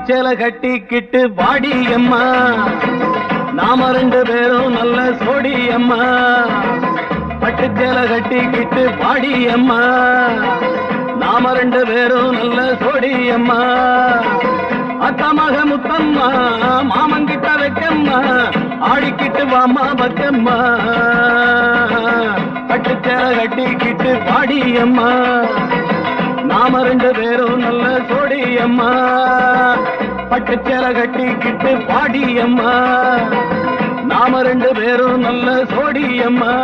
பட்டுச்சேலை கட்டிக்கிட்டு பாடி அம்மா, நாம ரெண்டு பேரும் நல்ல சோடி அம்மா. பட்டுச்சேலை கட்டிக்கிட்டு பாடி அம்மா, நாம ரெண்டு பேரும் நல்ல சோடி அம்மா. அத்தமாக முத்தம்மா, மாமங்கிட்ட வைக்கம்மா, ஆடிக்கிட்டு வாமா பக்கம்மா. பட்டுச்சேலை கட்டிக்கிட்டு பாடி அம்மா, நாம ரெண்டு பேரும் நல்ல சோடி அம்மா. பட்டுச்சேலை கட்டிக்கிட்டு பாடி அம்மா, நாம ரெண்டு பேரும் நல்ல சோடி அம்மா.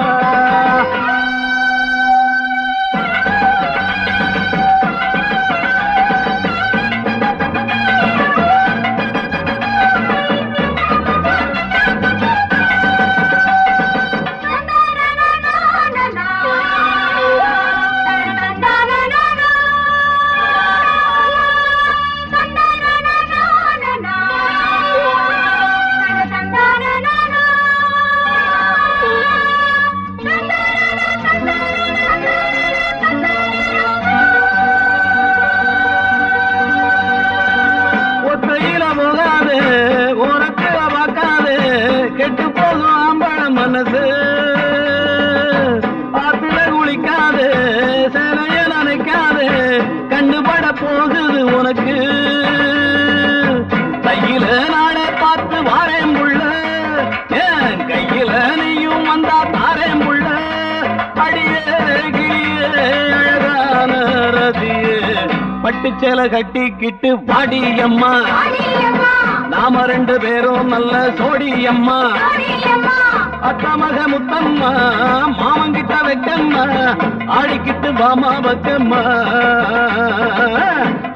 கெட்டு போகும் ஆம்பள மனசு, ஆத்துல குளிக்காது, சேலைய நினைக்காது, கண்ணுபட போகுது உனக்கு. கையில நானே பார்த்து வாரேன் புள்ள, ஏன் கையில நீயும் வந்தா தாரேன் புள்ள. அடியே கிளியே அழகான ரதியே, பட்டுச்சேலை கட்டிக்கிட்டு வாடி அம்மா, நாம ரெண்டு பேரும் நல்ல சோடி அம்மா. அத்தமக முத்தம்மா, மாமங்கிட்ட வைக்கம்மா, ஆடிக்கிட்டு பாமா பக்கம்மா.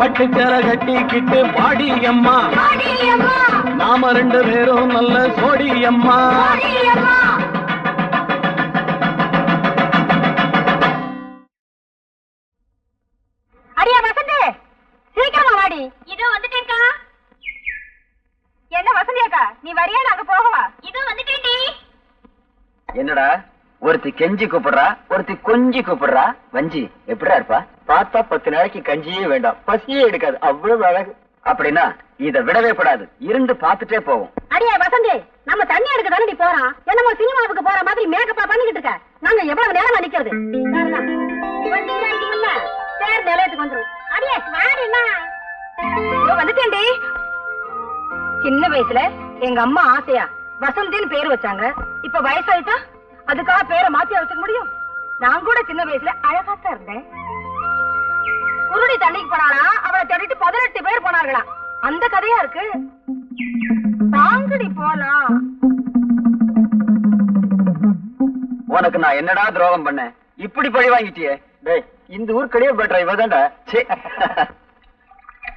பட்டுச்சேலை கட்டிக்கிட்டு பாடி அம்மா, நாம ரெண்டு பேரும் நல்ல சோடி அம்மா. அடியா வசந்தி, சீக்கிரமா வாடி. இதோ வந்துட்டேன்க்கா. என்ன வசந்தியாக்கா, நீ வரியா? நாங்க போகவா? இதோ வந்துட்டேன்டி. என்னடா ஒருத்தி கெஞ்சி கூப்பிடுறா, ஒருத்தி கொஞ்சி கூப்பிடுறா. வஞ்சி எப்படிடா இருப்பா? பார்த்தா 10 நாளைக்கு கஞ்சியே வேண்டாம், பசியே எடுக்காது, அவ்வளவு அழகு. அப்படின்னா இத விடவே கூடாது, இருந்து பார்த்துட்டே போவோம். அடியா வசந்தி, நம்ம தண்ணி எடுக்க தானே நீ போறோம். என்னமோ சினிமாவுக்கு போற மாதிரி மேக்கப்பா பண்ணிக்கிட்டு இருக்க. நாங்க எவ்வளவு நேரமா நிக்கிறது? பேர் நிலையத்துக்கு வந்துரும். அடியா வாடினா வந்துட்டேன்டி. சின்ன வயசுல எங்க அம்மா ஆசையா வசந்தின்னு பேர் வச்சாங்க. இப்ப வயசாயிட்டா அதுக்காக பேரை மாத்தி வச்சுக்க முடியும்? நான் கூட சின்ன வயசுல அழகாத்தான் இருந்தேன். குருடி தண்ணிக்கு போனானா அவளை தேடிட்டு 18 பேர் போனார்களா. அந்த கதையா இருக்கு. தாங்கடி போலாம். உனக்கு நான் என்னடா துரோகம் பண்ணேன்? இப்படி பழி வாங்கிட்டியே. டேய், இந்த ஊர் கடையே பெட்டரா இவதான்டா.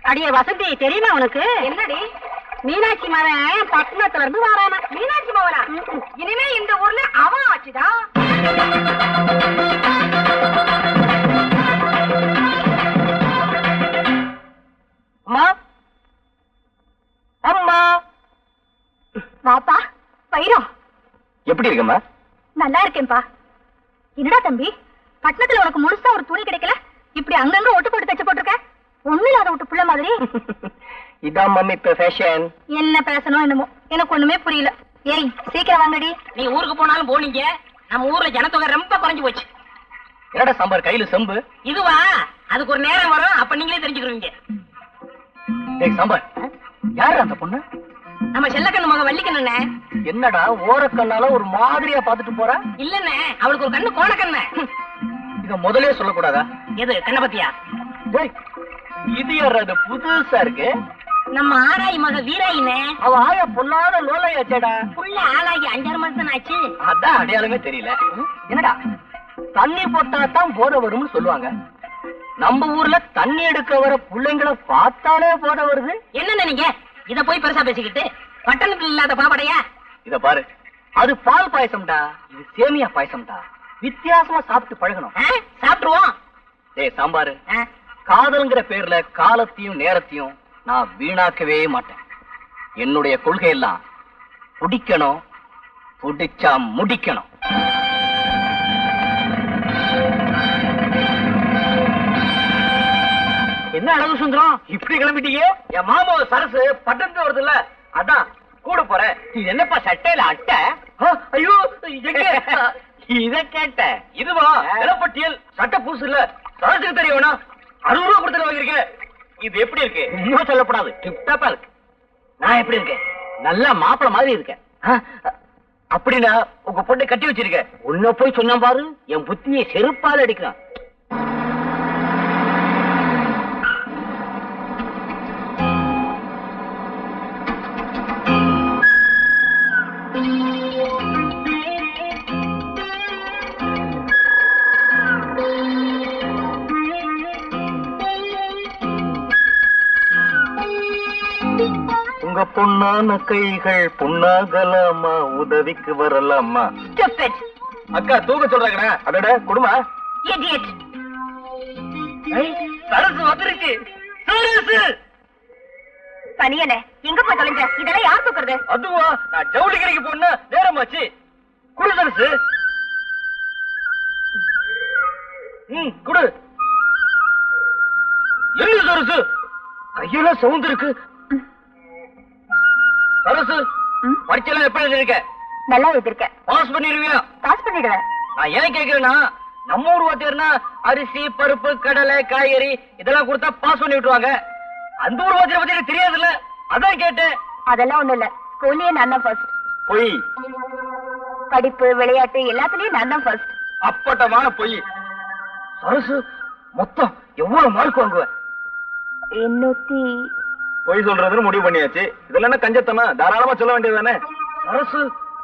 அடியே வசந்தி, தெரியுமா உனக்கு? என்னடி? மீனாட்சி மகன் பட்டணத்துல இருந்து வரானா. மீனாட்சி மகனா? இனிமே இந்த ஊர்ல அவன் ஆச்சுதான். அம்மா, அம்மா. வாப்பா பைரம். எப்படி இருக்கம்மா? நல்லா இருக்கேன்பா. என்னடா தம்பி, பட்டணத்துல உனக்கு முழுசா ஒரு துணி கிடைக்கல, இப்படி அங்கங்க ஒட்டு போட்டு தச்சு போட்டிருக்க. ஒண்ணு இல்லாத விட்டு புள்ள மாதிரி. இதான் மம்மி இப்ப ஃபேஷன். என்ன பேசணும் என்னமோ எனக்கு ஒண்ணுமே புரியல. ஏய் சீக்கிரம் வாங்கடி. நீ ஊருக்கு போனாலும் போனீங்க, நம்ம ஊர்ல ஜனத்தொகை ரொம்ப குறைஞ்சு போச்சு. என்னடா சாம்பார் கையில செம்பு? இதுவா? அதுக்கு ஒரு நேரம் வரும், அப்ப நீங்களே தெரிஞ்சுக்கிறீங்க. டேய் சாம்பார், யாரு அந்த பொண்ணு? நம்ம செல்லக்கண்ணு மக வள்ளிக்கண்ணே. என்னடா ஓரக்கண்ணால ஒரு மாதிரியா பாத்துட்டு போறா? இல்லண்ணே, அவளுக்கு ஒரு கண்ணு கோணக்கண்ணு. இத முதலே சொல்லக்கூடாதா? எது கண்ண பத்தியா? டேய், இது யாராவது புதுசா இருக்கு? நம்ம ஆராய் மக வீராயினே. அவ ஆயா பொல்லாத லோலையாச்சேடா. புள்ள ஆளாகி 5-6 மாசம் ஆச்சு. அதான் அடையாளமே தெரியல. என்னடா தண்ணி போட்டா தான் போத வரும்னு சொல்லுவாங்க. நம்ம ஊர்ல தண்ணி எடுக்க வர பிள்ளைங்களை பார்த்தாலே போத வருது. என்ன நீங்க இத போய் பெருசா பேசிக்கிட்டு? பட்டணத்துல இல்லாத பாவடையா? இத பாரு, அது பால் பாயசம்டா, இது சேமியா பாயசம்டா. வித்தியாசமா சாப்பிட்டு பழகணும். சாப்பிட்டுருவோம். டேய் சாம்பாரு, காதல்ங்கிற பேர்ல காலத்தையும் நேரத்தையும் நான் வீணாக்கவே மாட்டேன். என்னுடைய கொள்கை எல்லாம் பிடிக்கணும், பிடிச்சா முடிக்கணும். என்ன அழகு சுந்தரம் இப்படி கிளம்பிட்டீங்க? என் மாமா சரசு பட்டணத்து வருது இல்ல, அதான் கூட போறேன். இது என்னப்பா சட்டையில அட்டை? ஐயோ இத கேட்ட இதுவா நிலப்பட்டியல் சட்டை பூசு இல்ல, சரசுக்கு தெரியவனா 60 ரூபா கொடுத்து வாங்கிருக்கேன். இது எப்படி இருக்கு? இன்னும் சொல்லப்படாது, டிப்டாப்பா இருக்கு. நான் எப்படி இருக்கேன்? நல்லா மாப்பிள மாதிரி இருக்கேன். அப்படின்னா உங்க பொண்ணை கட்டி வச்சிருக்க. உன்ன போய் சொன்னா பாரு, என் புத்தியை செருப்பால் அடிக்கிறான். உங்க பொண்ணான கைகள் பொண்ணாகலாமா, உதவிக்கு வரலாமா? அக்கா தூக்க சொல்றாங்க. அதோட குடுமா சரசு வந்துருச்சு. பனியனே எங்க போய் தொலைஞ்ச? இதெல்லாம் யார் தூக்குறது? அதுவா, நான் ஜவுளி கடைக்கு போனா நேரமாச்சு. குடு சரசு. குடு. என்ன சரசு கையெல்லாம் சவுந்து இருக்கு. சரசு பரீட்சைலாம் எப்படி எழுதிருக்க? நல்லா எழுதிருக்கேன். பாஸ் பண்ணிருவியா? பாஸ் பண்ணிடுவேன். நான் ஏன் கேக்குறேன்னா, நம்ம ஊர் வாத்தியார்னா அரிசி பருப்பு கடலை காய்கறி இதெல்லாம் கொடுத்தா பாஸ் பண்ணி விட்டுருவாங்க. அந்த ஊர் வாத்தியார் பத்தி எனக்கு தெரியாதுல்ல, அதான் கேட்டேன். அதெல்லாம் ஒண்ணு இல்ல, ஸ்கூல்லயே நான் தான் ஃபர்ஸ்ட். பொய். படிப்பு விளையாட்டு எல்லாத்துலயும் நான் தான் ஃபர்ஸ்ட். அப்பட்டமான பொய். சரசு மொத்தம் எவ்வளவு மார்க் வாங்குவேன்? 800. பொய் சொல்றதுன்னு முடிவு பண்ணியாச்சு. இதெல்லாம் என்ன கஞ்சத்தமா? தாராளமா சொல்ல வேண்டியதுதானே. சரசு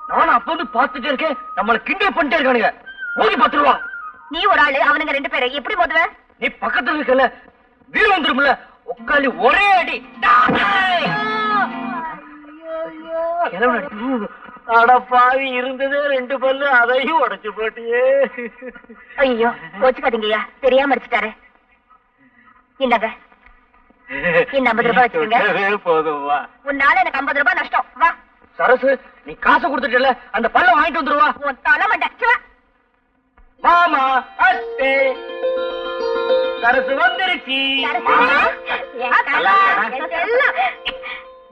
நானும் அப்ப வந்து பாத்துட்டே இருக்கேன், நம்மள கிண்டல் பண்ணிட்டே இருக்கானுங்க. மோதி 10 ரூபா. நீ ஒரு ஆளு, அவனுங்க 2 பேரு, எப்படி மோதுவ? நீ பக்கத்துல இருக்கல, வீடு வந்துரும்ல, உட்காலி ஒரே அடி. அடப்பாவி, இருந்ததே 2 பல்லு, அதையும் உடைச்சு போட்டியே. ஐயோ கோச்சுக்காதீங்கய்யா, தெரியாம அடிச்சுட்டாரு. இந்தாங்க, இந்த 50 ரூபாய் வச்சுக்கோங்க. போதும் வா. உன்னால எனக்கு 50 ரூபாய் நஷ்டம். வா சரசு, நீ காசு கொடுத்துட்டல, அந்த பல்ல வாங்கிட்டு வந்துருவா. உன் தலை மண்டை. மாமா அத்தே சரசு வந்துருச்சு.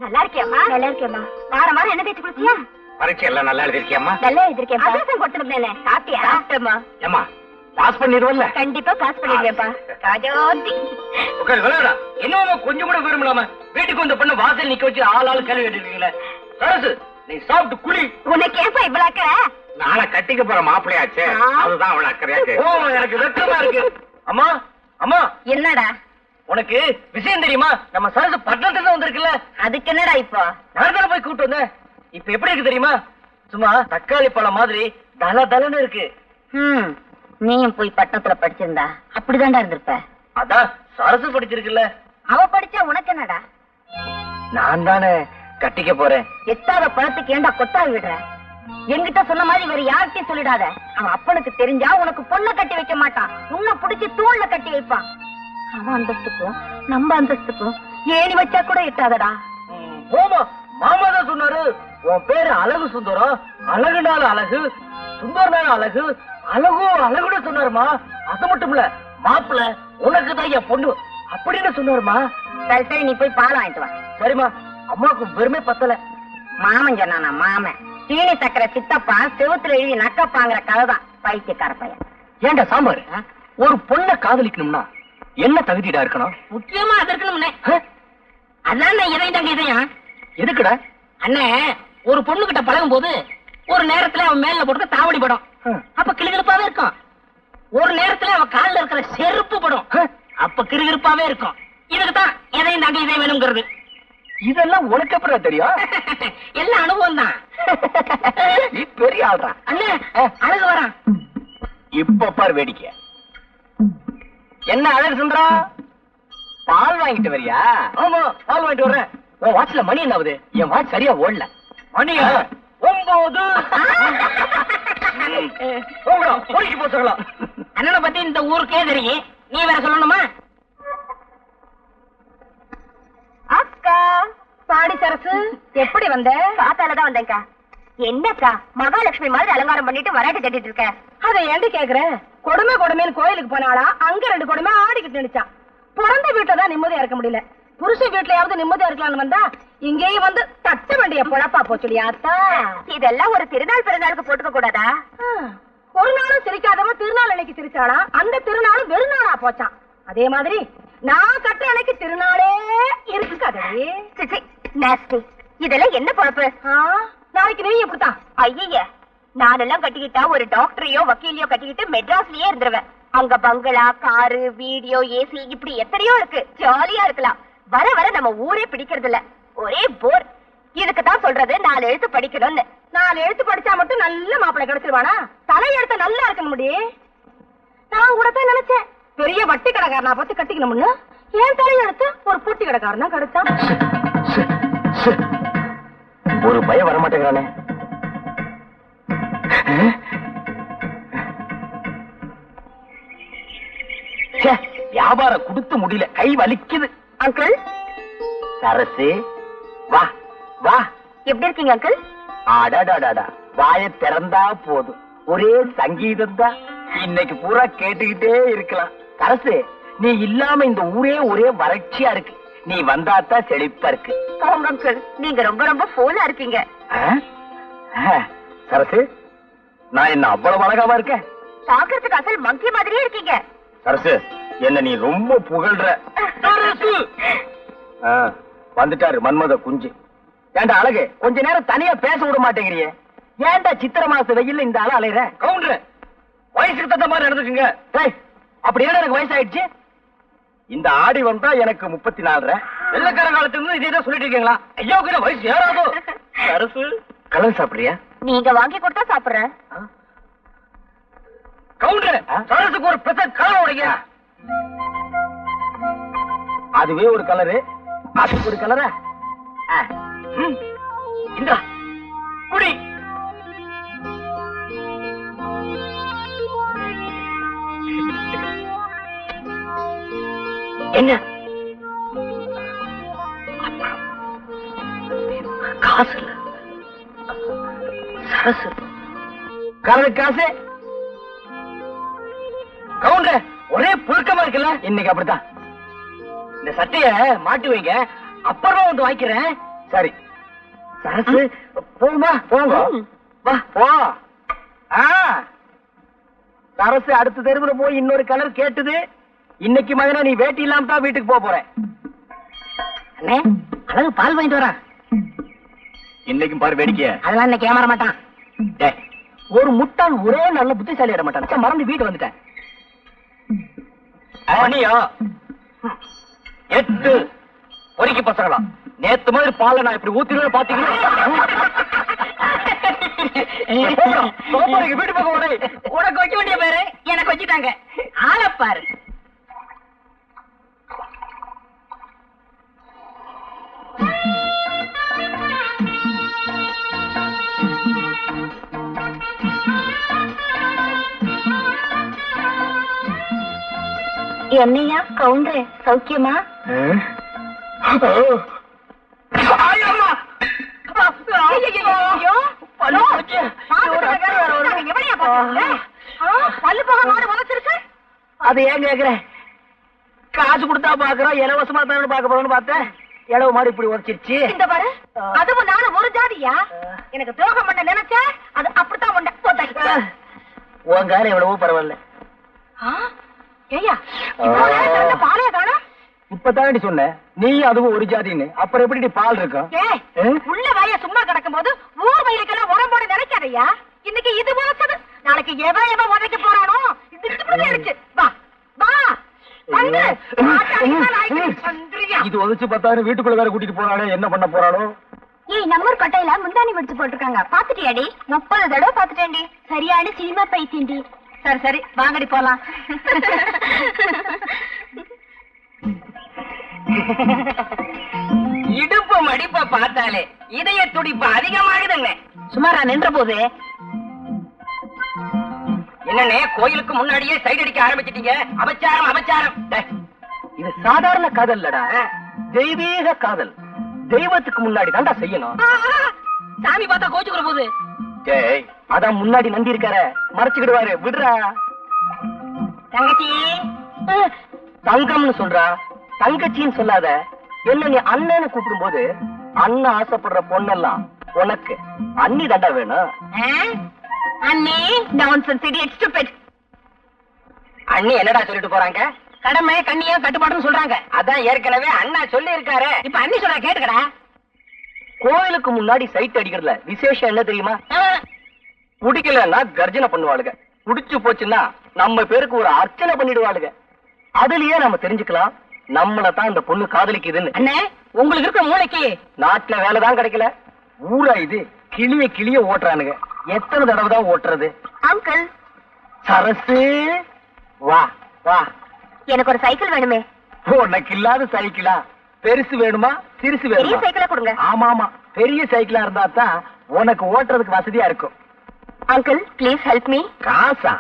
நல்லா இருக்கியம்மா? நல்லா இருக்கியம்மா. வாரம் வாரம் என்ன தேய்ச்சி குடிச்சியா? பரீட்சை எல்லாம் நல்லா எழுதிருக்கியம்மா? நல்லா எழுதிருக்கேன். அதான் கொடுத்துருந்தேன். சாப்பிட்டியா? சாப்பிட்டேம்மா. ஏமா பாஸ் பண்ணிடுவல்ல? கண்டிப்பா பாஸ் பண்ணிடுவேப்பா. ராஜோதி உட்காரு விளையாடா. என்னமா கொஞ்சம் கூட விரும்பலாமா? வீட்டுக்கு வந்த பொண்ணு வாசல் நிக்க வச்சு ஆளாளு கேள்வி கேட்டுருக்கீங்களே. சரசு, நீ சாப்பிட்டு குளி. உனக்கு ஏப்பா இவ்வளவு அக்கறை? நாளை கட்டிக்க போற மாப்பிள்ளையாச்சே, அதுதான் அவளை அக்கறையாச்சு. ஓ, எனக்கு வெக்கமா இருக்கு. அம்மா அம்மா, என்னடா உனக்கு விஷயம் தெரியுமா? நம்ம சரசு பட்டணத்துல வந்திருக்குல்ல. அதுக்கு என்னடா இப்போ? நான் தானே போய் கூப்பிட்டு வந்தேன். இப்ப எப்படி இருக்கு தெரியுமா? சும்மா தக்காளி பழம் மாதிரி தல தலன்னு இருக்கு. நீயும் போய் பட்டணத்துல படிச்சிருந்தா அப்படிதான்டா இருந்திருப்ப. அதான் சரசு படிச்சிருக்குல்ல. அவ படிச்சா உனக்கு என்னடா? நான் தானே கட்டிக்க போறேன். எட்டாத பழத்துக்கு ஏண்டா கொத்தாவி விடுற? என்கிட்ட சொன்ன மாதிரி வேற யார்கிட்டயும் சொல்லிடாத. அவன் அப்பனுக்கு தெரிஞ்சா உனக்கு பொண்ணை கட்டி வைக்க மாட்டான், உன்னை புடிச்சு தூண்ல கட்டி வைப்பான். அவன் அந்தஸ்துக்கும் நம்ம அந்தஸ்துக்கும் ஏணி வச்சா கூட எட்டாதடா. ஓமா, மாமா தான் சொன்னாரு, உன் பேரு அழகு சுந்தரம், அழகுனால அழகு, சுந்தரனால அழகு, அழகு அழகுன்னு சொன்னாருமா. அது மட்டும் இல்ல, மாப்பிள்ள உனக்கு தான் என் பொண்ணு அப்படின்னு சொன்னாருமா. சரி சரி, நீ போய் பால் வாங்கிட்டு வா. சரிம்மா, அம்மாவுக்கு வெறுமே பத்தல. மாமன் சொன்னானா? மாமன் சீனி சக்கரை சித்தப்பா செவுத்துல எழுதி நக்கப்பாங்கிற கதைதான். பைத்தியக்கார பையன். ஏண்டா சாம்பார், ஒரு பொண்ணை காதலிக்கணும்னா என்ன தகுதிடா இருக்கணும்? முக்கியமா அது இருக்கணும்னே. அதான் இதயம் தாங்க இதயம். எதுக்குடா? அண்ணே, ஒரு பொண்ணு கிட்ட பழகும் போது ஒரு நேரத்துல அவன் மேல போட்டு தாவடி படும், அப்ப கிளுகிருப்பாவே இருக்கும். ஒரு நேரத்துல அவன் காலில் இருக்கிற செருப்பு படும், அப்ப கிருகிருப்பாவே இருக்கும். இதுக்குதான் எதையும் தாங்க இதயம் வேணுங்கிறது. இதெல்லாம் உனக்கு அப்புறம் தெரியும்? எல்லாம் அனுபவம் தான். நீ பெரிய ஆள்றா. அண்ணே, அழகு வரான். இப்ப பாரு வேடிக்கை. என்ன அழகு சுந்தரா, பால் வாங்கிட்டு வரியா? ஆமா, பால் வாங்கிட்டு வர்றேன். உன் வாட்ச்ல மணி என்ன ஆகுது? என் வாட்ச் சரியா ஓடல. மணியா 9. போய் சொல்லலாம். அண்ணனை பத்தி இந்த ஊருக்கே தெரியும், நீ வேற சொல்லணுமா? அக்கா பாடி சரசு, எப்படி வந்த? காத்தாலதான் வந்தேன்க்கா. என்னக்கா மகாலட்சுமி மாதிரி அலங்காரம் பண்ணிட்டு வராட்டி கட்டிட்டு இருக்க? அதை ஏண்டி கேக்குற? கொடுமை கொடுமைன்னு கோயிலுக்கு போனாளா, அங்க 2 கொடுமை ஆடிக்கிட்டு நினைச்சான். பிறந்த வீட்டுலதான் நிம்மதியா இருக்க முடியல, புருஷ வீட்டுலயாவது நிம்மதியா இருக்கலாம்னு வந்தா இங்கேயும் வந்து தட்ட வேண்டிய பொழப்பா போச்சுடியாத்தா. இதெல்லாம் ஒரு திருநாள் பிறநாளுக்கு போட்டுக்க கூடாதா? ஒரு நாளும் சிரிக்காதவன் திருநாள் அன்னைக்கு சிரிச்சாளா, அந்த திருநாளும் வெறுநாளா போச்சான். அதே மாதிரி நான் கட்டுற அன்னைக்கு திருநாளே இருக்காதே. இதெல்லாம் என்ன பொழப்பு? நாளைக்கு நீ இப்படித்தான். ஐய, நானெல்லாம் கட்டிக்கிட்டா ஒரு டாக்டரையோ வக்கீலையோ கட்டிக்கிட்டு மெட்ராஸ்லயே இருந்துருவேன். அங்க பங்களா, காரு, வீடியோ, ஏசி இப்படி எத்தனையோ இருக்கு, ஜாலியா இருக்கலாம். வர வர நம்ம ஊரே பிடிக்கிறது இல்ல, ஒரே போர். இதுக்கு தான் சொல்றது 4 எழுத்து படிக்கணும்னு. 4 எழுத்து படிச்சா மட்டும் நல்ல மாப்பிள்ளை கிடைச்சிருவானா? தலை எழுத்த நல்லா இருக்கணும் முடி. நான் கூட தான் நினைச்சேன் பெரிய வட்டி கடைக்காரனா பார்த்து கட்டிக்கணும்னு. ஏன் தலை எழுத்து ஒரு பொட்டி கடைக்காரனா கிடைச்சா? ஒரு பயம் வரமாட்டேங்கிறானே. வியாபாரம் கொடுத்து முடியல, கை வலிக்குது. அங்கிள் சரசு, வா வா. எப்படி இருக்கீங்க அங்கிள்? அடாடாடாடா, வாயை திறந்தா போதும், ஒரே சங்கீதம் தான். இன்னைக்கு பூரா கேட்டுக்கிட்டே இருக்கலாம். சரசு, நீ இல்லாம இந்த ஊரே ஒரே வறட்சியா இருக்கு. நீ வந்தாத்தான் செழிப்பா இருக்கு. அங்கிள், நீங்க ரொம்ப ரொம்ப போலா இருக்கீங்க. சரசு, நான் என்ன அவ்வளவு அழகாவா இருக்கேன்? பாக்குறதுக்கு அசல் மங்கி மாதிரியே இருக்கீங்க. சரசு, என்ன நீ ரொம்ப புகழ்ற. வந்துட்டாரு மன்மத குஞ்சு. ஏண்டா அழகு, கொஞ்ச நேரம் தனியா பேச விட மாட்டேங்கிறியே? ஏண்டா சித்திர மாச வெயில்ல இந்த ஆள அலையற? கவுண்டர், வயசுக்கு தகுந்த மாதிரி நடந்துக்குங்க. அப்படி ஏன்னா எனக்கு வயசாயிடுச்சு. இந்த ஆடி வந்தா எனக்கு 34. வெள்ளக்கார காலத்துல இதே தான் சொல்லிட்டு இருக்கீங்களா? ஐயோக்கு வயசு ஏறாதோ? சரசு, கலர் சாப்பிடுறியா? நீங்க வாங்கி கொடுத்தா சாப்பிடுறேன். கவுண்டர், சரசுக்கு ஒரு பிரசன்ட் கலர் உடைங்க. அதுவே ஒரு கலரு, அதுக்கு ஒரு கலரா? இந்த குடி. என்ன காசு இல்ல சரசு, கலரு காசு. கவுண்டர், ஒரே புழுக்கமா இருக்குல்ல? இன்னைக்கு அப்படித்தான். இந்த சட்டைய மாட்டி வைங்க, அப்புறமா வந்து வாங்கிக்கிறேன். சரி சரசு, போமா போங்க. வா போ. சரசு அடுத்த தெருவுல போய் இன்னொரு கலர் கேட்டுது. இன்னைக்கு மகனா நீ வேட்டி இல்லாம தான் வீட்டுக்கு போக போறேன். அண்ணே, அழகு பால் வாங்கிட்டு வரா. இன்னைக்கும் பாரு வேடிக்கை. அதெல்லாம் இன்னைக்கு ஏமாற மாட்டான். ஒரு முட்டாள் ஒரே நல்ல புத்திசாலி இட மாட்டான். மறந்து வீட்டு வந்துட்டேன். மணியா 8 பொறுக்கி பசங்களா, நேத்து மாதிரி பாலை நான் இப்படி ஊத்திடுவேன் பாத்தீங்களா? வீட்டு பக்கம் உனக்கு வைக்க வேண்டிய பேரு எனக்கு வச்சுட்டாங்க. ஆளப்பாரு. என்னையா கவுண்டர், சௌக்கியமா? அது ஏன் கேக்குற? காசு கொடுத்தா பாக்குறோம், இலவசமா தானே பாக்க போறோம்னு பார்த்தேன். இளவு மாடு இப்படி உரைச்சிருச்சு. இந்த பாரு, அதுவும் நானும் ஒரு ஜாதியா? எனக்கு துரோகம் பண்ண நினைச்ச அது அப்படித்தான் உண்ட. உன் காலம் எவ்வளவோ பரவாயில்ல. ஏய்யா, பாலைய காண? இப்பதானடி சொன்ன நீ அதுவும் ஒரு ஜாதின்னு, அப்புறம் எப்படி பால் இருக்கும்? உள்ள வாய சும்மா கிடக்கும் போது ஊர் வயலுக்கெல்லாம் உடம்போட நினைக்காதையா. இன்னைக்கு இது உழைச்சது, நாளைக்கு எவன் உதைக்க போறானோ இது அடிச்சு. வா வா, இது உதச்சு பார்த்தாரு. வீட்டுக்குள்ள வேற கூட்டிட்டு போறானே, என்ன பண்ண போறானோ? ஏய், நம்மூர் கொட்டையில முந்தானி முடிச்சு போட்டிருக்காங்க, பாத்துட்டியாடி? 30 தடவை பாத்துட்டேன்டி. சரியான சினிமா பைத்தியண்டி. சரி சரி, வாங்கடி போலாம். இடுப்பு மடிப்ப பார்த்தாலே இதய துடிப்பு அதிகமாகுதுங்க. சுமாரா நின்ற போது என்னன்னே, கோயிலுக்கு முன்னாடியே சைடு அடிக்க ஆரம்பிச்சிட்டீங்க. அபச்சாரம் அபச்சாரம். இது சாதாரண காதல் இல்லடா, தெய்வீக காதல். தெய்வத்துக்கு முன்னாடி தான்டா செய்யணும். சாமி பார்த்தா கோச்சுக்கிற போது. டேய், அதான் முன்னாடி நந்தி இருக்கார, மறைச்சுக்கிடுவாரு. விடுறா தங்கச்சி. தங்கம்னு சொல்றா, தங்கச்சின்னு சொல்லாத. என்ன நீ அண்ணன்னு கூப்பிடும் போது அண்ணன் ஆசைப்படுற பொண்ணெல்லாம் உனக்கு அண்ணி தண்டா வேணும். அண்ணே நான்சென்ஸ் இடியட் ஸ்டூபிட். அண்ணி என்னடா சொல்லிட்டு போறாங்க? கடமை கண்ணியா கட்டுப்பாடுன்னு சொல்றாங்க. அதான் ஏற்கனவே அண்ணா சொல்லி இருக்காரு. இப்ப அண்ணி சொல்ற கேட்டுக்கடா. கோயிலுக்கு முன்னாடி சைட் அடிக்கிறதுல விசேஷம் என்ன தெரியுமா? குடிக்கலன்னா கர்ஜனை பண்ணுவாளுங்க, குடிச்சு போச்சுன்னா நம்ம பேருக்கு ஒரு அர்ச்சனை பண்ணிடுவாளுங்க. அதுலயே நம்ம தெரிஞ்சுக்கலாம் நம்மள தான் இந்த பொண்ணு காதலிக்குதுன்னு. அண்ணே, உங்களுக்கு இருக்க மூளைக்கு நாட்டுல வேலைதான் கிடைக்கல, ஊரா இது கிளிய கிளிய ஓட்டுறானுங்க. எத்தனை தடவை தான் ஓட்டுறது? அங்கிள், சரசு வா வா. எனக்கு ஒரு சைக்கிள் வேணுமே. உனக்கு இல்லாத சைக்கிளா? பெருசு வேணுமா சிறுசு பெரிய வேணுமா? சைக்கிளா கொடுங்க. ஆமா ஆமா, பெரிய சைக்கிளா இருந்தா தான் உனக்கு ஓட்டுறதுக்கு வசதியா இருக்கும். Uncle please help me. காசா?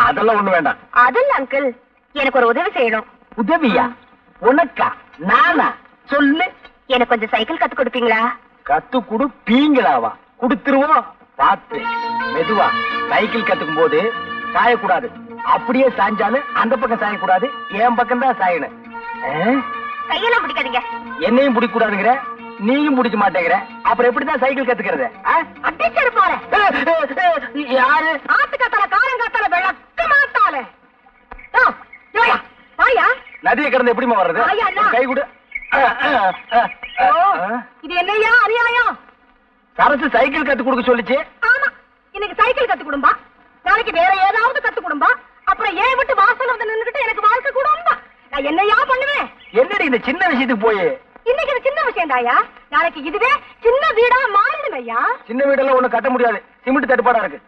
அதெல்லாம் ஒண்ணு வேண்டாம். அதில்ல அங்கிள், எனக்கு ஒரு உதவி செய்யணும். உதவியா? உனக்கா? நானா? சொல்லு. எனக்கு கொஞ்சம் சைக்கிள் கத்து கொடுப்பீங்களா? கத்து கொடுப்பீங்களாவா? கொடுத்துருவோம். பார்த்து மெதுவா. சைக்கிள் கத்துக்கும் போது சாயக்கூடாது. அப்படியே சாஞ்சாலும் அந்த பக்கம் சாயக்கூடாது, என் பக்கம் தான் சாயணும். கையெல்லாம் பிடிக்காதீங்க. என்னையும் பிடிக்க கூடாதுங்கிற, நீயும் பிடிக்க மாட்டேங்கிற, அப்புறம் எப்படிதான் சைக்கிள் கத்துக்கிறது? அடிச்சரு போறேன். யாரு? ஆத்துக்காத்தால காரங்காத்தால விளக்க மாட்டாளே. வாயா. நதியை கடந்து எப்படிமா வர்றது? ஐயா, அண்ணா. கை கொடு. இது என்னையா அநியாயம்? சரசு சைக்கிள் கத்து கொடுக்க சொல்லிச்சு. ஆமா, இன்னைக்கு சைக்கிள் கத்து கொடும்பா, நாளைக்கு வேற ஏதாவது கத்து கொடும்பா, அப்புறம் ஏன் விட்டு வாசல் வந்து நின்னுகிட்டு எனக்கு வாழ்க்கை கொடும்பா. நான் என்னையா பண்ணுவேன்? என்னடி இந்த சின்ன விஷயத்துக்கு போய்? இன்னைக்கு இது சின்ன விஷயம் தாயா, நாளைக்கு இதுவே சின்ன வீடா மாறிடும் ஐயா. சின்ன வீடெல்லாம் ஒண்ணு கட்ட முடியாது, சிமெண்ட் தட்டுப்பாடா இருக்கு.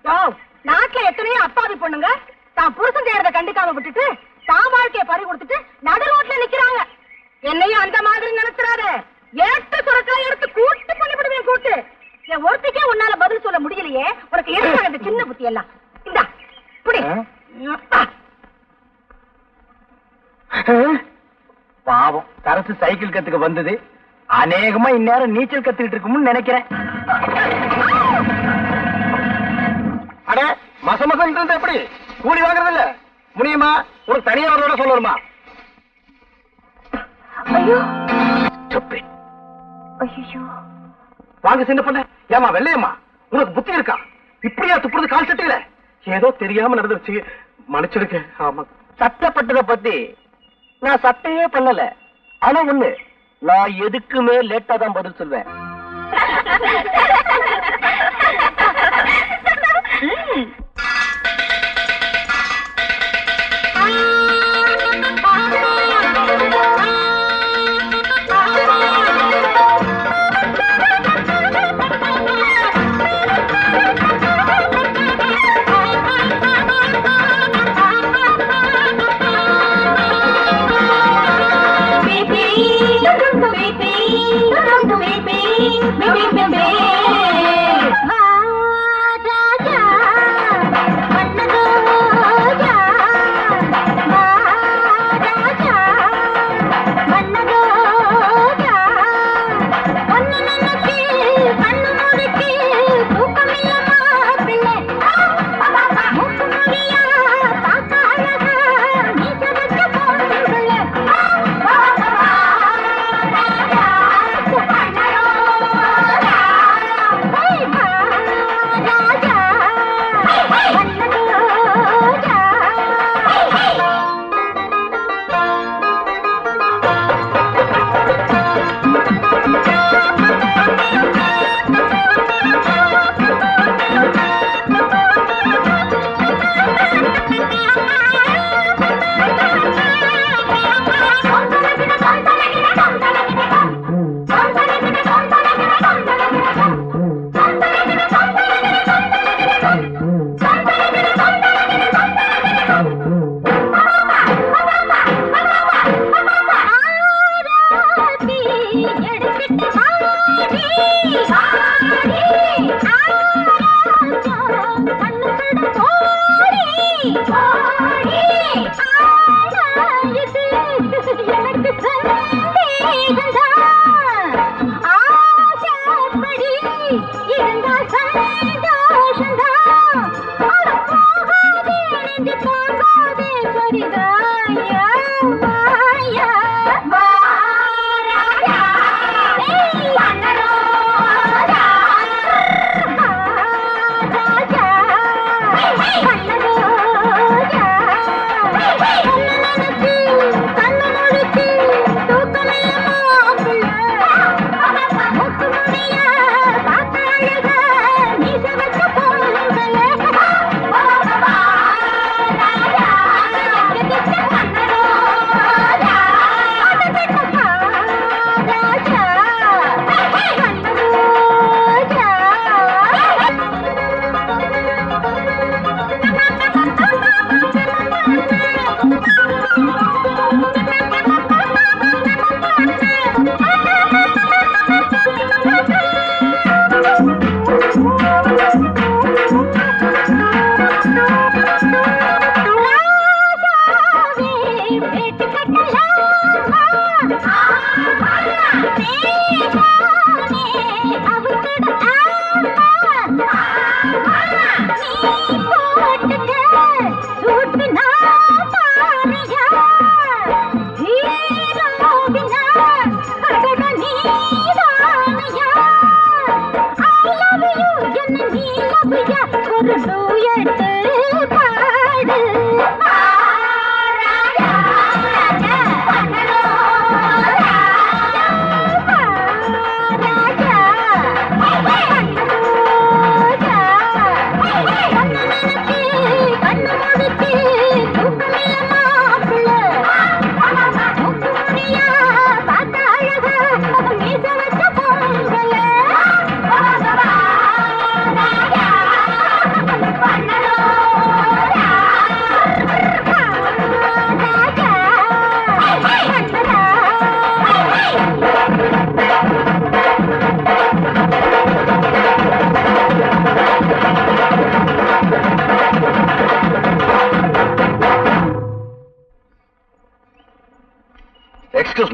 நாட்டுல எத்தனையோ அப்பாவி பொண்ணுங்க தான் புருஷன் செய்யறத கண்டுக்காம விட்டுட்டு தான் வாழ்க்கைய பறி கொடுத்துட்டு நடு ரோட்ல நிக்கிறாங்க. என்னையும் அந்த மாதிரி நினைச்சிடாத. ஏட்டு சுரக்காய் எடுத்து கூட்டு பண்ணிவிடுவேன். கூட்டு என் ஒருத்திக்கே உன்னால பதில் சொல்ல முடியலையே, உனக்கு எதுக்காக இந்த சின்ன புத்தி எல்லாம்? இந்தா புடி. பாவம், சரசு சைக்கிள் கத்துக்க வந்தது அநேகமா இந்நேரம் நீச்சல் கத்துக்கிட்டு இருக்கும்னு நினைக்கிறேன். அட மச மசம் இருந்தா எப்படி? கூலி வாங்குறது இல்ல முடியுமா? உனக்கு தனியா வரதோட சொல்லணுமா? ஐயோ Stupid. ஐயோ. வாங்க சின்ன பண்ண. ஏமா வெள்ளையம்மா, உனக்கு புத்தி இருக்கா? இப்படியா துப்புறது கால் சட்டையில? ஏதோ தெரியாம நடந்துருச்சு, மன்னிச்சிருக்க. ஆமா, சட்டப்பட்டதை பத்தி நான் சட்டையே பண்ணல. ஆனா ஒண்ணு, நான் எதுக்குமே லேட்டா தான் பதில் சொல்வேன். Yeah.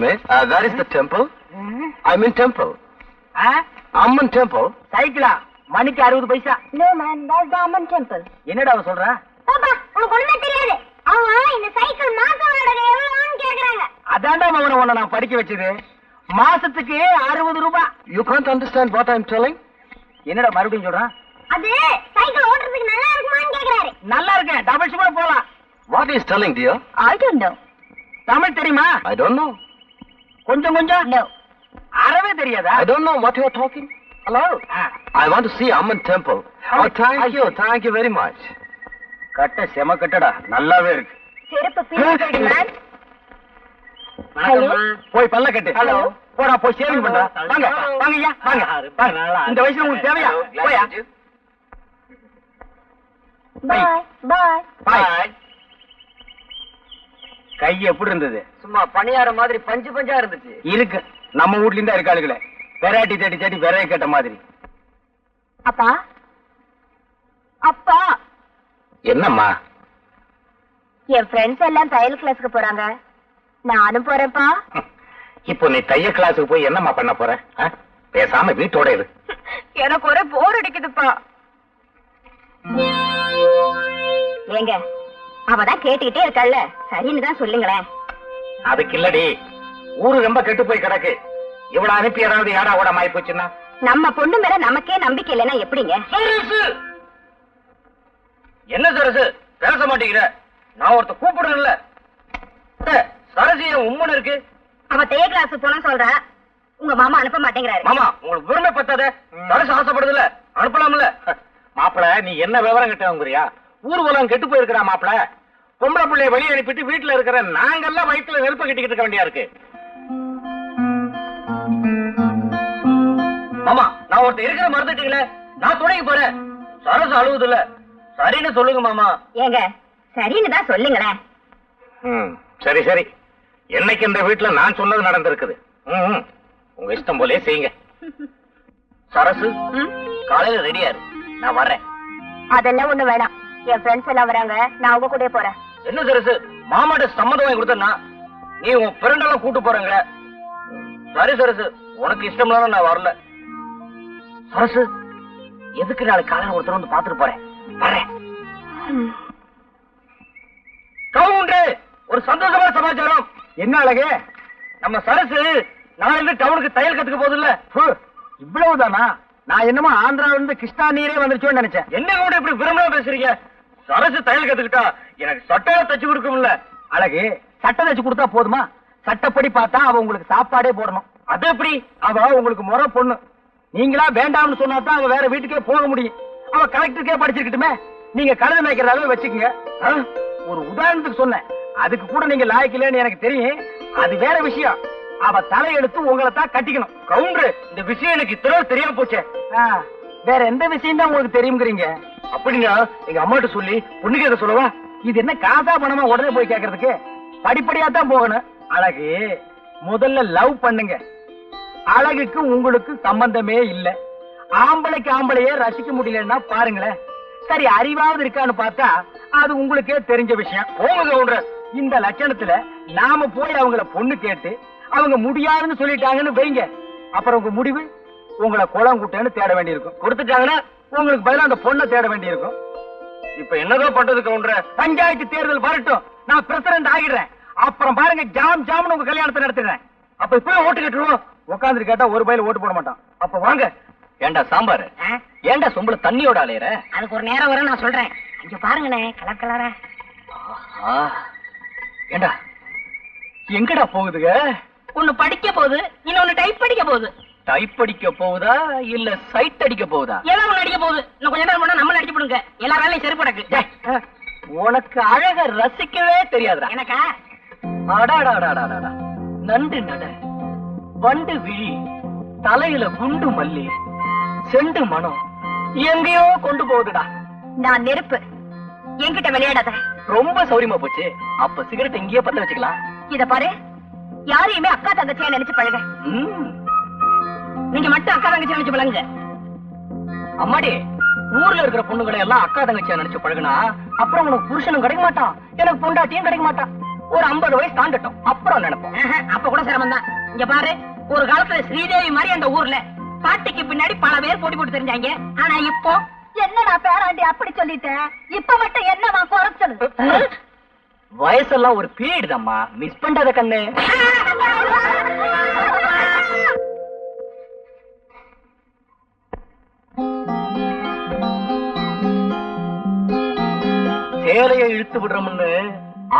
minute. That is the temple. I'm in temple. Amman temple. சைக்கிளா மணிக்கு 60 பைசா. No man, that's the Amman temple. என்னடா அவ சொல்றா? பாப்பா உனக்கு ஒண்ணுமே தெரியாது. அவங்க இந்த சைக்கிள் மாச வாடகை எவ்வளவுன்னு கேக்குறாங்க. அதான்டா மவன உன்னை நான் படிக்க வச்சது. மாசத்துக்கு 60 ரூபாய். You can't understand what I'm telling? என்னடா மறுபடியும் சொல்றான்? அது சைக்கிள் ஓட்டுறதுக்கு நல்லா இருக்குமான்னு கேக்குறாரு. நல்லா இருக்கேன். டபுள் ஷிப்ல போலாம். What is telling, dear? I don't know. Tamil தெரியுமா? I don't know. கொஞ்சம் கொஞ்சம்? No. அறவே தெரியாதா? I don't know what you are talking. Hello? I want to see Amman temple. Oh, thank you very much. கட்ட செம கட்டடா. நல்லாவே இருக்கு. செருப்பு பீஸ் மேன். ஹலோ. போய் பல்ல கட்டு. ஹலோ. போடா போய் சேவிங் பண்றா. வாங்க வாங்க ஐயா வாங்க. இந்த வயசுல உங்களுக்கு தேவையா? போயா. Bye. கை எப்படி இருந்தது? சும்மா பணியார மாதிரி பஞ்சு பஞ்சா இருந்துச்சு. இருக்கு. நம்ம வீட்ல இருந்தா இருக்காளுகளே. வெரைட்டி தேடி தேடி விரைய கேட்ட மாதிரி. அப்பா. அப்பா. என்னம்மா? என் ஃப்ரெண்ட்ஸ் எல்லாம் தையல் கிளாஸ்க்கு போறாங்க. நானும் போறேன்ப்பா. இப்போ நீ தையல் கிளாஸுக்கு போய் என்னம்மா பண்ண போற? பேசாம வீட்டோட இரு. எனக்கு ஒரே போர் அடிக்குதுப்பா. ஏங்க அவதான் கேட்டுக்கிட்டே இருக்கல்ல, சரின்னு தான் சொல்லுங்களேன். அதுக்கு இல்லடி, ஊரு ரொம்ப கெட்டு போய் கிடக்கு. இவ்வளவு அனுப்பி ஏதாவது யாரா கூட மாறி போச்சுன்னா நம்ம பொண்ணு மேல நமக்கே நம்பிக்கை இல்லைன்னா எப்படிங்க? என்ன சரசு பேச மாட்டேங்கிற? நான் ஒருத்த கூப்பிடுறேன்ல. சரசு என் உம்மன் இருக்கு. அவ தையல் கிளாஸ் போன சொல்றா, உங்க மாமா அனுப்ப மாட்டேங்கிறாரு. மாமா உங்களுக்கு விரும்ப பத்தாத. சரசு ஆசைப்படுதுல, அனுப்பலாம்ல. மாப்பிள நீ என்ன விவரம் கிட்டவங்கிறியா? ஊர்வலம் கெட்டு போயிருக்கிறா மாப்பிள. பொம்பளை பிள்ளைய வெளியே அனுப்பிட்டு வீட்டுல இருக்கிற நாங்கெல்லாம் வயிற்றுல நெருப்பு கட்டிக்கிட்டு இருக்க வேண்டியா இருக்கு. மாமா நான் ஒருத்த இருக்கிற மறந்துட்டீங்களே. நான் துணைக்கு போறேன். சரசு அழுவுது இல்ல, சரின்னு சொல்லுங்க மாமா. ஏங்க சரின்னு தான் சொல்லுங்களேன். சரி சரி, என்னைக்கு இந்த வீட்டுல நான் சொன்னது நடந்திருக்குது. உங்க இஷ்டம் போலே செய்யுங்க. சரசு காலையில ரெடியா இரு, நான் வர்றேன். அதெல்லாம் ஒண்ணு வேணாம், என் ஃப்ரெண்ட்ஸ் எல்லாம் வராங்க, நான் உங்க கூட போறேன். என்ன சரசு மாமாட்ட சம்மதம் வாங்கி கொடுத்தா நீ உன் ஃப்ரெண்டெல்லாம் கூட்டு போறேங்க. சரி சரசு, உனக்கு இஷ்டம் இல்லாம நான் வரல. சரசு எதுக்கு நாளைக்கு காலையில ஒருத்தர் வந்து பாத்துட்டு போறேன். வரேன். கவுண்டே, ஒரு சந்தோஷமான சமாச்சாரம். என்ன அழகு? நம்ம சரசு நாளைக்கு டவுனுக்கு தையல் கத்துக்க போகுது இல்ல. இவ்வளவுதானா? நான் என்னமோ ஆந்திராவில இருந்து கிருஷ்ணா நீரே வந்துருச்சோன்னு நினைச்சேன். என்ன கூட இப்படி விரும்பமா பேசுறீங்க? சரசு தையல் கத்துக்கிட்டா எனக்கு சட்டையா தச்சு கொடுக்கும்ல. அழகு, சட்டை தச்சு கொடுத்தா போதுமா? சட்டப்படி பார்த்தா அவ உங்களுக்கு சாப்பாடே போடணும். அது எப்படி? அவ உங்களுக்கு முறை பொண்ணு. நீங்களா வேண்டாம்னு சொன்னாதான் அவ வேற வீட்டுக்கே போக முடியும். அவ கலெக்டருக்கே படிச்சிருக்கட்டுமே. நீங்க கழுத மேய்க்கிறதாவே வச்சுக்கோங்க. ஒரு உதாரணத்துக்கு சொன்னேன், அதுக்கு கூட நீங்க லாய்க்கலன்னு எனக்கு தெரியும். அது வேற விஷயம். அவ தலையெடுத்து உங்களை தான் கட்டிக்கணும். கவுண்டர், இந்த விஷயம் எனக்கு இத்தனை தெரியாம போச்சே. வேற எந்த விஷயம் தான் உங்களுக்கு தெரியுங்கிறீங்க? அப்படின்னா எங்க அம்மாட்ட சொல்லி பொண்ணு கேட்க சொல்லவா? இது என்ன காசா பணமா உடனே போய் கேட்கறதுக்கு? படிப்படியா தான் போகணும். அழகு, முதல்ல லவ் பண்ணுங்க. அழகுக்கு உங்களுக்கு சம்பந்தமே இல்ல. ஆம்பளைக்கு ஆம்பளையே ரசிக்க முடியலன்னா பாருங்களேன். சரி, அறிவாவது இருக்கான்னு பார்த்தா அது உங்களுக்கே தெரிஞ்ச விஷயம். போங்க கவுண்டர், இந்த லட்சணத்துல நாம போய் அவங்கள பொண்ணு கேட்டு அவங்க முடியாதுன்னு சொல்லிட்டாங்கன்னு வைங்க, அப்புறம் உங்க முடிவு உங்களை குளம் கூட்டன்னு தேட வேண்டியிருக்கும். கொடுத்துட்டாங்கன்னா உங்களுக்கு பதிலா அந்த பொண்ணை தேட வேண்டியிருக்கும். இப்ப என்னதான் பண்றது கவுண்டர்? பஞ்சாயத்து தேர்தல் வரட்டும், நான் பிரசிடண்ட் ஆகிடுறேன். அப்புறம் பாருங்க, ஜாம் ஜாம்னு உங்க கல்யாணத்தை நடத்துறேன். அப்ப இப்பவே ஓட்டு கட்டுருவோம். உட்காந்துட்டு கேட்டா ஒரு பயில ஓட்டு போட மாட்டான். அப்ப வாங்க. ஏண்டா சாம்பார், ஏண்டா சொம்பள தண்ணியோட அலையற? அதுக்கு ஒரு நேரம் வரும், நான் சொல்றேன். இங்க பாருங்கண்ணே, கலர் கலரா. ஏண்டா எங்கடா போகுதுங்க? ஒண்ணு படிக்க போகுது, இன்னொன்னு டைப் படிக்க போகுது. டைப் அடிக்க போகுதா இல்ல சைட் அடிக்க போகுதா? ஏதோ ஒண்ணு அடிக்க போகுது. இன்னும் கொஞ்ச நேரம் போனா நம்மள அடிச்சு போடுங்க. எல்லா வேலையும் சரி படக்கு. உனக்கு அழக ரசிக்கவே தெரியாதுடா. எனக்கா? அடாடாடாடாடா, நண்டு நட, வண்டு விழி, தலையில குண்டு மல்லி, செண்டு மனம் எங்கேயோ கொண்டு போகுதுடா. நான் நெருப்பு, என்கிட்ட விளையாடாத. ரொம்ப சௌரியமா போச்சு. அப்ப சிகரெட் எங்கேயே பத்த வச்சுக்கலாம். இத பாரு, யாரையுமே அக்கா தங்கச்சியா நினைச்சு பழக. நீங்க மட்டும் அக்கா தங்கச்சி நினைச்சு பழங்க. அம்மாடி, ஊர்ல இருக்கிற பொண்ணுகளை எல்லாம் அக்கா தங்கச்சியா நினைச்சு பழகுனா அப்புறம் உனக்கு புருஷனும் கிடைக்க மாட்டான், எனக்கு பொண்டாட்டியும் கிடைக்க மாட்டான். ஒரு 50 வயசு தாண்டட்டும் அப்புறம் நினைப்போம். அப்ப கூட சிரமம் தான். இங்க பாரு, ஒரு காலத்துல ஸ்ரீதேவி மாதிரி அந்த ஊர்ல பாட்டிக்கு பின்னாடி பல பேர் போட்டி போட்டு தெரிஞ்சாங்க. ஆனா இப்போ என்னடா பேராண்டி அப்படி சொல்லிட்டேன்? இப்ப மட்டும் என்னவா குறைச்சல்? வயசெல்லாம் ஒரு பீரியட் தான்மா, மிஸ் பண்ணாத கண்ணு. சேலையை இழுத்து விடுறோம்னு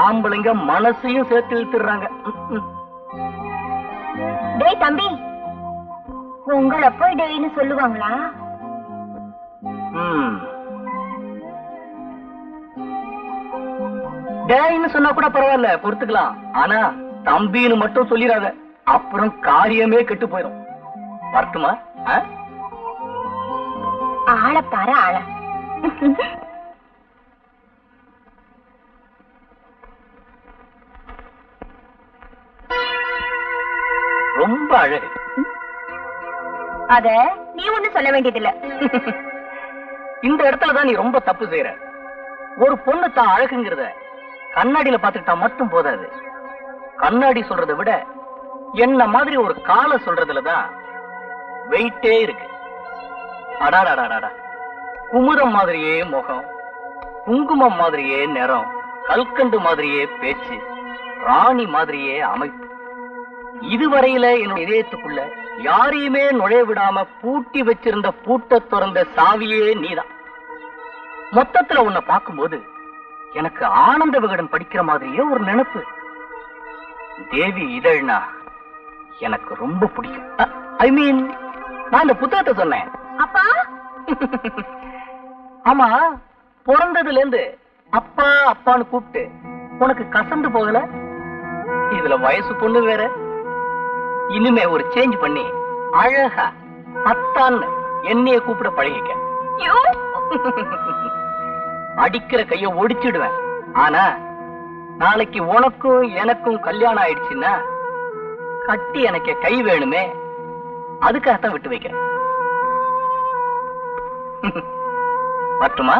ஆம்பளைங்க மனசையும் சேர்த்து இழுத்துடுறாங்க. டேய் தம்பி, உங்களை போய் டேய்னு சொல்லுவாங்களா? டேய்னு சொன்னா கூட பரவாயில்ல, பொறுத்துக்கலாம். ஆனா தம்பின்னு மட்டும் சொல்லிடாத, அப்புறம் காரியமே கெட்டு போயிடும். வரட்டுமா? ஆள பாரு ஆள. ரொம்ப அழகு. அத நீ ஒண்ணும் சொல்ல வேண்டியதில்ல. இந்த இடத்துலதான் நீ ரொம்ப தப்பு செய்யற. ஒரு பொண்ணு தான் அழகுங்கிறத கண்ணாடியில பாத்துக்கிட்டா மட்டும் போதாது. கண்ணாடி சொல்றதை விட என்ன மாதிரி ஒரு காலை சொல்றதுலதான் வெயிட்டே இருக்கு. அடாடாடாடா, குமுதம் மாதிரியே முகம், குங்குமம் மாதிரியே நிறம், கல்கண்டு மாதிரியே பேச்சு, ராணி மாதிரியே அமைப்பு. இதுவரையில என்னோட இதயத்துக்குள்ள யாரையுமே நுழைய விடாம பூட்டி வச்சிருந்த பூட்ட திறந்த சாவியே நீதான். மொத்தத்துல உன்னை பார்க்கும்போது எனக்கு ஆனந்த விகடன் படிக்கிற மாதிரியே ஒரு நினைப்பு. தேவி இதழ்னா எனக்கு ரொம்ப பிடிக்கும். ஐ மீன், நான் இந்த புத்தகத்தை சொன்னேன். அப்பா ஆமா, பிறந்ததுல இருந்து அப்பா அப்பான்னு கூப்பிட்டு உனக்கு கசந்து போகல? இதுல வயசு பொண்ணு வேற. இனிமே ஒரு சேஞ்ச் பண்ணி அழகா அத்தான்னு என்னைய கூப்பிட பழகிக்க. அடிக்கிற கைய ஒடிச்சிடுவேன். ஆனா நாளைக்கு உனக்கும் எனக்கும் கல்யாணம் ஆயிடுச்சுன்னா கட்டி எனக்கு கை வேணுமே, அதுக்காகத்தான் விட்டு வைக்கிறேன். பட்டுமா?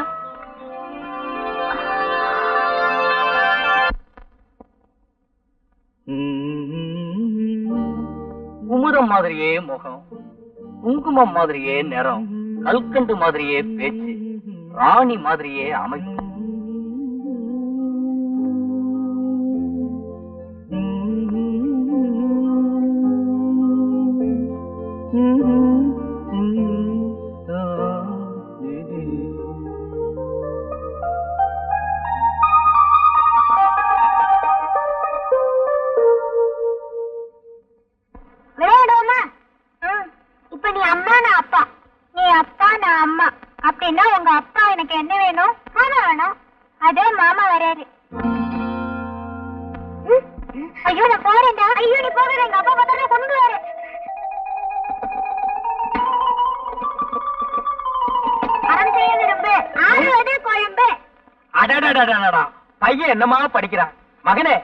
குமுதம் மாதிரியே முகம், குங்குமம் மாதிரியே நிறம், கல்கண்டு மாதிரியே பேச்சு, ராணி மாதிரியே அமைப்பு. விளையாடுவோமா? இப்ப நீ அம்மா நான் அப்பா, நீ அப்பா நான் அம்மா. அப்படின்னா உங்க அப்பா எனக்கு என்ன வேணும்? மாமா வேணும். அதே மாமா வராரு. ஐயோ நான் போறேன்டா. ஐயோ நீ போகிற, எங்க அப்பா பார்த்தா கொண்டு வர. அறம் செய்ய விரும்பு, ஆறுவது குழம்பு. அடடடடடடா, பையன் என்னமா படிக்கிறான். மகனே,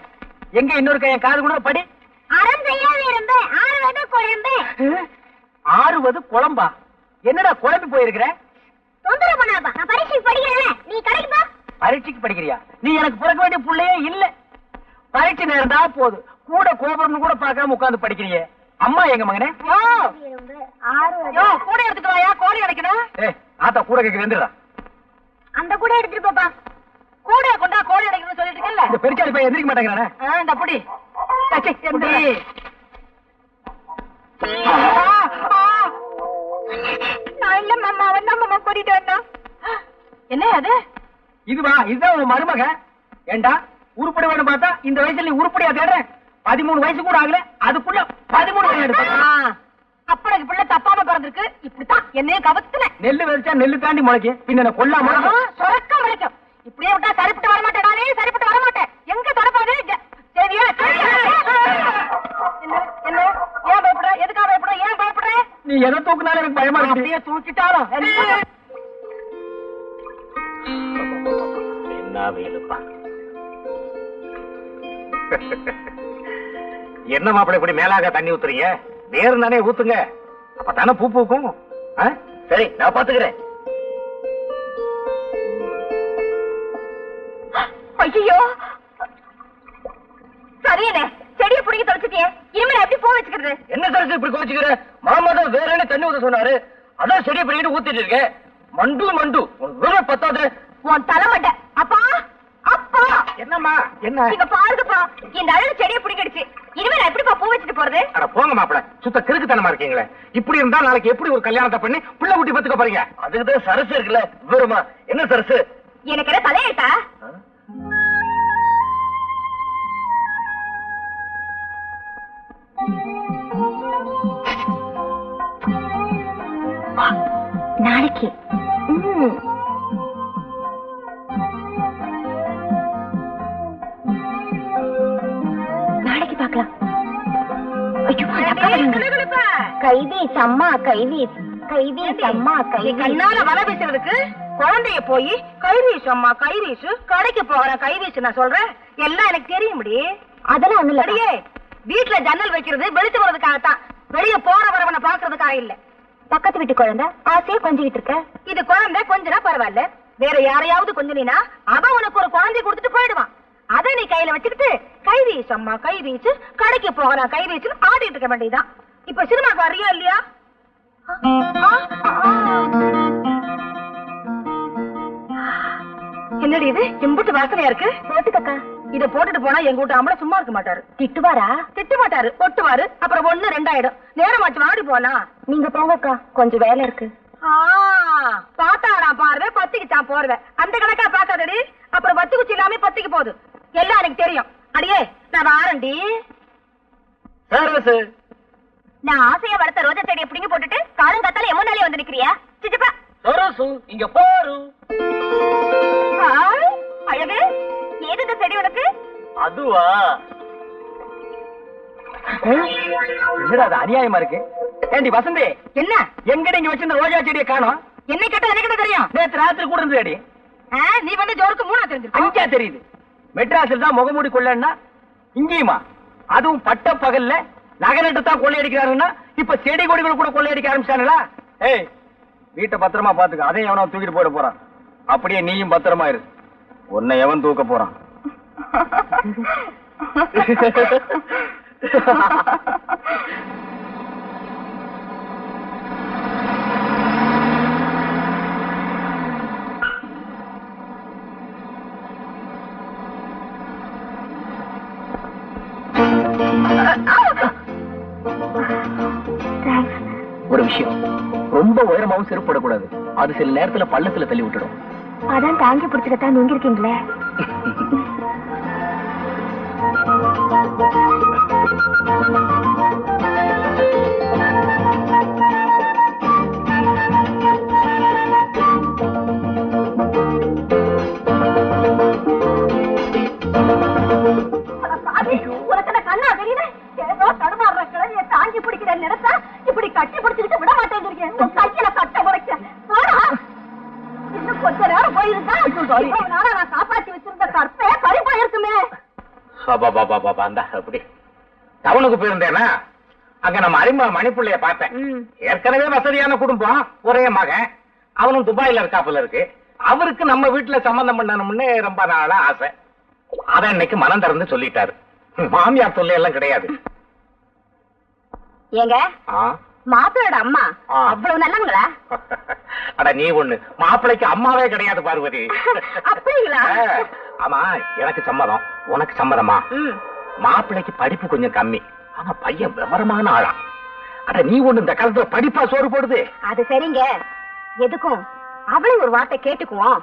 எங்க இன்னொரு கையன் காது கூட படி. அறம் செய்ய விரும்பு, ஆறுவது குழம்பு. ஆறுவது குழம்பா? என்னடா குழம்பி போயிருக்கிற? தொந்தரவு பண்ணாதப்பா, நான் பரீட்சைக்கு படிக்கிறேன். நீ கடைக்கு போ. பரீட்சைக்கு படிக்கிறியா? நீ எனக்கு பிறக்க வேண்டிய புள்ளையே இல்ல. பரீட்சை நேரம் தான் போது, கூட கோபுரம்னு கூட பார்க்காம உட்கார்ந்து படிக்கிறியே. அம்மா எங்க மகனே? கூட எடுத்துட்டு வாயா, கோழி அடைக்கணும். ஆத்தா கூட கேட்க வந்துடுறா. அந்த கூட எடுத்துட்டு போப்பா. கூட கொண்டா கோழி அடைக்கணும்னு சொல்லிட்டு இருக்கல. இந்த பெருச்சாளி பையன் எந்திரிக்க மாட்டேங்கிறானே. இந்த புடி என்ன அது? இதுவா? இதுதான் உன் மருமக. ஏண்டா உருப்படி வேணும் பார்த்தா இந்த வயசுல நீ உருப்படியா தேடுற? 13 வயசு கூட ஆகல, அதுக்குள்ள 13 எடுப்ப. அப்பனுக்கு பிள்ளை தப்பாம பிறந்திருக்கு. இப்படித்தான் என்னைய கவத்துல. நெல்லு வெறிச்சா நெல்லு தாண்டி முளைக்கு, பின்ன கொல்லாம சொரக்க முளைக்கும். இப்படியே விட்டா சரிப்பட்டு வரமாட்டேன். நானே சரிப்பட்டு வரமாட்டேன். எங்க தொடப்பாது? சரியா? என்ன என்ன? ஏன் பயப்பட? எதுக்காக பயப்பட? ஏன் பயப்படுற? நீ எதை தூக்குனாலும் எனக்கு பயமா இருக்கு. அப்படியே தூக்கிட்டாலும் என்ன வெயிலுப்பா. என்ன மாப்பிள்ளை இப்படி மேலாக தண்ணி ஊத்துறீங்க? வேறு நானே ஊத்துங்க, அப்பதானே பூ பூக்கும். சரி, நான் பாத்துக்கிறேன். ஐயோ கதையனே செடியை பிடிக்க தொலைச்சிட்டியே, இனிமேல் எப்படி பூ வச்சுக்கிறது? என்ன சரசு இப்படி கோச்சுக்கிற? மாமா தான் வேற என்ன தண்ணி ஊத்த சொன்னாரு, அதான் செடியை பிடிக்கிட்டு ஊத்திட்டு இருக்கேன். மண்டு மண்டு உனக்கு வேற பத்தாது. உன் தலைமட்டை. அப்பா அப்பா என்னம்மா என்ன? இங்க பாருங்கப்பா, இந்த அழகு செடியை பிடிக்கிடுச்சு. இனிமே நான் எப்படிப்பா பூ வச்சுட்டு போறது? அட போங்க மாப்பிள, சுத்த கிறுக்குத்தனமா இருக்கீங்களே. இப்படி இருந்தா நாளைக்கு எப்படி ஒரு கல்யாணத்தை பண்ணி பிள்ளை குட்டி பத்துக்க போறீங்க? அதுக்குதான் சரசு இருக்குல்ல விவரமா. என்ன சரசு? எனக்கு என்ன தலையெழுத்தா? நாளைக்கு நாளைக்கு பார்க்கலாம். கைவீஸ் அம்மா கைவீஸ், கைவீஸ் அம்மா கைவீஸ். கண்ணால வலை வீசுறதுக்கு குழந்தைய போய் கைவீசு அம்மா கைவீசு, கடைக்கு போகிறேன் கைவீசு நான் சொல்றேன். எல்லாம் எனக்கு தெரியும்படி. அதெல்லாம் ஒண்ணு அடியே, வீட்டுல ஜன்னல் வைக்கிறது வெளிச்சு போறதுக்காகத்தான், வெளிய போற வரவனை பாக்குறதுக்காக இல்ல. பக்கத்து வீட்டு குழந்தை ஆசையா கொஞ்சிக்கிட்டு இருக்க. இது குழந்தை கொஞ்சனா பரவாயில்ல, வேற யாரையாவது கொஞ்சனா அவன் உனக்கு ஒரு குழந்தை கொடுத்துட்டு போயிடுவான். அதை நீ கையில வச்சுக்கிட்டு கைவீசு அம்மா கைவீசு, கடைக்கு போகிறான் கைவீசுன்னு ஆடிட்டு இருக்க வேண்டியதுதான். இப்ப சினிமாக்கு வர்றியா இல்லையா? என்னடி இது இம்புட்டு வாசனையா இருக்கு? போட்டுக்கக்கா. இத போட்டுட்டு போனா எங்க வீட்டு ஆம்பளை சும்மா இருக்க மாட்டாரு. திட்டுவாரா? திட்ட மாட்டாரு, ஒட்டுவாரு. அப்புறம் 1 2 ஆயிடும். நேரமாச்சு வாடி போனா. நீங்க போங்கக்கா, கொஞ்சம் வேலை இருக்கு. பாத்தாடா பார்வை பத்திக்குச்சான் போறவ, அந்த கணக்கா பாக்காதடி. அப்புறம் பத்து குச்சி இல்லாம பத்திக்கு போகுது, எல்லாம் எனக்கு தெரியும். அடியே நான் வாரண்டி. சரசு, நான் ஆசையா வளர்த்த ரோஜா செடியை பிடிங்க போட்டுட்டு காலங்காத்தால எம்மனாலே வந்து நிக்கிறியா? சிச்சப்பா சரசு இங்க பாரு. அழகு, ஏது இந்த செடி உனக்கு? அதுவா? என்னடா அது அநியாயமா இருக்கு? ஏண்டி வசந்தி, என்ன எங்கடி இங்க வச்சிருந்த ரோஜா செடியை காணோம்? என்ன கேட்டா எனக்கு என்ன தெரியும்? நேத்து ராத்திரி கூட இருந்தது. நீ வந்து ஜோருக்கு 3 தெரிஞ்சிருக்க. அஞ்சா தெரியுது. மெட்ராஸில் தான் முகமூடி கொள்ளன்னா இங்கேயுமா? அதுவும் பட்ட பகல்ல நகரட்டு தான் கொள்ளையடிக்கிறாருன்னா இப்ப செடி கொடிகள் கூட கொள்ளையடிக்க ஆரம்பிச்சாங்களா? ஏய், வீட்டை பத்திரமா பாத்துக்க. அதையும் எவனோ தூக்கிட்டு போட போறான். அப்படியே நீயும் பத்திரமா இரு. உன்னை எவன் தூக்க போறான்? ஒரு விஷயம், ரொம்ப உயரமாவும் செருப்படக்கூடாது. அது சில நேரத்துல பள்ளத்துல தள்ளி விட்டுடும். அதான் தாங்கி பிடிச்சிக்கத்தான் நீங்க இருக்கீங்களே. உனக்கு கண்ணா தெரியல? ஏதோ தடுமாறுற கிழவிய தாங்கி பிடிக்கிற நினைச்சா இப்படி கட்டி பிடிச்சிக்கிட்டு விட மாட்டேங்கிறீங்க. கையில கட்ட முறைக்க இன்னும் கொஞ்ச நேரம் போயிருந்தா நான் காப்பாற்றி வச்சிருந்த கற்பே பறி போயிருக்குமே. அப்படி டவுனுக்கு போயிருந்தேனா, அங்க நம்ம அரிமா மணிப்புள்ளைய பார்த்தேன். ஏற்கனவே வசதியான குடும்பம், ஒரே மகன். அவனும் துபாயில இருக்காப்புல இருக்கு. அவருக்கு நம்ம வீட்டுல சம்பந்தம் பண்ணணும்னு ரொம்ப நாளா ஆசை. அத இன்னைக்கு மனம் திறந்து சொல்லிட்டாரு. மாமியார் தொல்லை எல்லாம் கிடையாது. ஏங்க மாப்பிளோட அம்மா அவ்வளவு நல்லவங்களா? அட நீ ஒண்ணு, மாப்பிளைக்கு அம்மாவே கிடையாது பார்வதி. அப்படிங்களா? ஆமா, எனக்கு சம்மதம். உனக்கு சம்மதமா? மாப்பிளைக்கு படிப்பு கொஞ்சம் கம்மி, ஆனா பையன் விவரமான ஆளா. அட நீ ஒண்ணு, இந்த காலத்துல படிப்பா சோறு போடுது. அது சரிங்க, எதுக்கும் அவளையும் ஒரு வார்த்தை கேட்டுக்குவோம்.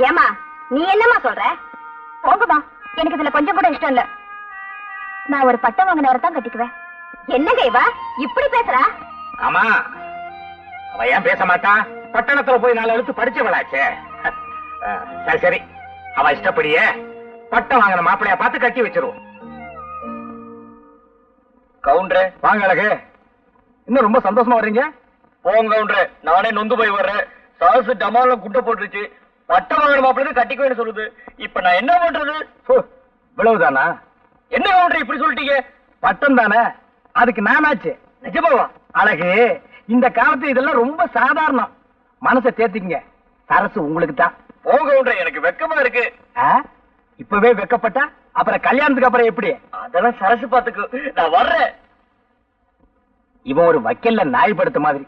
ஏமா நீ என்னமா சொல்ற? போங்கம்மா, எனக்கு இதுல கொஞ்சம் கூட இஷ்டம் இல்ல. நான் ஒரு பட்டம் வாங்கினவரை தான் கட்டிக்குவேன். என்னங்க இவ இப்படி பேசுறா? ஆமா, அவ ஏன் பேச மாட்டா? பட்டணத்துல போய் 4 எழுத்து படிச்சவளாச்சே. சரி சரி, அவ இஷ்டப்படியே பட்டம் வாங்கின மாப்பிளைய பார்த்து கட்டி வச்சிருவோம். கவுண்டரே வாங்க அழகு, இன்னும் ரொம்ப சந்தோஷமா வர்றீங்க. போங்க கவுண்டரே, நானே நொந்து போய் வர்றேன். சாசு டமால குட்டை போட்டுருச்சு. பட்டம் வாங்கின மாப்பிள்ளை கட்டிக்குவேன்னு சொல்லுது. இப்ப நான் என்ன பண்றது? இவ்வளவுதானா? என்ன கவுண்டரே இப்படி சொல்லிட்டீங்க? பட்டம் தானே, அதுக்கு நானாச்சு. நிஜமாவா? அழகு, இந்த காலத்து இதெல்லாம் ரொம்ப சாதாரணம். மனசை தேத்திக்கங்க, சரசு உங்களுக்கு தான். போங்க கவுண்டரே, எனக்கு வெக்கமா இருக்கு. இப்பவே வெக்கப்பட்டா அப்புறம் கல்யாணத்துக்கு அப்புறம் எப்படி? அதெல்லாம் சரசு பாத்துக்கு, நான் வர்றேன். இவன் ஒரு வக்கல்ல நாய் படுத்த மாதிரி,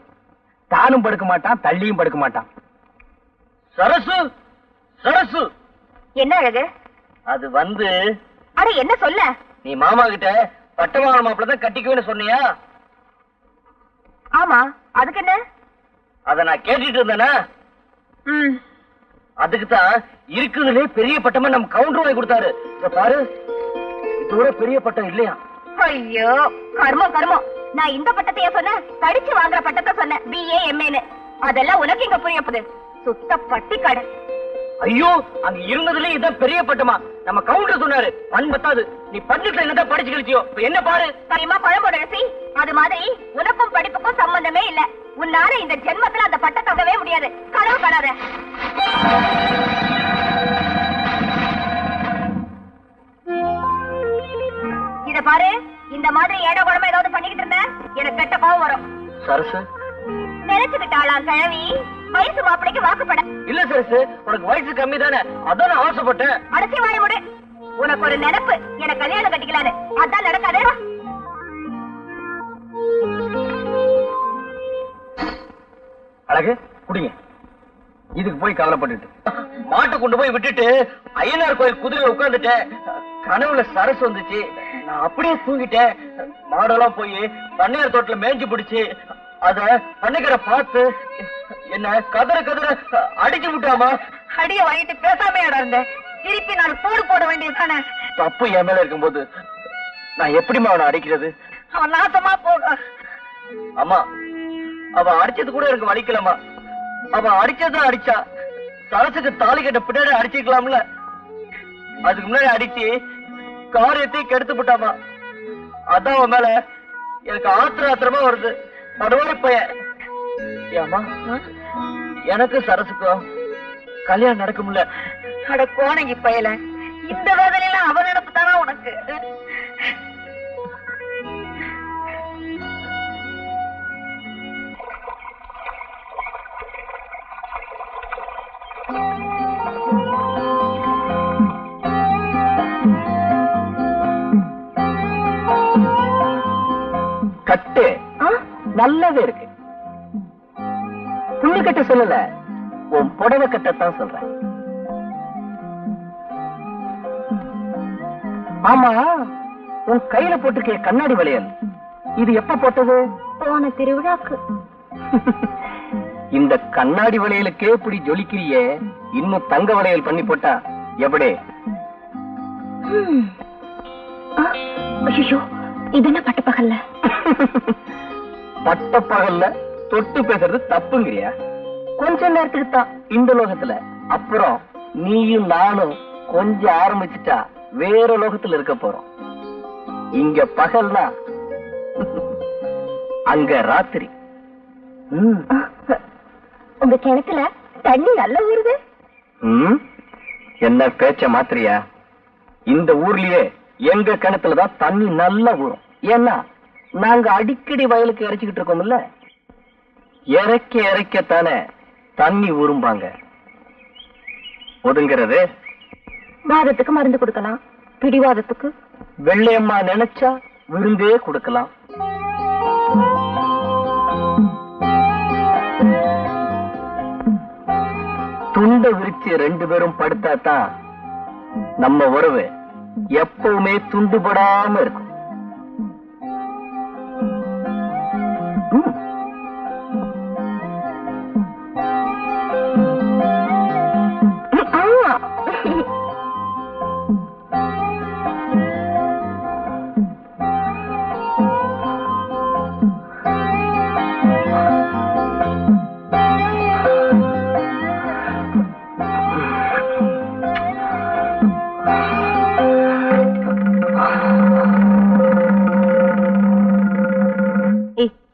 தானும் படுக்க மாட்டான், தள்ளியும் படுக்க மாட்டான். சரசு சரசு என்ன அழகு? அது அட என்ன சொல்ல? நீ மாமா கிட்ட பட்டமான மாப்பிள்ள தான் கட்டிக்குவேன்னு சொன்னியா? ஆமா, அதுக்கு என்ன? அத நான் கேட்டுட்டு இருந்தேனா? அதுக்குதான் இருக்குதுலே பெரிய பட்டமா நம்ம கவுண்டர் வாங்கி கொடுத்தாரு. இத பாரு, இதோட பெரிய பட்டம் இல்லையா? ஐயோ கர்மம் கர்மம். நான் இந்த பட்டத்தைய சொன்னேன், படிச்சு வாங்குற பட்டத்தை சொன்னேன், BA MA. அதெல்லாம் உனக்கு இங்க புரிய போகுது. சுத்த பட்டி கடை. ஐயோ, அங்க இருந்ததுல இதான் பெரிய பட்டமா? நம்ம கவுண்டர் சொன்னாரு. பண் பத்தாது, நீ பண்ணிட்டு என்னதான் படிச்சு கழிச்சியோ. இப்ப என்ன பாரு, சரிமா பழம்போட ரசி. அது மாதிரி உனக்கும் படிப்புக்கும் சம்பந்தமே இல்ல. உன்னால இந்த ஜென்மத்துல அந்த பட்டத்தை தங்கவே முடியாது. கனவு காணாத. இத பாரு, இந்த மாதிரி ஏடோ குழம்பு ஏதாவது பண்ணிக்கிட்டு இருந்த எனக்கு கெட்ட கோவம் வரும். சரசு நினைச்சுக்கிட்டாளாம் கிழவி வயசு மாப்பிளைக்கு வாக்குப்பட. இல்ல சரசு, உனக்கு வயசு கம்மி தானே, அதான் நான் ஆசைப்பட்டேன். அடைச்சி வாய முடு. உனக்கு ஒரு நினைப்பு, எனக்கு கல்யாணம் கட்டிக்கலான்னு. அதான் நடக்காதே. அழகு குடிங்க. இதுக்கு போய் கவலைப்பட்டுட்டு மாட்டை கொண்டு போய் விட்டுட்டு ஐயனார் கோயில் குதிரையில உட்கார்ந்துட்டேன். கனவுல சரசு வந்துச்சு, நான் அப்படியே தூங்கிட்டேன். மாடெல்லாம் போய் பண்ணையார் தோட்டல மேய்ஞ்சி பிடிச்சு அத பண்ணைக்கிற பார்த்து என்ன கதற கதற அடிச்சு விட்டாமா. அடிய வாங்கிட்டு பேசாம இருந்த திருப்பி நான் போடு போட வேண்டியதுதானே. தப்பு என் மேல இருக்கும்போது நான் எப்படிமா அவனை அடிக்கிறது? அவன் நாசமா போக. அம்மா, அவ அடிச்சது கூட எனக்கு வலிக்கலமா. அவ அடிச்சதான் அடிச்சா, சரசுக்கு தாலி கட்ட பின்னாடி அடிச்சுக்கலாம்ல. அதுக்கு முன்னாடி அடிச்சு காரியத்தை கெடுத்து விட்டாமா. அதான் அவன் மேல எனக்கு ஆத்திரமா வருது. படுவாரி பையன். ஏமா, எனக்கு சரசுக்கும் கல்யாணம் நடக்கும்ல? அட கோணங்கி பயல, இந்த வேதனையில அவன் நினைப்பு தானா உனக்கு? கட்டு நல்லாவே இருக்கு. புள்ளி கட்ட சொல்லல, உன் புடவை கட்டத்தான் சொல்றேன். ஆமா, உன் கையில போட்டிருக்க கண்ணாடி வளையல் இது எப்ப போட்டது? போன திருவிழாக்கு. இந்த கண்ணாடி வளையலுக்கே இப்படி ஜொலிக்கிறியே, இன்னும் தங்க வளையல் பண்ணி போட்டா எப்படி? ஐயோ, இது என்ன பட்டப்பகல்ல? பட்டப்பகல்ல தொட்டு பேசுறது தப்புங்கிறியா? கொஞ்ச நேரத்துக்கு தான் இந்த லோகத்துல. அப்புறம் நீயும் நானும் கொஞ்சம் ஆரம்பிச்சுட்டா வேற லோகத்துல இருக்க போறோம். இங்க பகல்னா அங்க ராத்திரி. உங்க கிணத்துல தண்ணி நல்ல ஊறுது. என்ன பேச்ச மாத்திரியா? இந்த ஊர்லயே எங்க கிணத்துலதான் தண்ணி நல்லா ஊறும். ஏன்னா நாங்க அடிக்கடி வயலுக்கு இறைச்சிக்கிட்டு இருக்கோம்ல. இறைக்க இறைக்கத்தானே தண்ணி ஊறும்பாங்க. ஒதுங்கிறது வாதத்துக்கு மருந்து கொடுக்கலாம், பிடிவாதத்துக்கு வெள்ளையம்மா நினைச்சா விருந்தே கொடுக்கலாம். துண்ட விரிச்சு ரெண்டு பேரும் படுத்தாதான் நம்ம உறவு எப்பவுமே துண்டுபடாம இருக்கும்.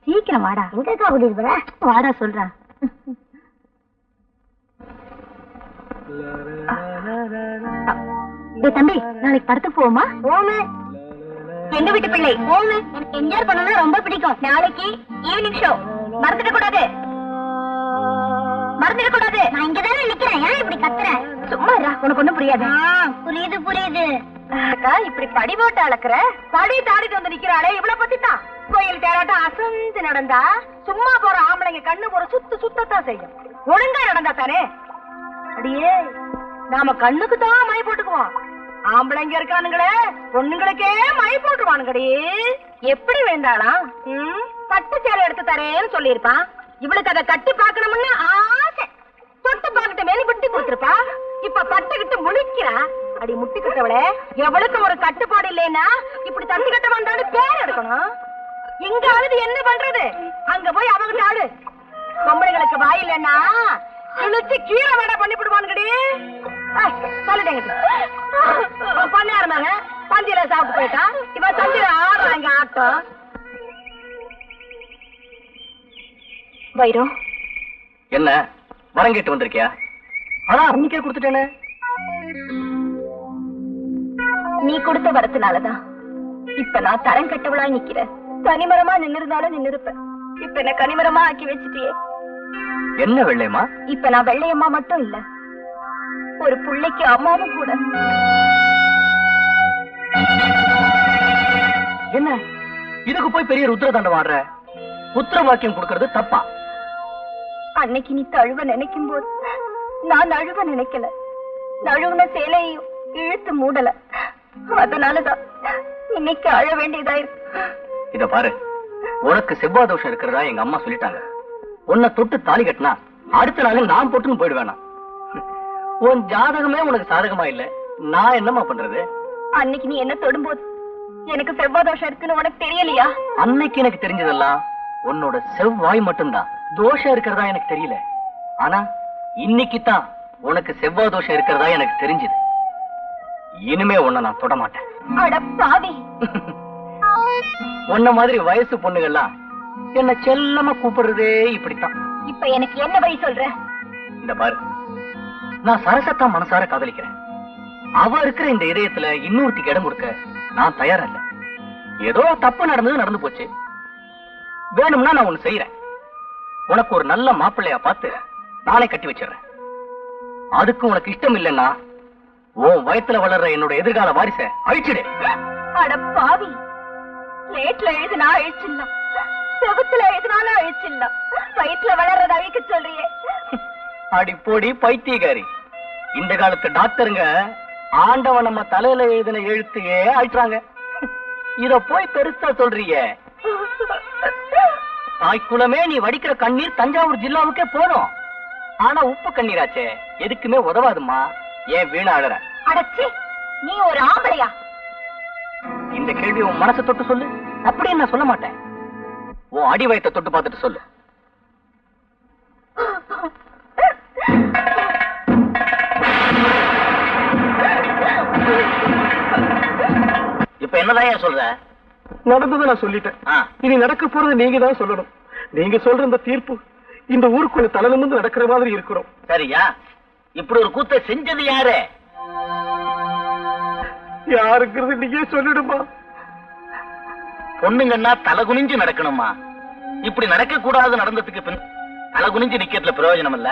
சீக்கிரம் வாடா. எங்கக்கா கூட்டிட்டு போற? வாடா சொல்றேன். தம்பி, நாளைக்கு படத்துக்கு போவோமா? போமே. எங்க வீட்டு பிள்ளை போமே. எனக்கு என்ஜாய் பண்ணனா ரொம்ப பிடிக்கும். நாளைக்கு ஈவினிங் ஷோ. மறந்துட கூடாது, மறந்துட கூடாது. நான் இங்கதானே நிக்கிறேன், ஏன் இப்படி கத்துறேன்? சும்மா உனக்கு ஒண்ணும் புரியாது. புரியுது புரியுது. அக்கா இப்படி படி போட்டு அளக்குற, படி தாடிட்டு வந்து நிக்கிறாளே இவ்வளவு பத்தி தான். கோயில் தேராட்டம் அசந்து நடந்தா சும்மா போற ஆம்பளைங்க கண்ணு ஒரு சுத்தத்தான் செய்யும். ஒழுங்கா நடந்தா தானே. அடியே நாம கண்ணுக்கு தான் மை போட்டுக்குவோம். ஆம்பளைங்க இருக்கானுங்களே பொண்ணுங்களுக்கே மை போட்டுருவானுங்கடி. எப்படி வேண்டாளாம்? பட்டு சேலை எடுத்து தரேன்னு சொல்லிருப்பான். இவளுக்கு அதை கட்டி பாக்கணும்னு ஆசை. தொட்டு பாக்கிட்ட மேல விட்டு கொடுத்துருப்பா. இப்ப பட்டுக்கிட்டு முழிக்கிறா. அடி முட்டி கிட்டவளே, எவளுக்கு ஒரு கட்டுப்பாடு இல்லைன்னா இப்படி தட்டி கட்ட வந்தான்னு பேர் எடுக்கணும். எங்காவது என்ன பண்றது? அங்க போய் அவங்க ஆடு. பொம்பளைங்களுக்கு வாய் இல்லைன்னா இழுத்து கீழே வேட பண்ணிவிடுவானுங்கடி. சொல்லிட்டேங்க பண்ணியாருமாங்க. பந்தியில சாப்பிட்டு போயிட்டா இவ சந்தியில ஆடுறாங்க ஆட்டம். வைரம் என்ன வரங்கிட்டு வந்திருக்கியா? அதான் அன்னைக்கே கொடுத்துட்டேனே. நீ கொடுத்த வரத்துனாலதான் இப்ப நான் தரம் கட்டவளா நிக்கிறேன். கனிமரமா நின்னிருந்தாலும் நின்னிருப்பேன். இப்ப என்ன கனிமரமா ஆக்கி வச்சுட்டியே. என்ன வெள்ளையம்மா? இப்ப நான் வெள்ளையம்மா மட்டும் இல்ல, ஒரு புள்ளைக்கு அம்மாவும் கூட. என்ன இதுக்கு போய் பெரிய ருத்ர தண்டம் ஆடுற? புத்திர வாக்கியம் கொடுக்கறது தப்பா? அன்னைக்கு நீ தழுவ நினைக்கும் போது நான் நழுவ நினைக்கல. நழுவுன சேலையும் இழுத்து மூடல. அதனாலதான் இன்னைக்கு அழ வேண்டியதாயிருக்கு. இத பாரு, உனக்கு செவ்வாய் தோஷம் இருக்கிறதா எங்க அம்மா சொல்லிட்டாங்க. உன்னை தொட்டு தாலி கட்டினா அடுத்த நாள் நான் போட்டுன்னு போயிடுவேனா? உன் ஜாதகமே உனக்கு சாதகமா இல்ல, நான் என்னமா பண்றது? அன்னைக்கு நீ என்ன தொடும்போது எனக்கு செவ்வாய் தோஷம் இருக்குன்னு உனக்கு தெரியலையா? அன்னைக்கு எனக்கு தெரிஞ்சதெல்லாம் உன்னோட செவ்வாய் மட்டும்தான். தோஷம் இருக்கிறதா எனக்கு தெரியல. ஆனா இன்னைக்கு தான் உனக்கு செவ்வாய் தோஷம் இருக்கிறதா எனக்கு தெரிஞ்சது. இனிமே உன்னை நான் தொட மாட்டேன். அட பாவி. உன்ன மாதிரி வயசு பொண்ணுகள்லாம் என்ன செல்லமா கூப்பிடுறதே இப்படித்தான். இப்ப எனக்கு என்ன வழி சொல்ற? இந்த பாரு, நான் சரசத்தான் மனசார காதலிக்கிறேன். அவ இருக்கிற இந்த இதயத்துல இன்னொருத்திக்கு இடம் கொடுக்க நான் தயாரா இல்ல. ஏதோ தப்பு நடந்து போச்சு. வேணும்னா நான் ஒண்ணு செய்யறேன். உனக்கு ஒரு நல்ல மாப்பிள்ளையா பார்த்து நானே கட்டி வச்சிடறேன். அதுக்கு உனக்கு இஷ்டம் இல்லைன்னா உன் வயத்துல வளர்ற என்னோட எதிர்கால வாரிசை அழிச்சிடு. அட பாவி, லேட்ல எழுதுனா அழிச்சிடலாம், செவத்துல எழுதுனாலும் அழிச்சிடலாம், வயிற்றுல வளர்றத அழிக்க சொல்றியே. அடி போடி பைத்தியகாரி. இந்த காலத்து டாக்டருங்க ஆண்டவன் நம்ம தலையில எழுதின எழுத்தையே அழிச்சாங்க. இத போய் பெருசா சொல்றீங்க. தாய்க்குளமே நீ வடிக்கிற கண்ணீர் தஞ்சாவூர் ஜில்லாவுக்கே போதும். ஆனா உப்பு கண்ணீராச்சே எதுக்குமே உதவாதுமா. ஏன் வீணா அழற? அடச்சி, நீ ஒரு ஆம்பளையா? இந்த கேள்வி உன் மனசை தொட்டு சொல்லு. அப்படின்னு நான் சொல்ல மாட்டேன். உன் அடி வயத்தை தொட்டு பார்த்துட்டு சொல்லு. இப்ப என்னதான் சொல்ற? நடந்ததை நான் சொல்லிட்டேன். இனி நடக்க போறது நீங்க தான் சொல்லணும். நீங்க சொல்ற இந்த தீர்ப்பு இந்த ஊருக்குள்ள தலை நிமிர்ந்து நடக்கிற மாதிரி இருக்கிறோம். சரியா? இப்படி ஒரு கூத்தை செஞ்சது யாரு? யாருங்கிறது நீங்க சொல்லிடுமா? பொண்ணுங்கன்னா தலை குனிஞ்சு நடக்கணுமா? இப்படி நடக்க கூடாது. நடந்ததுக்கு பின் தலை குனிஞ்சு நிக்கிறதுல பிரயோஜனம் இல்ல.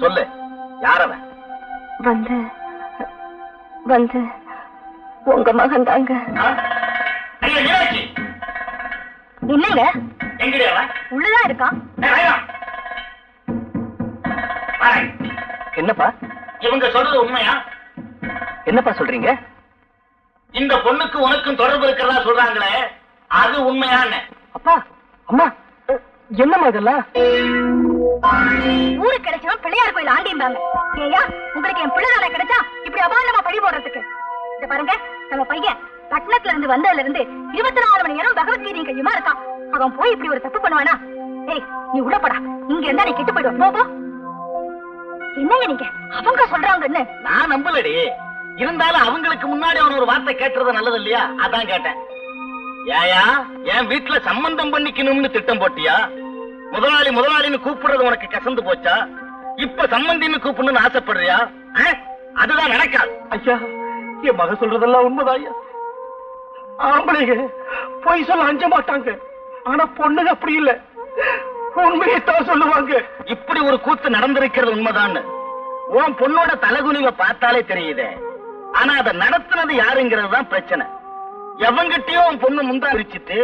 சொல்லு, யாரவன்? வந்து உங்க மகன் தாங்க. என்னங்க உள்ளதான் இருக்கான். என்னப்பா இவங்க சொல்றது உண்மையா? என்னப்பா சொல்றீங்க? இந்த பொண்ணுக்கு உனக்கும் தொடர்பு இருக்கிறதா சொல்றாங்களே, அது உண்மையான்னு? அப்பா அம்மா என்னம்மா இதெல்லாம்? ஊருக்கு கிடைச்சவன் பிள்ளையார் கோயில் ஆண்டிம்பாங்க. ஏயா உங்களுக்கு என் பிள்ளைதான கிடைச்சா இப்படி அபாண்டமா பழி போடுறதுக்கு? இத பாருங்க, நம்ம பையன் பட்டணத்துல இருந்து வந்ததுல இருந்து 24 மணி நேரம் பகவத்கீதையும் கையுமா இருக்கான். அவன் போய் இப்படி ஒரு தப்பு பண்ணுவானா? ஏய் நீ உள்ளப்படா, இங்க இருந்தா நீ கெட்டு போயிடுவ. போ. என்னங்க நீங்க அவங்க சொல்றாங்கன்னு? நான் நம்பலடி. இருந்தாலும் அவங்களுக்கு முன்னாடி அவன் ஒரு வார்த்தை கேட்டுறது நல்லது இல்லையா? அதான் கேட்டேன். ஏயா என் வீட்டுல சம்பந்தம் பண்ணிக்கணும்னு திட்டம் போட்டியா? முதலாளின்னு கூப்பிடுறது உனக்கு கசந்து போச்சா? இப்ப சம்பந்தின்னு கூப்பிடணும்னு ஆசைப்படுறியா? அதுதான் நடக்காது. ஐயா, என் மக சொல்றதெல்லாம் உண்மைதான் ஐயா. ஆம்பளைங்க பொய் சொல்ல அஞ்ச மாட்டாங்க. ஆனா பொண்ணுங்க அப்படி இல்ல, உண்மையைத்தான் சொல்லுவாங்க. இப்படி ஒரு கூத்து நடந்திருக்கிறது உண்மைதான். உன் பொண்ணோட தலகுனிவை பார்த்தாலே தெரியுதே. ஆனா அதை நடத்துனது யாருங்கிறது தான் பிரச்சனை. எவங்கிட்டயும் உன் பொண்ணு முந்தா விரிச்சிட்டு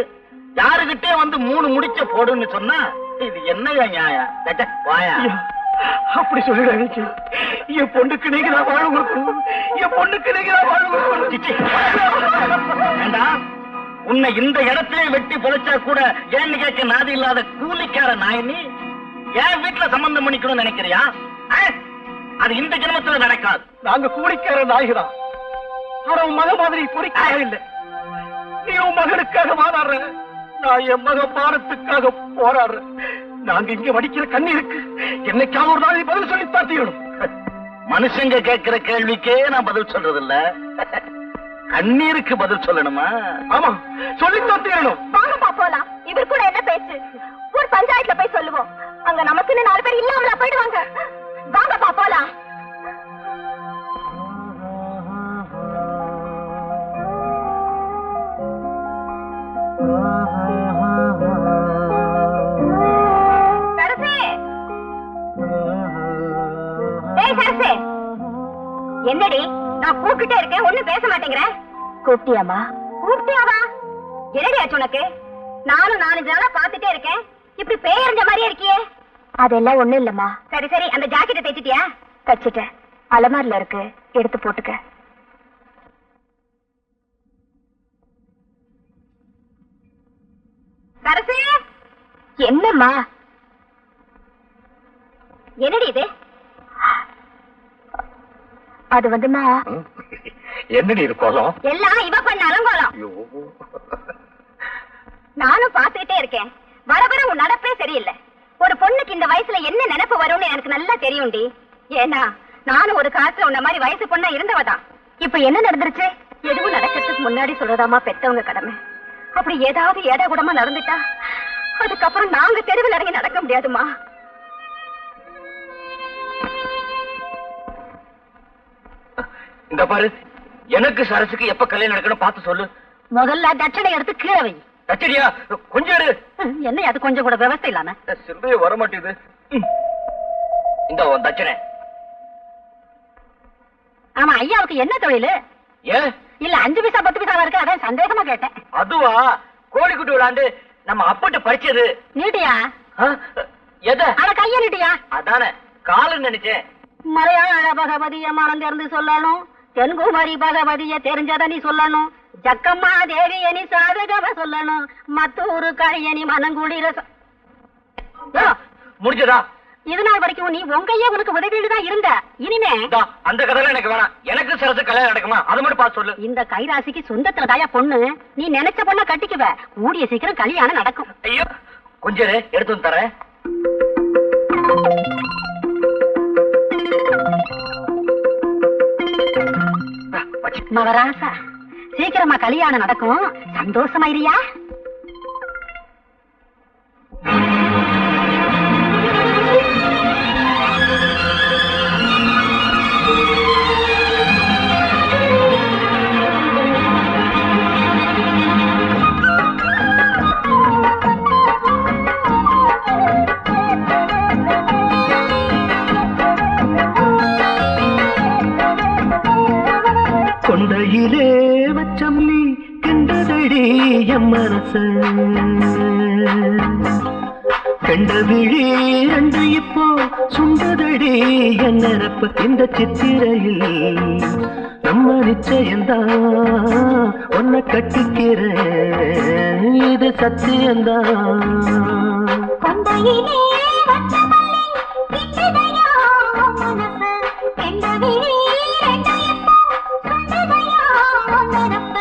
யாருகிட்டயும் வந்து 3 முடிச்ச போடுன்னு சொன்னா இது என்னையா நியாயம்? வாயா அப்படி சொல்லிடாதீங்க. என் பொண்ணுக்கு நீங்க தான் வாழ கொடுக்கணும். என் பொண்ணுக்கு நீங்க தான் வாழ கொடுக்கணும். வேண்டாம், உன்னை இந்த இடத்திலே வெட்டி பொழைச்சா கூட ஏன்னு கேட்க நாதி இல்லாத கூலிக்கார நாயனி என் வீட்டுல சம்பந்தம் பண்ணிக்கணும்னு நினைக்கிறியா? அது இந்த ஜென்மத்துல நடக்காது. நாங்க கூலிக்கார நாய்தான். ஆனா உன் மக மாதிரி பொறிக்காக இல்ல. நீ உன் மகனுக்காக வாதாடுற, நான் என் மக பாரத்துக்காக போராடுறேன். நாங்க இங்க வடிக்கிற கண்ணீருக்கு என்னைக்காவது ஒரு நாள் பதில் சொல்லித்தான் தீரணும். மனுஷங்க கேட்கிற கேள்விக்கே நான் பதில் சொல்றது இல்ல, கண்ணீருக்கு பதில் சொல்லணுமா? ஆமா, சொல்லித்தான் தீரணும். வாங்கப்பா போலாம். இவர் கூட என்ன பேச்சு? ஒரு பஞ்சாயத்துல போய் சொல்லுவோம். அங்க நமக்குன்னு 4 பேர் இல்லாமலா போயிடுவாங்க. வாங்கப்பா போலாம். என்னடி நான் கூப்பிட்டே இருக்கேன், ஒண்ணும் பேச மாட்டேங்கிற. கூப்பிட்டியாமா? கூப்பிட்டியாவா? என்னடி ஆச்சு உனக்கு? நானும் 4 நாளா பாத்துட்டே இருக்கேன், இப்படி பேயறிஞ்ச மாதிரியே இருக்கியே. அதெல்லாம் ஒண்ணும் இல்லம்மா. சரி சரி, அந்த ஜாக்கெட்டை தைச்சிட்டியா? தச்சிட்டேன், அலமாரில இருக்கு, எடுத்து போட்டுக்க. சரசு, என்னம்மா? என்னடி இது? அது வந்துமா, என்னடி இருக்கோம்? எல்லாம் இவ பண்ண அலங்கோலம். நானும் பாத்துக்கிட்டே இருக்கேன், வர வர உன் நடப்பே சரியில்லை. ஒரு பொண்ணுக்கு இந்த வயசுல என்ன நினைப்பு வரும்னு எனக்கு நல்லா தெரியும்டி. ஏன்னா நானும் ஒரு காலத்துல உன்ன மாதிரி வயசு பொண்ணா இருந்தவதான். இப்ப என்ன நடந்துருச்சு? எதுவும் நடக்கிறதுக்கு முன்னாடி சொல்றதாமா பெத்தவங்க கடமை. அப்படி ஏதாவது ஏடா கூடமா நடந்துட்டா அதுக்கப்புறம் நாங்க தெருவில் இறங்கி நடக்க முடியாதுமா. இந்த பாரு, எனக்கு சரசுக்கு எப்ப கல்யாணம் நடக்கணும் பார்த்து சொல்லு. முதல்ல தட்சணை எடுத்து கீழே வை. தச்சடியா கொஞ்சம் எடு. என்ன அது கொஞ்சம் கூட விவசாய இல்லாம? சிந்தைய வர மாட்டேங்குது. இந்த உன் தச்சனை. ஆமா, ஐயாவுக்கு என்ன தொழில்? ஏன் இல்ல 5 பைசா 10 பைசா இருக்கு, அதான் சந்தேகமா கேட்டேன். அதுவா, கோழிக்குட்டி விளாண்டு நம்ம அப்பட்டு பறிச்சது. நீட்டியா? எத? அட கைய நீட்டியா? அதானே காலுன்னு நினைச்சேன். மலையாள பகவதிய மனம் தெரிந்து சொல்லணும், தென்குமரி பகவதிய தெரிஞ்சத நீ சொல்லணும், ஜக்கம்மா தேவிய நீ சாதகவ சொல்லணும், மத்தூரு கழியனி மனங்குளிர. முடிஞ்சதா? இது நாள் வரைக்கும் நீ உங்கையே உனக்கு உதவிதான் இருந்த. இனிமே அந்த கதை எனக்கு வேணாம். எனக்கு சரசு கல்யாணம் நடக்குமா அது மட்டும் பார்த்து சொல்லு. இந்த கைராசிக்கு சொந்தத்துல தாயா பொண்ணு, நீ நினைச்ச பொண்ண கட்டிக்குவ. கூடிய சீக்கிரம் கல்யாணம் நடக்கும். ஐயோ, கொஞ்சம் எடுத்து வந்து தரேன். மவராசா, சீக்கிரமா கல்யாணம் நடக்கும், சந்தோஷமா இருயா. கொண்டையிலே வச்சம் நீ கண்டதடி என் மனச, கண்ட விழி அன்று இப்போ சுண்டதடி என் நிரப்ப. இந்த சித்திரையில் நம்ம நிச்சயம்தான், உன்னை கட்டிக்கிறேன், இது சத்தியம்தான். கொண்டையிலே வச்சமல்லி கிட்டதையா மனசு, கண்ட விழி ரெண்டு எப்போ சுண்டதையா நிரப்ப.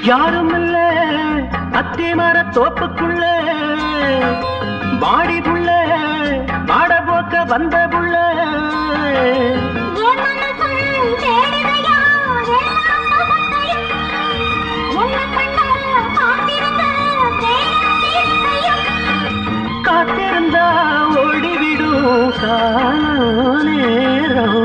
யாரும் இல்ல அத்திமர தோப்புக்குள்ள, பாடி புள்ள பாட போக்க வந்த புள்ள காத்திருந்தா ஓடிவிடும் கால நேரம்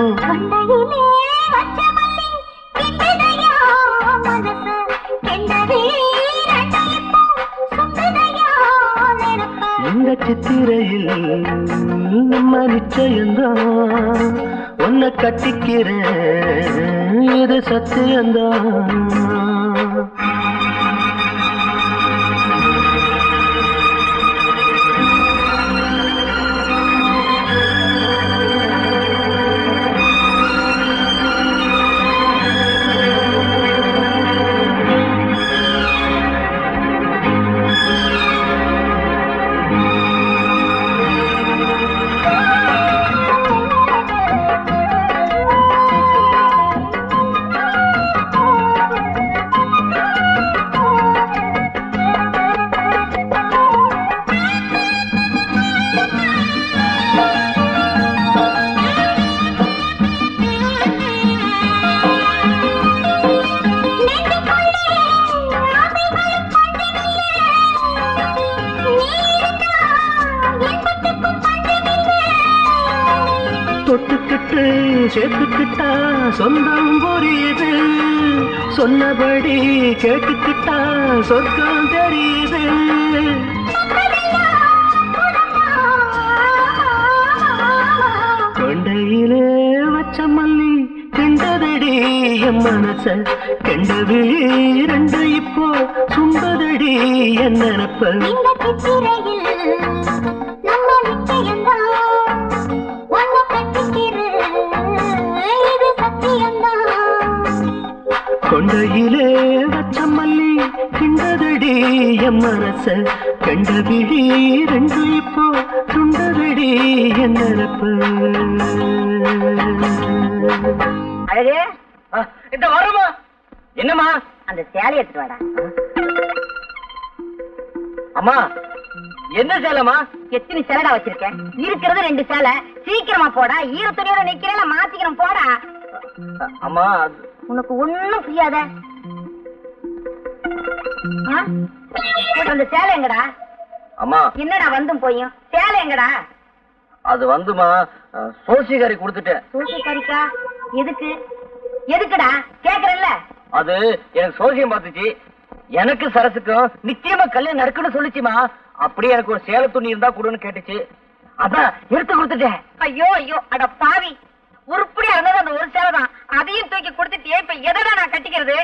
இந்த சித்திரையில் நம்ம நிச்சயம்தான் உன்னை கட்டிக்கிறேன் இது சத்தியம்தான் தொட்டுக்கிட்டு சேர்த்துக்கிட்டா சொந்தம் புரியுது சொன்னபடி கேட்டுக்கிட்டா சொர்க்கம் தெரியுது கொண்டையிலே வச்ச மல்லி கண்டதடி என் மனச கண்ட விழி ரெண்டு இப்போ சுண்டதடி என் நினப்ப கொண்டையிலே வச்ச மல்லி கிண்டதடி என் மனச கண்ட விழி ரெண்டு இப்போ சுண்டதடி என் நினப்பு அழகு இந்த வரமா என்னம்மா அந்த சேலை எடுத்துட்டு வாடா. அம்மா என்ன சேலமா எத்தனை சேலடா வச்சிருக்கேன்? இருக்கிறது 2 சேலை. சீக்கிரமா போடா. ஈர துணியோட நிக்கிறேன், மாத்திக்கிறேன் போடா. அம்மா உனக்கு ஒண்ணும் புரியாத. அந்த சேலை எங்கடா? அம்மா என்னடா வந்தும் போயும் சேலை எங்கடா? அது வந்துமா சோசிகாரி கொடுத்துட்டேன். சோசிகாரிக்கா? எதுக்கு? எதுக்குடா கேக்குறல்ல? அது எனக்கு சோசியம் பார்த்துச்சு. எனக்கு சரசுக்கும் நிச்சயமா கல்யாணம் நடக்குன்னு சொல்லிச்சுமா. அப்படியே எனக்கு ஒரு சேலை துணி இருந்தா கொடுன்னு கேட்டுச்சு. அதான் எடுத்து கொடுத்துட்டேன். ஐயோ ஐயோ அட பாவி, உருப்படியா இருந்தது அந்த ஒரு சேலை தான். அதையும் தூக்கி கொடுத்துட்டே இப்ப எதடா நான் கட்டிக்கிறது?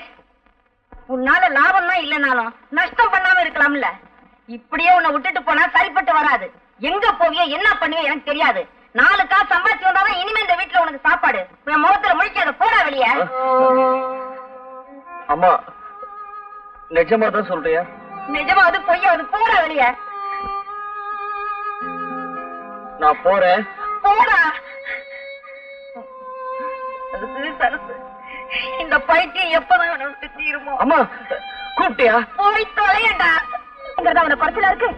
உன்னால லாபம் தான் இல்லைனாலும் நஷ்டம் பண்ணாம இருக்கலாம்ல. இப்படியே உன்னை விட்டுட்டு போனா சரிப்பட்டு வராது. எங்க போவியோ என்ன பண்ணுவியோ எனக்கு தெரியாது. 4 காசு சம்பாதிச்சு வந்தாதான் இனிமே இந்த வீட்டுல உனக்கு சாப்பாடு. என் முகத்துல முழிக்காத, போடா வெளிய. அம்மா நிஜமா தான் சொல்றியா? நிஜமாவது பொய்யாவது, போடா வெளிய. நான் போறேன். போடா. அதுக்கு சரசு, இந்த பைத்தியம் எப்பதான் உனக்கு தீருமோ? அம்மா கூப்பிட்டியா? போய் தொலையண்டா. அவனை குறைச்சலா இருக்கு.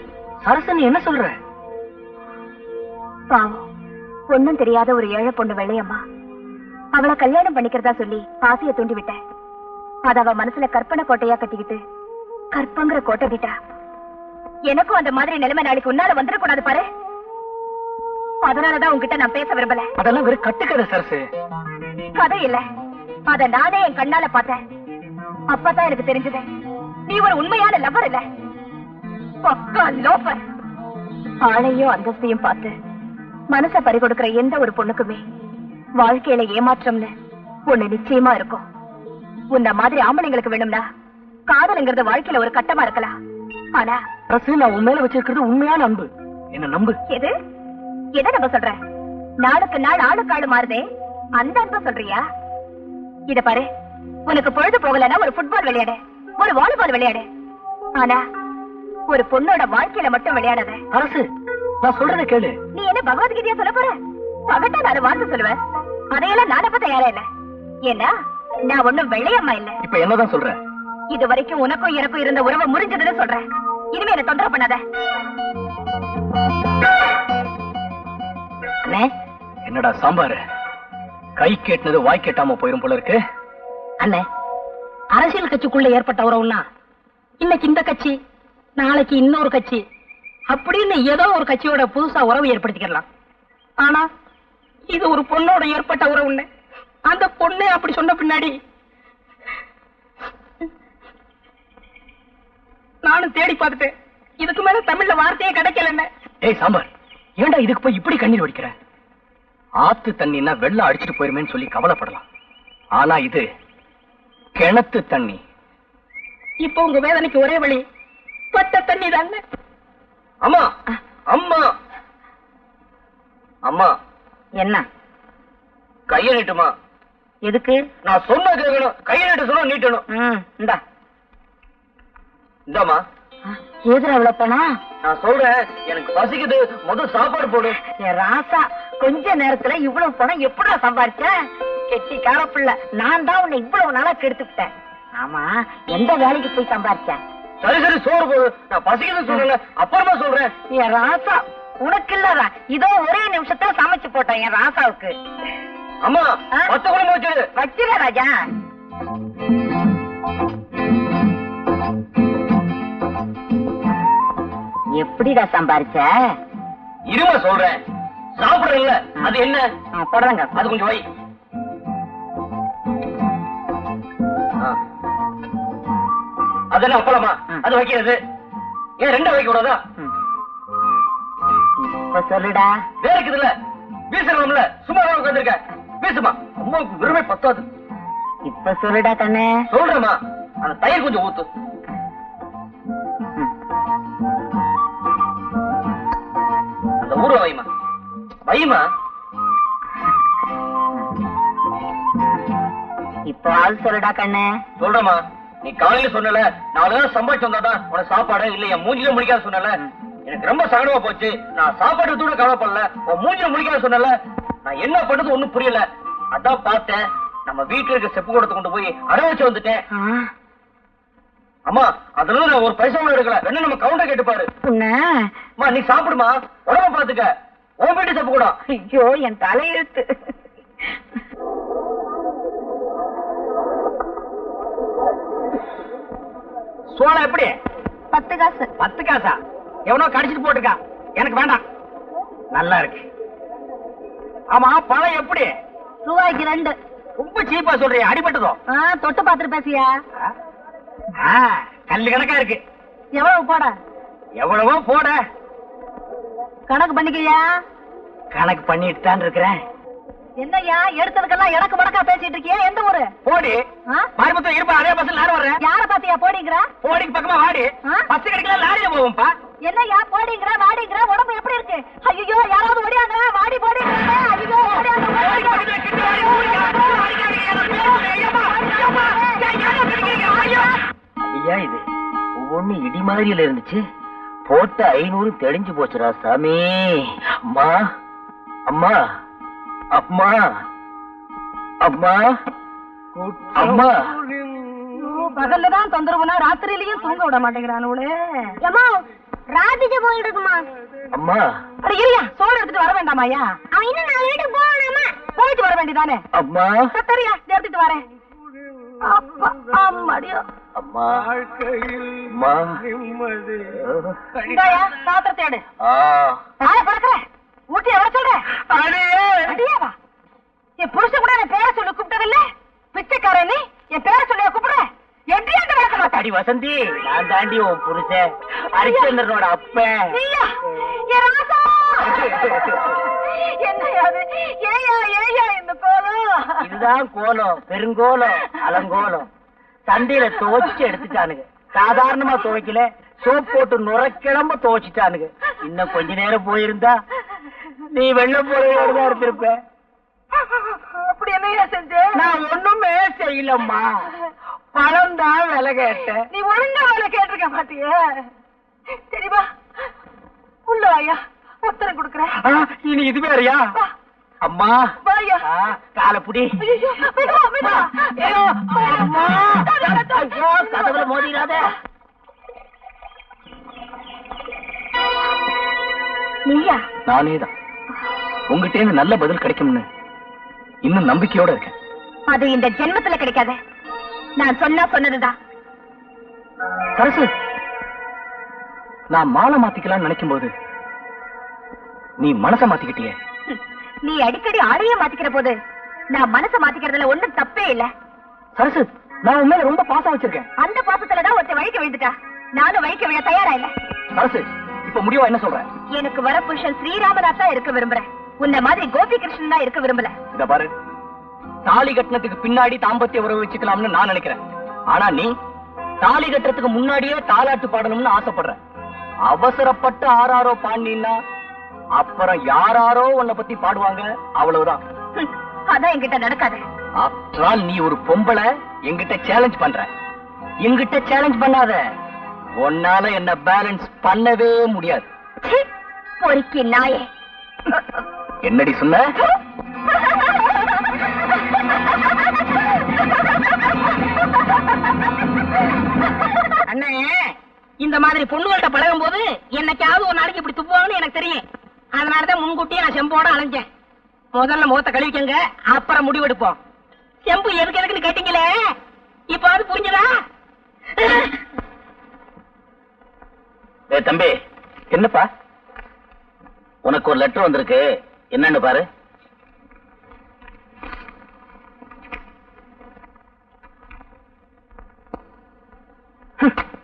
சரசு நீ என்ன சொல்ற? பாவம், ஒண்ணும் தெரியாத ஒரு ஏழை பொண்ணு வெள்ளையம்மா. அவளை கல்யாணம் பண்ணிக்கிறதா சொல்லி ஆசைய தூண்டி விட்டேன். அத அவ மனசுல கற்பனை கோட்டையா கட்டிக்கிட்டு கற்பங்கிற கோட்டை கிட்டா. எனக்கும் அந்த மாதிரி நிலைமை நாளைக்கு உன்னால வந்துடக்கூடாது பாரு. அதனாலதான் உங்ககிட்ட நான் பேச விரும்பல. அதெல்லாம் வெறும் கட்டுக்கதை சரசு. கதை இல்ல, அத நானே என் கண்ணால பார்த்தேன். அப்பதான் எனக்கு தெரிஞ்சது நீ ஒரு உண்மையான லவர் இல்ல, பக்கா லோஃபர். ஆளையும் அந்தஸ்தையும் பார்த்து மனச பறி கொடுக்கிற எந்த ஒரு பொண்ணுக்குமே வாழ்க்கையில ஏமாற்றம்னு ஒண்ணு நிச்சயமா இருக்கும். உன்ன மாதிரி ஆம்பளைங்களுக்கு வேணும்னா காதல்ங்கிறது வாழ்க்கையில ஒரு கட்டமா இருக்கலாம். ஆனா சரசு நான் உன் மேல வச்சிருக்கிறது உண்மையான அன்பு. என்ன நம்பு. எது எதை நம்ப சொல்ற? நாளுக்கு நாள் ஆளுக்கு ஆளு மாறுதே, அந்த அன்பு சொல்றியா? இத பாரு, உனக்கு பொழுது போகலன்னா ஒரு ஃபுட்பால் விளையாடு, ஒரு வாலிபால் விளையாடு. ஆனா ஒரு பொண்ணோட வாழ்க்கையில மட்டும் விளையாடாத. அரசு நான் சொல்றத கேளு. நீ என்ன பகவத்கீதையா சொல்ல போற? பகட்டா நான் வார்த்தை சொல்லுவேன். அதையெல்லாம் நான் அப்ப தயாரா இல்ல. ஏன்னா நான் ஒண்ணும் வெள்ளையம்மா இல்ல. இப்ப என்னதான் சொல்ற? இது வரைக்கும் உனக்கும் எனக்கும் இருந்த உறவை முறிஞ்சதுன்னு சொல்றேன். இனிமே என்ன தொந்தரவு பண்ணாத. அண்ணே, என்னடா சாம்பார் கை கேட்டினது வாய் கேட்டாம போயிரும் போல இருக்கு. அண்ணே, அரசியல் கட்சிக்குள்ள ஏற்பட்ட உறவுன்னா இன்னைக்கு இந்த கட்சி, நாளைக்கு இன்னொரு கட்சி அப்படின்னு ஏதோ ஒரு கட்சியோட புதுசா உறவு ஏற்படுத்திக்கலாம். ஆனா இது ஒரு பொண்ணோட ஏற்பட்ட உறவுன்னு அந்த பொண்ணே அப்படி சொன்ன பின்னாடி நானும் தேடி பார்த்துட்டேன். இதுக்கு மேல தமிழ்ல வார்த்தையே கிடைக்கல. ஏய் சாம்பார், ஏன்டா இதுக்கு போய் இப்படி கண்ணீர் வடிக்கிற? ஆத்து தண்ணின்னா வெள்ளம் அடிச்சிட்டு போயிருமேன்னு சொல்லி கவலைப்படலாம். ஆனா இது கிணத்து தண்ணி. இப்போ உங்க வேதனைக்கு ஒரே வழி பட்ட தண்ணி தாங்க. அம்மா அம்மா அம்மா, என்ன கைய நீட்டுமா. எதுக்கு? நான் சொன்ன கேட்கணும். கைய நீட்டு சொன்னா நீட்டணும். இந்தா. இந்தாமா. எதுல அவ்வளவு பணம்? நான் சொல்றேன், எனக்கு பசிக்குது, முதல் சாப்பாடு போடு. என் ராசா, கொஞ்ச நேரத்துல இவ்வளவு பணம் எப்படா சம்பாரிச்ச? கெட்டி காரப்பிள்ள, நான் தான் உன்னை இவ்வளவு நாளா கெடுத்துக்கிட்டேன். ஆமா, எந்த வேலைக்கு போய் சம்பாரிச்ச? சரி சரி, சோறு போடு. நான் பசிக்குது சொல்லல, அப்புறமா சொல்றேன். என் ராசா, உனக்கு இல்லடா, இதோ ஒரே நிமிஷத்துல சமைச்சு போட்டேன் என் ராசாவுக்கு. அம்மா, 10 குழம்பு வச்சிரு. வச்சிர ராஜா. எப்படிடா சம்பாரிச்ச? இருமா சொல்றேன். சாப்பிடுறல, அது என்ன? போடுறாங்க. அது கொஞ்சம் வை. அது என்ன அப்பளமா? அது வைக்கிறது ஏன் 2 வைக்க கூடாதா? இப்ப சொல்லுடா. வேறக்குதுல்ல, வீசணும்ல, சும்மா உட்காந்துருக்க. வீசுமா, அம்மாவுக்கு விரும்பி பத்தாது. இப்ப சொல்லுடா கண்ணே. சொல்றேமா, அந்த தயிர் கொஞ்சம் ஊத்து. அந்த ஊற வைமா, வைமா. இப்போ ஆள் சொல்லுடா கண்ணே. சொல்றமா, நீ காலையில சொன்னல 4 நாள் சம்பாதிச்சு வந்தாதான் உனக்கு சாப்பாடு இல்ல, என் மூஞ்சில முடிக்காத சொன்னல. எனக்கு ரொம்ப சங்கடமா போச்சு. நான் சாப்பாடு கூட கவலைப்படல, உன் மூஞ்சில முடிக்காத சொன்னல. நான் என்ன பண்றது ஒண்ணும் புரியல. அதான் பார்த்தேன், நம்ம வீட்டுல இருக்க செப்பு கூடத்தை கொண்டு போய் அடை வச்சு வந்துட்டேன். அம்மா, அதுல நான் ஒரு பைசா கூட எடுக்கல. வேணா நம்ம கவுண்டர் கேட்டு பாரு. அம்மா, நீ சாப்பிடுமா, உடம்ப பாத்துக்க. உன் வீட்டு செப்பு கூட. ஐயோ, என் தலையெழுத்து. சோளம் எப்படி? 10 காசு. 10 காசா? எவனோ கடிச்சிட்டு போட்டுக்கா, எனக்கு வேண்டாம். நல்லா இருக்கு. ஆமா, பழம் எப்படி? ரூபாய்க்கு 2. ரொம்ப சீப்பா சொல்றியா? அடிபட்டதோ? தொட்டு பாத்துட்டு பேசியா? கல்லு கணக்கா இருக்கு. எவ்வளவு போட? எவ்வளவோ போட. கணக்கு பண்ணிக்கையா? கணக்கு பண்ணிட்டு தான் இருக்கிறேன். என்னய்யா, எடுத்ததுக்கெல்லாம் எனக்கு மடக்கா பேசிட்டு இருக்கியா? எந்த ஊரு? போடி. மாரிமுத்தம் இருப்பா, அதே பஸ்ல நானும் வர்றேன். யார பாத்தியா போடிங்கிற? போடிக்கு பக்கமா வாடி. பஸ் கிடைக்கல, லாரியில போவோம்ப்பா. என்னய்யா போடிங்கிற வாடிங்கிற? உடம்பு எப்படி இருக்கு? ஐயோ, யாராவது ஓடியாங்க. வாடி போடிங்கிற. ஐயோ, ஓடியாங்க. ஐயா, இது ஒவ்வொன்னு இடி மாதிரியில இருந்துச்சு. போட்ட 500 தெளிஞ்சு போச்சுடா சாமி. அம்மா அம்மா அம்மா அம்மா அம்மா. பகல்லதான் தொந்தரவுனா ராத்திரியிலயும் தூங்க விட மாட்டேங்கிறானுங்களே. ஏமா, ராத்திரி போயிட்டு இருக்குமா? அம்மா, அட இருயா, சோறு எடுத்துட்டு வர வேண்டாமாயா? அவன் இன்னும் 4 வீட்டுக்கு போகணுமா? போயிட்டு வர வேண்டியதானே? அம்மா சரியா, எடுத்துட்டு வரேன். அப்பா, அம்மாடியோ. அம்மா அம்மா. இந்தாயா, பாத்திரத்தை எடு. தாய பறக்கிறேன். ஊட்டி எவ்வளவு சொல்றேன்? அடியாவா? என் புருஷன் கூட என் பேரை சொல்லி கூப்பிட்டதில்ல. பிச்சைக்காரன் நீ என் பேரை சொல்லி கூப்பிடுற? எப்படியாண்டு வளர்க்க மாட்டேன். அடி வசந்தி, நான் தாண்டி உன் புருஷன் ஹரிச்சந்திரனோட அப்ப. என்னையாது? ஏயா ஏயா இந்த கோலம்? இதுதான் கோலம், பெருங்கோலம், அலங்கோலம். சந்தையில துவைச்சு எடுத்துட்டானுங்க. சாதாரணமா துவைக்கல, சோப் போட்டு நுரைக்கிழம்ப துவைச்சிட்டானுங்க. இன்னும் கொஞ்ச நேரம் போயிருந்தா நீ வெள்ளம் போறதான் இருந்திருப்ப. அப்படி என்னையா செஞ்ச? நான் ஒண்ணுமே செய்யலம்மா, பழம் தான் விலை கேட்டேன். நீ ஒழுங்கா வேலை கேட்டிருக்க மாட்டிய. சரிவா, உள்ள வாயா, உத்தரம் கொடுக்குறேன். இனி இது வேறையா? அம்மா வாயா. காலப்புடி. கதவுல மோதிராத. நீயா? நானே தான். உங்ககிட்ட இருந்து நல்ல பதில் கிடைக்கும்னு இன்னும் நம்பிக்கையோட இருக்கேன். அது இந்த ஜென்மத்துல கிடைக்காத. நான் சொன்னா சொன்னதுதான். சரசு, நான் மாலை மாத்திக்கலாம்னு நினைக்கும் போது நீ மனசை மாத்திக்கிட்டியே. நீ அடிக்கடி ஆளையே மாத்திக்கிற போது நான் மனசை மாத்திக்கிறதுல ஒண்ணும் தப்பே இல்ல. சரசு, நான் உன் மேல ரொம்ப பாசம் வச்சிருக்கேன். அந்த பாசத்துலதான் ஒருத்த வழிக்க விழுந்துட்டா. நானும் வழிக்க விழ தயாரா இல்ல. சரசு, இப்ப முடிவா என்ன சொல்ற? எனக்கு வர புருஷன் ஸ்ரீராமனாத் தான் இருக்க விரும்புறேன். உன்ன மாதிரி கோபி கிருஷ்ணன் தான் இருக்க விரும்பல. இத பாரு, தாலி கட்டணத்துக்கு பின்னாடி தாம்பத்திய உறவு வச்சுக்கலாம்னு நான் நினைக்கிறேன். ஆனா நீ தாலி கட்டுறதுக்கு முன்னாடியே தாலாட்டு பாடணும்னு ஆசைப்படுற. அவசரப்பட்டு ஆறாரோ பாண்டினா அப்புறம் யாராரோ உன்னை பத்தி பாடுவாங்க, அவ்வளவுதான். அதான் என்கிட்ட நடக்காது. ஆஃப்டர் நீ ஒரு பொம்பளை என்கிட்ட சேலஞ்ச் பண்ற. என்கிட்ட சேலஞ்ச் பண்ணாத, உன்னால என்ன பேலன்ஸ் பண்ணவே முடியாது. பொறுக்கி நாயே. என்னடி சொன்ன? அண்ணே, இந்த மாதிரி பொண்ணுகள்கிட்ட பழகும் போது என்னைக்காவது ஒரு நாளைக்கு இப்படி துப்புவாங்கன்னு எனக்கு தெரியும். அதனாலதான் முன்கூட்டியே நான் செம்போட அலைஞ்சேன். முதல்ல முகத்தை கழுவிக்கங்க, அப்புறம் முடிவெடுப்போம். செம்பு எதுக்கு எதுக்குன்னு கேட்டீங்களே, இப்ப அது புரிஞ்சதா? தம்பி, என்னப்பா? உனக்கு ஒரு லெட்டர் வந்திருக்கு, என்னன்னு பாரு.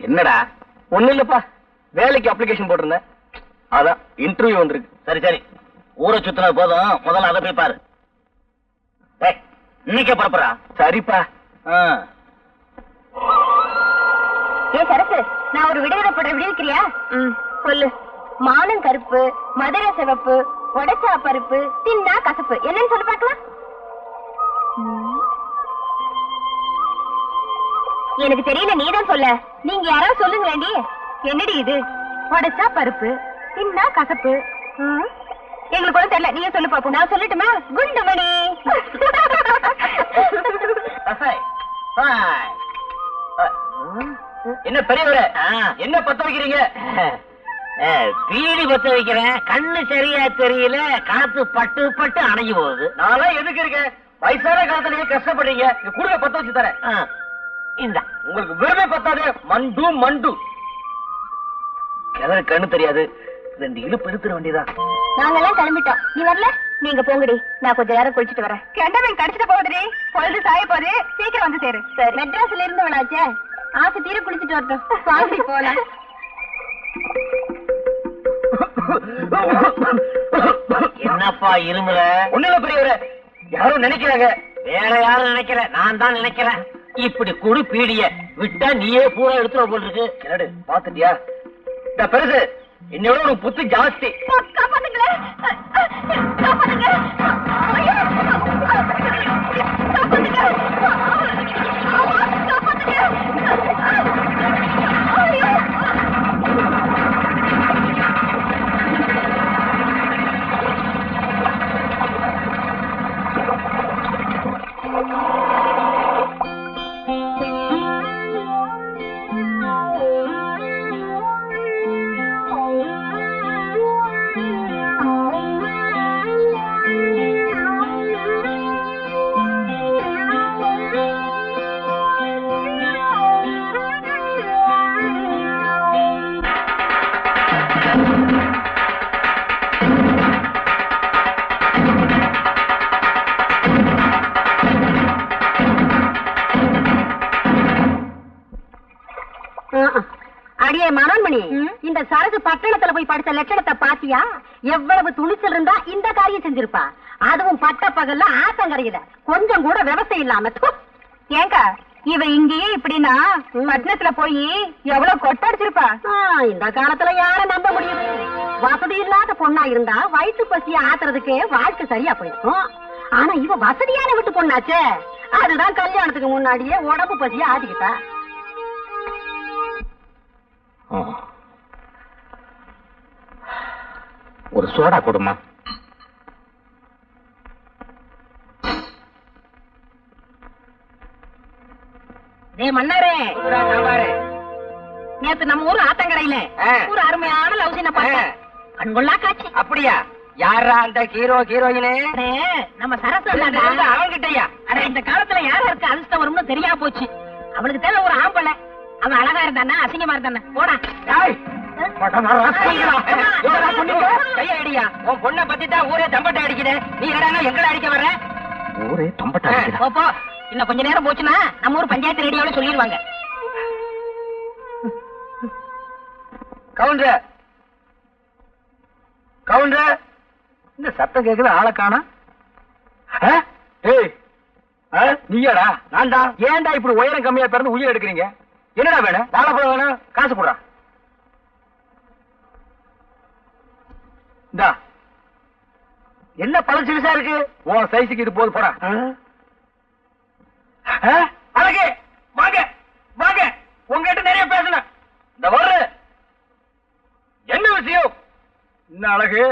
என்னடா? ஒண்ணு இல்லப்பா, வேலைக்கு அப்ளிகேஷன் போட்டிருந்தேன், அதான் இன்டர்வியூ வந்திருக்கு. சரி சரி, ஊரை சுத்தினது போதும், முதல்ல அதை போய் பாரு. இன்னைக்கே புறப்படுறா? சரிப்பா. ஏ சரசு, நான் ஒரு விடுதலை விடுவிக்கிறியா? சொல்லு. மானம் கருப்பு, மதுரை சிவப்பு, உடைச்சா பருப்பு, தின்னா கசப்பு. என்னன்னு சொல்லி பார்க்கலாம். எனக்கு தெரியல, நீதான் சொல்ல. நீங்க யாராவது சொல்லுங்களேண்டி. என்னடி இது? உடைச்சா பருப்பு, தின்னா கசப்பு. எங்களுக்கு ஒன்றும் தெரியல, நீங்க சொல்லு பாப்போம். நான் சொல்லட்டுமா? குண்டுமணி. என்ன பெரியவரே, என்ன பத்த வைக்கிறீங்க? பீடி பத்த வைக்கிறேன். கண்ணு சரியா தெரியல, காத்து பட்டு பட்டு அணைஞ்சு போகுது. நான்லாம் எதுக்கு இருக்கேன்? வயசான காலத்திலேயே கஷ்டப்படுறீங்க, குடும்ப பத்த வச்சு தரேன். இந்த உங்களுக்கு விரும்பே பத்தாது. மண்டு மண்டு கிணறு கண்ணு தெரியாது, ரெண்டு இழுப்பு இழுத்துற வேண்டியதான். நாங்கெல்லாம் கிளம்பிட்டோம், நீ வரல? நீங்க போங்கடி, நான் கொஞ்ச நேரம் குளிச்சுட்டு வரேன். கெண்டவன் கடிச்சிட்டு போகுதுடி, பொழுது சாய போகுது, சீக்கிரம் வந்து சேரு. சரி. மெட்ராஸ்ல இருந்தவனாச்சே, ஆசை தீர குளிச்சுட்டு வரட்டும். வாங்கி போலாம். என்னப்பா இருமுற? ஒண்ணுல பெரியவரே, யாரும் நினைக்கிறாங்க. வேற யாரும் நினைக்கிற, நான் தான் நினைக்கிறேன். இப்படி குடு பீடிய விட்டா நீயே பூரா எடுத்துற போல் இருக்கு. என்னடு பாத்துட்டியா? இந்த பெருசு என்னோட ஒரு புத்து ஜாஸ்தி. காப்பாத்துங்களேன், காப்பாத்துங்க. ஐயோ, காப்பாத்துங்க, காப்பாத்துங்க. ஐயோ. அடியே மனோன்மணி, இந்த சரசு பட்டணத்துல போய் படிச்ச லட்சணத்தை பாத்தியா? எவ்வளவு துணிச்சல் இருந்தா இந்த காரியம் செஞ்சிருப்பா. அதுவும் பட்ட பகல்ல ஆத்தங்கரையில, கொஞ்சம் கூட விவசாயம் இல்லாம. ஏங்க இவ இங்கேயே இப்படின்னா பட்டணத்துல போய் எவ்வளவு கொட்டடிச்சிருப்பா. இந்த காலத்துல யார நம்ப முடியுது? வசதி இல்லாத பொண்ணா இருந்தா வயிற்று பசிய ஆத்துறதுக்கு வாழ்க்கை சரியா போயிருக்கும். ஆனா இவ வசதியான விட்டு பொண்ணாச்சே, அதுதான் கல்யாணத்துக்கு முன்னாடியே உடம்பு பசிய ஆட்டிக்கிட்டா. ஒரு சோடா கொடுமா. மன்னாரே, நேத்து நம்ம ஊர் ஆத்தங்கரையில ஒரு அருமையான லவ் சீனை பார்த்தேன். கண்கொள்ளா காட்சி. அப்படியா? யாரா அந்த ஹீரோ ஹீரோயினே? நம்ம சரசு அவங்கிட்டயா? இந்த காலத்துல யாரா இருக்கு அதிர்ஷ்டம் வரும்னு தெரியா போச்சு. அவனுக்கு தேவை ஒரு ஆம்பளை. அவன் அழகா இருந்தானா அசிங்கமா இருந்தானே போடா. கையடியா, உன் பொண்ணை பத்தி தான் ஊரே தம்பட்ட அடிக்குது. நீ என்னடா எங்களை அடிக்க வர்ற? ஊரே தம்பட்ட போ. இன்னும் கொஞ்ச நேரம் போச்சுன்னா நம்ம ஊர் பஞ்சாயத்து ரேடியோல சொல்லிடுவாங்க. கவுண்டர் கவுண்டர், இந்த சத்தம் கேக்குது, ஆளை காணா. நீயாடா? நான்டா. ஏன்டா இப்படி உயரம் கம்மியா பிறந்து உயிர் எடுக்கிறீங்க? என்னடா வேணும்? வாழைப்பழம் வேணும், காசு போடுறா. இந்தா, என்ன பழம் சிறுசா இருக்கு? உன் சைஸுக்கு இது போது, போடா. அழகு, வாங்க வாங்க, உங்ககிட்ட நிறைய பேசணும். இந்த வர்ற என்ன விஷயம்? என்ன அழகு,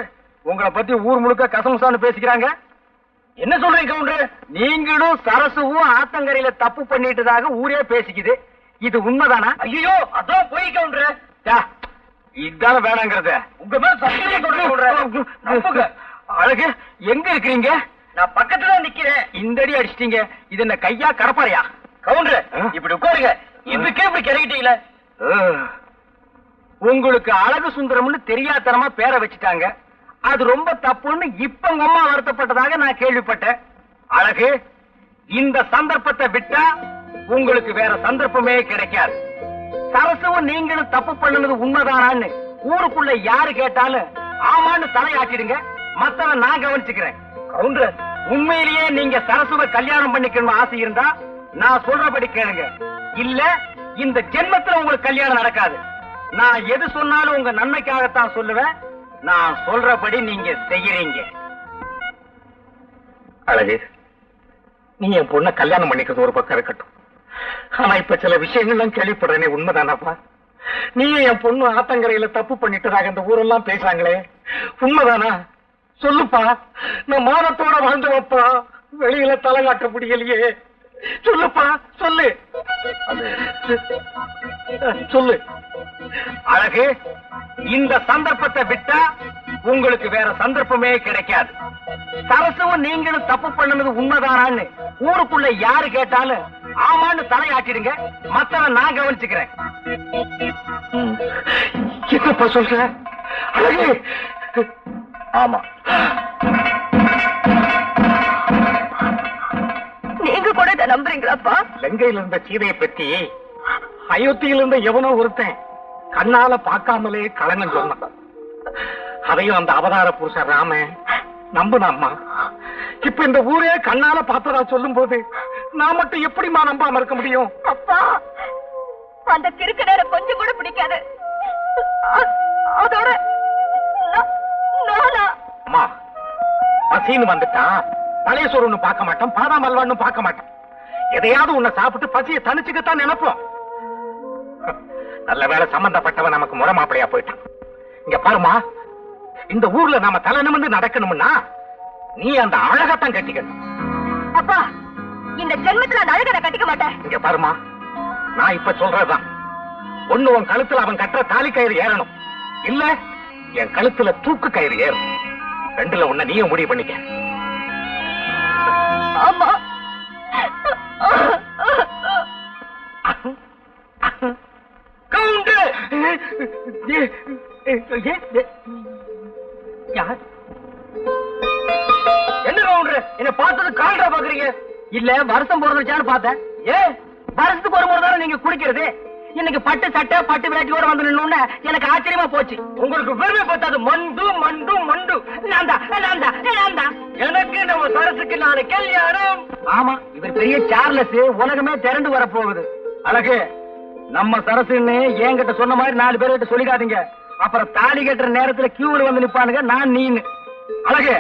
உங்களை பத்தி ஊர் முழுக்க கசமுசான்னு பேசிக்கிறாங்க. என்ன சொல்றீங்க கவுண்டர்? நீங்களும் சரசுவும் ஆத்தங்கரையில தப்பு பண்ணிட்டதாக ஊரே பேசிக்குது. இது உண்மைதானா? ஐயோ, அதான் போய் கவுண்டர். இதான வேணாங்கிறத உங்க மேல சத்தியம் சொல்றேன். அழகு, எங்க இருக்கிறீங்க? நான் பக்கத்துல நிக்கிறேன். இந்த அடி அடிச்சிட்டீங்க. இது என்ன கையா கடப்பாறையா? கவுண்டர், இப்படி உட்காருங்க. இதுக்கே இப்படி கிடைக்கிட்டீங்களே. உங்களுக்கு அழகு சுந்தரம்னு தெரியாதனமா பேரை வச்சுட்டாங்க. அது ரொம்ப தப்புன்னு இப்ப உங்க அம்மா வருத்தப்பட்டதாக நான் கேள்விப்பட்டேன். அழகு, இந்த சந்தர்ப்பத்தை விட்டா உங்களுக்கு வேற சந்தர்ப்பமே கிடைக்காது. சரசுவும் நீங்களும் தப்பு பண்ணுனது உண்மைதானான்னு ஊருக்குள்ள யாரு கேட்டாலும் ஆமான்னு தலையாட்டிடுங்க. மத்தவன் நான் கவனிச்சுக்கிறேன். கவுண்டர், உண்மையிலேயே நீங்க சரசுவை கல்யாணம் பண்ணிக்கணும் ஆசை இருந்தா நான் சொல்றபடி கேளுங்க. இல்ல இந்த ஜென்மத்துல உங்களுக்கு கல்யாணம் நடக்காது. நான் எது சொன்னாலும் உங்க நன்மைக்காகத்தான் சொல்லுவேன். நான் சொல்றபடி நீங்க செய்யறீங்க. அழகு, நீ என் பொண்ணை கல்யாணம் பண்ணிக்கிறது ஒரு பக்கம் இருக்கட்டும். ஆனா இப்ப சில விஷயங்கள்லாம் கேள்விப்படுறேனே, உண்மைதானாப்பா? நீ என் பொண்ணு ஆத்தங்கரையில தப்பு பண்ணிட்டதாக இந்த ஊரெல்லாம் பேசுறாங்களே, உண்மைதானா? சொல்லுப்பா. நான் மானத்தோட வாழ்ந்தவப்பா, வெளியில தலை காட்ட முடியலையே. சொல்லுப்பா, சொல்லு சொல்லு. அழகு, இந்த சந்தர்ப்பத்தை விட்டா உங்களுக்கு வேற சந்தர்ப்பமே கிடைக்காது. சரசுவும் நீங்களும் தப்பு பண்ணுனது உண்மைதானான்னு ஊருக்குள்ள யாரு கேட்டாலும் ஆமான்னு தலையாட்டிடுங்க. மத்தவன் நான் கவனிச்சுக்கிறேன். என்னப்பா சொல்ற? அழகு, ஆமா. நீங்க கூட இதை நம்புறீங்களாப்பா? லங்கையில இருந்த சீதையை பத்தி அயோத்தியில இருந்த எவனோ ஒருத்தன் கண்ணால பார்க்காமலே கலங்கன் சொன்னான். அதையும் அந்த அவதார புருஷன் ராம நம்புனாம்மா. இப்ப இந்த ஊரே கண்ணால பார்த்ததா சொல்லும் போது நான் மட்டும் எப்படிமா நம்பாம இருக்க முடியும்? அப்பா, அந்த கிறுக்கு நேரம் கொஞ்சம் கூட பிடிக்காது. அதோட அம்மா, பசின்னு வந்துட்டா பழைய சோறுன்னு பார்க்க மாட்டோம், பாதாம் அல்வான்னு பார்க்க மாட்டோம். எதையாவது உன்னை சாப்பிட்டு பசியை தனிச்சுக்கத்தான் நினைப்போம். நல்ல வேலை சம்பந்தப்பட்டவன் நமக்கு முறை மாப்பிளையா போயிட்டான். இங்க பாருமா, இந்த ஊர்ல நாம தலை நிமிர்ந்து நடக்கணும்னா நீ அந்த அழகத்தான் கட்டிக்கணும். அப்பா, இந்த ஜென்மத்துல அந்த அழகை கட்டிக்க மாட்டேன். இங்க பாருமா, நான் இப்ப சொல்றதுதான். ஒண்ணு உன் கழுத்துல அவன் கட்டுற தாலி கயிறு ஏறணும், இல்ல என் கழுத்துல தூக்கு கயிறு ஏறும். ரெண்டுல ஒண்ணு நீயும் முடிவு பண்ணிக்க. ஆமா. கவுண்டர், என்ன கவுண்டர், என்ன பார்த்தது கால்ரா பாக்குறீங்க? இல்ல வருஷம் போறதுச்சான்னு பார்த்தேன். வருஷத்துக்கு ஒரு முறை தானே நீங்க குடிக்கிறது. இன்னைக்கு பட்டு சட்டை பட்டு வேட்டியோட வந்து நின்னு எனக்கு ஆச்சரியமா போச்சு. உங்களுக்கு பெருமை பார்த்தது மண்டு மண்டு மண்டு. எனக்கு நம்ம சரசுக்கு நாளை கல்யாணம். ஆமா, இவர் பெரிய சார்லஸ், உலகமே திரண்டு வர போகுது. அழகு, நம்ம சரசுன்னு என்கிட்ட சொன்ன மாதிரி 4 பேர்கிட்ட சொல்லிக்காதீங்க. அப்புறம் தாலி கட்டுற நேரத்துல கியூல வந்து நிப்பானுங்க நான் நீன்னு. அழகு,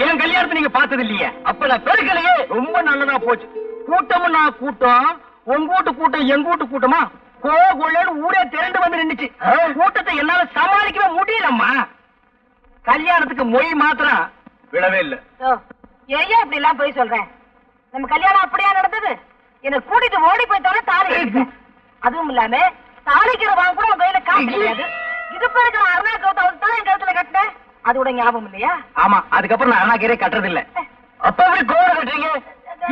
என் கல்யாணத்தை நீங்க பார்த்தது இல்லையே. அப்ப நான் பெருக்கலையே. ரொம்ப நல்லதா போச்சு. கூட்டமும் நான் கூட்டம், உங்கூட்டு கூட்டம் எங்கூட்டு கூட்டமா கோகுள்ளன்னு ஊரே திரண்டு வந்து நின்னுச்சு. கூட்டத்தை என்னால சமாளிக்கவே முடியலம்மா. கல்யாணத்துக்கு மொய் மாத்திரம் விழவே இல்ல. ஏன் இப்படி எல்லாம் போய் சொல்றேன்? நம்ம கல்யாணம் அப்படியா நடந்தது? என்ன கூட்டிட்டு ஓடி போயிட்டோட தாலி கட்டிட்டேன். அதுவும் இல்லாம தாலிக்கிற வாங்க கூட உங்க கையில காசு கிடையாது. இது பிறகு அருணா கௌதம் தான் என் கழுத்துல கட்டினேன். அதோட ஞாபகம் இல்லையா? ஆமா, அதுக்கப்புறம் நான் அண்ணாக்கீரை கட்டுறது இல்ல. அப்ப எப்படி கோவம் கட்டுறீங்க?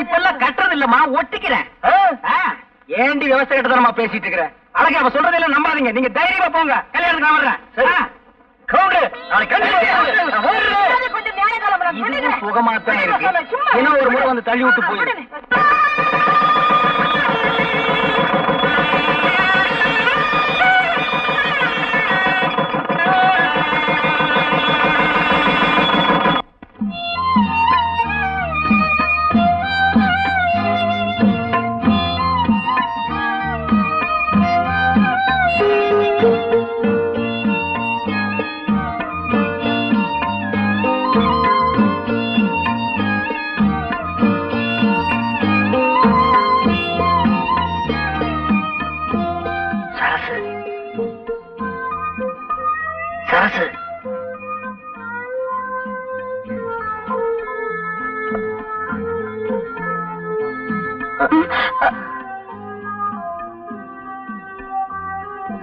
இப்ப எல்லாம் கட்டுறது இல்லம்மா, ஒட்டிக்கிறேன். ஏண்டி விவசாய கிட்ட பேசிட்டு இருக்கிறேன். அழகா அவ சொல்றதெல்லாம் நம்பாதீங்க. நீங்க தைரியமா போங்க, கல்யாணத்துக்கு நான் வர்றேன். சரி கவுண்டர், நாளைக்கு கொஞ்சம் நியாயம் கிளம்புறேன். இது சுகமாத்தான் இருக்கு. இன்னும் ஒரு முறை வந்து தள்ளி விட்டு போயிரு. சரசு,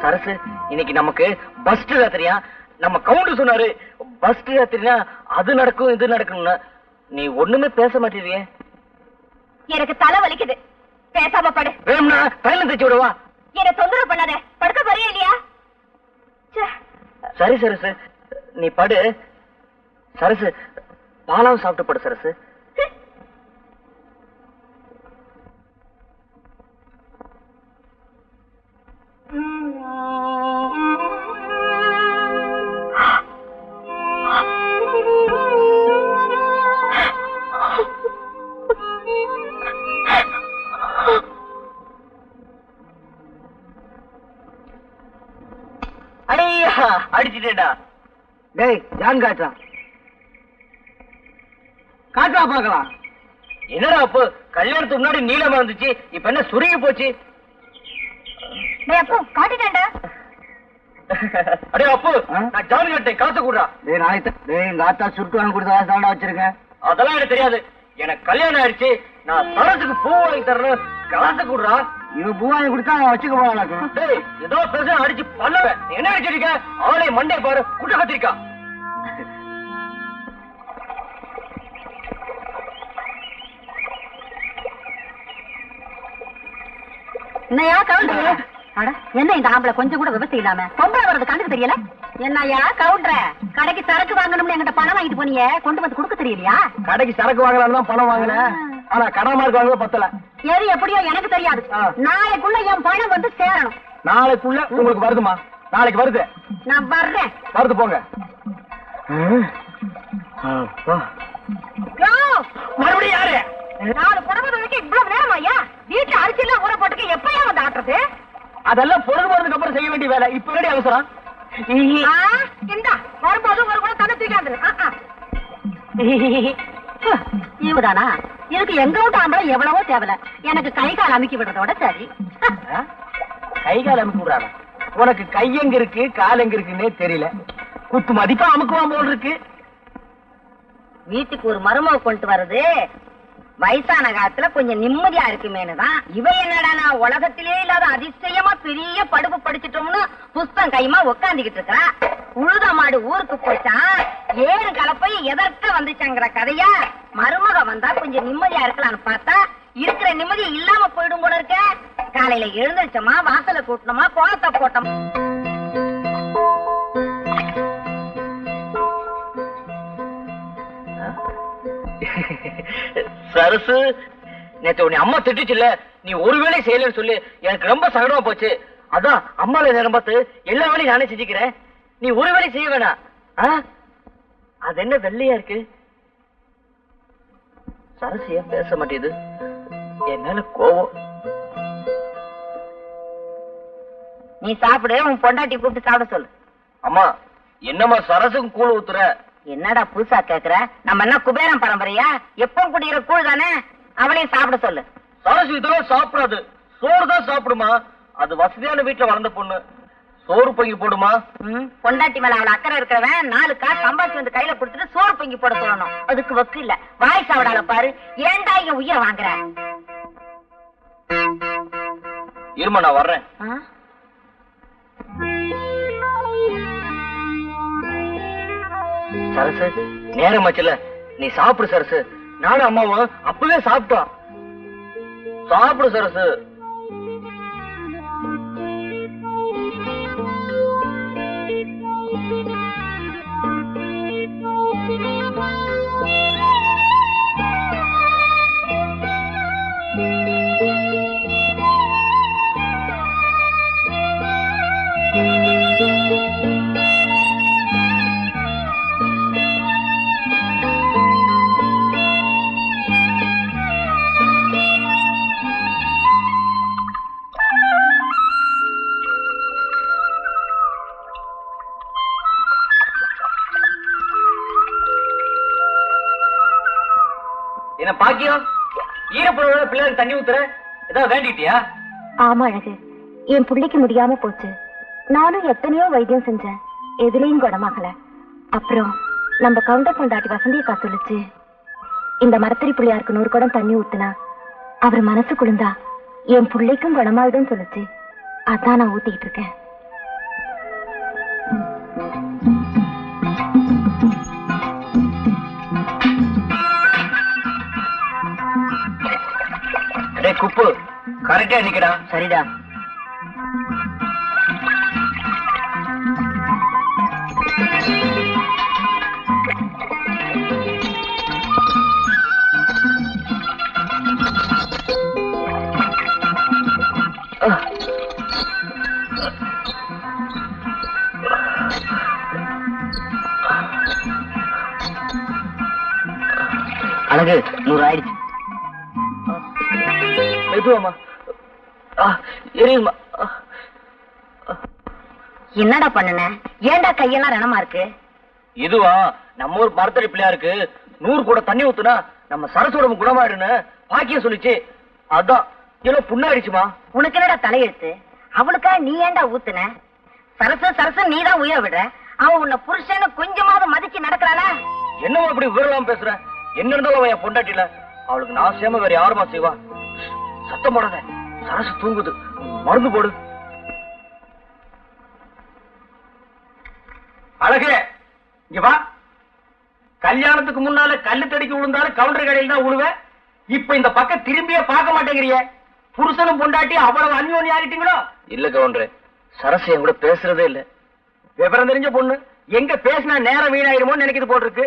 சரசு, இன்னைக்கு நமக்கு பஸ்ட் ராத்திரியா? நம்ம கவுண்டர் சொன்னாரு பஸ்ட் ராத்திரினா அது நடக்கும் இது நடக்கும்னு. நீ ஒண்ணுமே பேச மாட்டேறியே. எனக்கு தலை வலிக்குது, பேசாம படு. வேணும்னா தைலம் தைச்சு விடுவா. என்ன தொந்தரவு பண்ணாத, படுக்க போறியா இல்லையா? சரி சரசு, நீ படு. சரசு, பாலாவும் சாப்பிட்டு படு சரசு. அடையா, அடிச்சுட்டேடா. டேய், ஜான் காட்டுறான். காட்டுறா பாக்கலாம். என்னடா அப்போ கல்யாணத்துக்கு முன்னாடி நீளமா இருந்துச்சு, இப்ப என்ன சுருங்கி போச்சு? அப்போ காட்டிட்டேன்டா. அடே அப்போ, நான் ஜான் கட்டை காசு கூடா. டேய் நாளைக்கு எங்க ஆத்தா சுருட்டு வாங்கி கொடுத்த காசு தாண்டா வச்சிருக்கேன். அதெல்லாம் எனக்கு தெரியாது. எனக்கு கல்யாணம் ஆயிடுச்சு, நான் சரசுக்கு பூ வாங்கி தரணும், காசு கூடுறா. இவன் பூ வாங்கி கொடுத்தா அவன் வச்சுக்க போகலாம். டேய், ஏதோ பேச அடிச்சு பண்ணுவேன். என்ன அடிச்சிருக்க? ஆளே மண்டே பாரு, குட்ட கத்திரிக்கா. என்னையா கவுண்டர்? என்ன இந்த ஆம்பளை கொஞ்சம் கூட விவசாயம் இல்லாம பொம்பளை வர்றது கண்ணுக்கு தெரியல? என்னையா கவுண்டர், கடைக்கு சரக்கு வாங்கணும்னு என்கிட்ட பணம் வாங்கிட்டு போனீங்க, கொண்டு வந்து கொடுக்க தெரியலையா? கடைக்கு சரக்கு வாங்கலாம்னு தான் பணம் வாங்கினேன். ஆனா கடை மார்க் வாங்க பத்தல. எது எப்படியோ எனக்கு தெரியாது. நாளைக்குள்ள என் பணம் வந்து சேரணும். நாளைக்குள்ள உங்களுக்கு வருதுமா? நாளைக்கு வருது. நான் வர்றேன். வருது போங்க. மறுபடியும் யாரு? 4 புடவை துவைக்க இவ்வளவு நேரம் ஐயா? வீட்டுல அரிசி எல்லாம் ஊற போட்டுக்க எப்பயா வந்து ஆட்டுறது? அதெல்லாம் பொழுது போறதுக்கு அப்புறம் செய்ய வேண்டிய வேலை. இப்ப ரெடி அவசரம். இந்தா வரும்போது ஒரு கூட தண்ணி தூக்காந்துரு. இவதானா? இதுக்கு எங்க விட்டு ஆம்பளை எவ்வளவோ தேவல. எனக்கு கை கால் அமுக்கி விடுறதோட சரி. கை கால் அமுக்கி விடுறானா? உனக்கு கை எங்க இருக்கு கால் எங்க இருக்குன்னே தெரியல. குத்து மதிப்பா அமுக்குவான் போல் இருக்கு. வீட்டுக்கு ஒரு மருமக கொண்டு வர்றது வயசான காலத்துல கொஞ்சம் நிம்மதியா இருக்குமேனுதான். இவ என்னடா உலகத்திலே இல்லாத அதிசயமா பெரிய படுப்பு படிச்சிட்டோம்னு புஸ்தம் கைமா உக்காந்துகிட்டு இருக்கா. உழுத மாடு ஊருக்கு போச்சான், ஏறு கலப்பை எதற்க வந்துச்சாங்கிற கதையா. மருமக வந்தா கொஞ்சம் நிம்மதியா இருக்கலாம்னு பார்த்தா இருக்கிற நிம்மதி இல்லாம போயிடும் போல இருக்க. காலையில எழுந்திருச்சோமா, வாசலை கூட்டணுமா, கோலத்தை போட்டோம். சரசு, நேத்து உன்னை அம்மா திட்டுச்சுல்ல, நீ ஒரு வேலை செய்யலன்னு சொல்லி எனக்கு ரொம்ப சங்கடமா போச்சு. அதான் அம்மால நேரம் பார்த்து எல்லா வேலையும் நானே செஞ்சுக்கிறேன். நீ ஒரு வேலை செய்ய வேணாம். அது என்ன வெள்ளையா இருக்கு? சரசு ஏன் பேச மாட்டேது? என் மேல கோவம். நீ சாப்பிடு, உன் பொண்டாட்டி கூப்பிட்டு சாப்பிட சொல்லு. அம்மா, என்னம்மா சரசுக்கும் கூழ் ஊத்துற? என்னடா புதுசா கேக்குற? நம்ம என்ன குபேரம் பரம்பரையா? எப்பவும் குடிக்கிற கூழ் தானே, அவளையும் சாப்பிட சொல்லு. சரசு இதெல்லாம் சாப்பிடாது, சோறு தான் சாப்பிடுமா. அது வசதியான வீட்டுல வளர்ந்த பொண்ணு, சோறு பொங்கி போடுமா. பொண்டாட்டி மேல அவளை அக்கறை இருக்கிறவன் 4 காசு சம்பாதிச்சு வந்து கையில கொடுத்துட்டு சோறு பொங்கி போட சொல்லணும். அதுக்கு வக்கு இல்ல. வாய் சாவிடால பாரு. ஏன்டா இங்க உயிரை வாங்குற? இருமா, நான் வர்றேன். சரசு நேரம் ஆச்சுல, நீ சாப்பிடு சரசு. நானும் அம்மாவும் அப்பவே சாப்பிட்டோம். சாப்பிடு சரசு. என்ன பாக்கியம், ஈரப்பொருளோட பிள்ளைக்கு தண்ணி ஊத்துற, ஏதாவது வேண்டிட்டியா? ஆமா அழகு, என் பிள்ளைக்கு முடியாம போச்சு. நானும் எத்தனையோ வைத்தியம் செஞ்சேன், எதுலயும் குணமாகல. அப்புறம் நம்ம கவுண்டர் கொண்டாட்டி வசந்தியக்கா சொல்லுச்சு, இந்த மரத்தடி பிள்ளையாருக்கு 100 குடம் தண்ணி ஊத்துனா அவர் மனசு குளிர்ந்தா என் பிள்ளைக்கும் குணமாயிடும் சொல்லுச்சு. அதான் நான் ஊத்திக்கிட்டு இருக்கேன். குப்பு கரெக்டா நிக்கடா. சரிடா. அழகு 100 ஆயிடுச்சு. மெதுவாமா, எரியுமா. என்னடா பண்ணுன? ஏன்டா கையெல்லாம் ரணமா இருக்கு? இதுவா, நம்ம ஊர் மரத்தடி பிள்ளையாருக்கு 100 குடம் தண்ணி ஊத்துனா நம்ம சரசோட குணமாயிடுன்னு பாக்கியம் சொல்லிச்சு. அதான் ஏதோ புண்ணாயிடுச்சுமா. உனக்கு என்னடா தலையெழுத்து? அவளுக்கா நீ ஏன்டா ஊத்துன? சரசு சரசு நீதான் உயிரை விடுற. அவன் உன்னை புருஷன்னு கொஞ்சமாவது மதிச்சு நடக்கிறானா? என்னவோ அப்படி விவரலாம் பேசுற? என்ன இருந்தாலும் அவன் என் பொண்டாட்டில. அவளுக்கு நான் சேம வேற யாருமா செய்வா? சத்தம் போடாத, சரசு தூங்குது. மருந்து போடு. அழகு, இங்க வா. கல்யாணத்துக்கு முன்னால கல்லு தடிக்கு விழுந்தாலும் கவுண்டர் கடையில் தான் விழுவேன். இப்ப இந்த பக்கம் திரும்பியே பார்க்க மாட்டேங்கிறிய. புருஷனும் பொண்டாட்டி அவ்வளவு அந்யோன்யம் ஆகிட்டீங்களோ? இல்ல கவுண்டர், சரசு என் கூட பேசுறதே இல்ல. விவரம் தெரிஞ்ச பொண்ணு, எங்க பேசினா நேரம் வீணாயிருமோன்னு நினைக்கிறது போல் இருக்கு.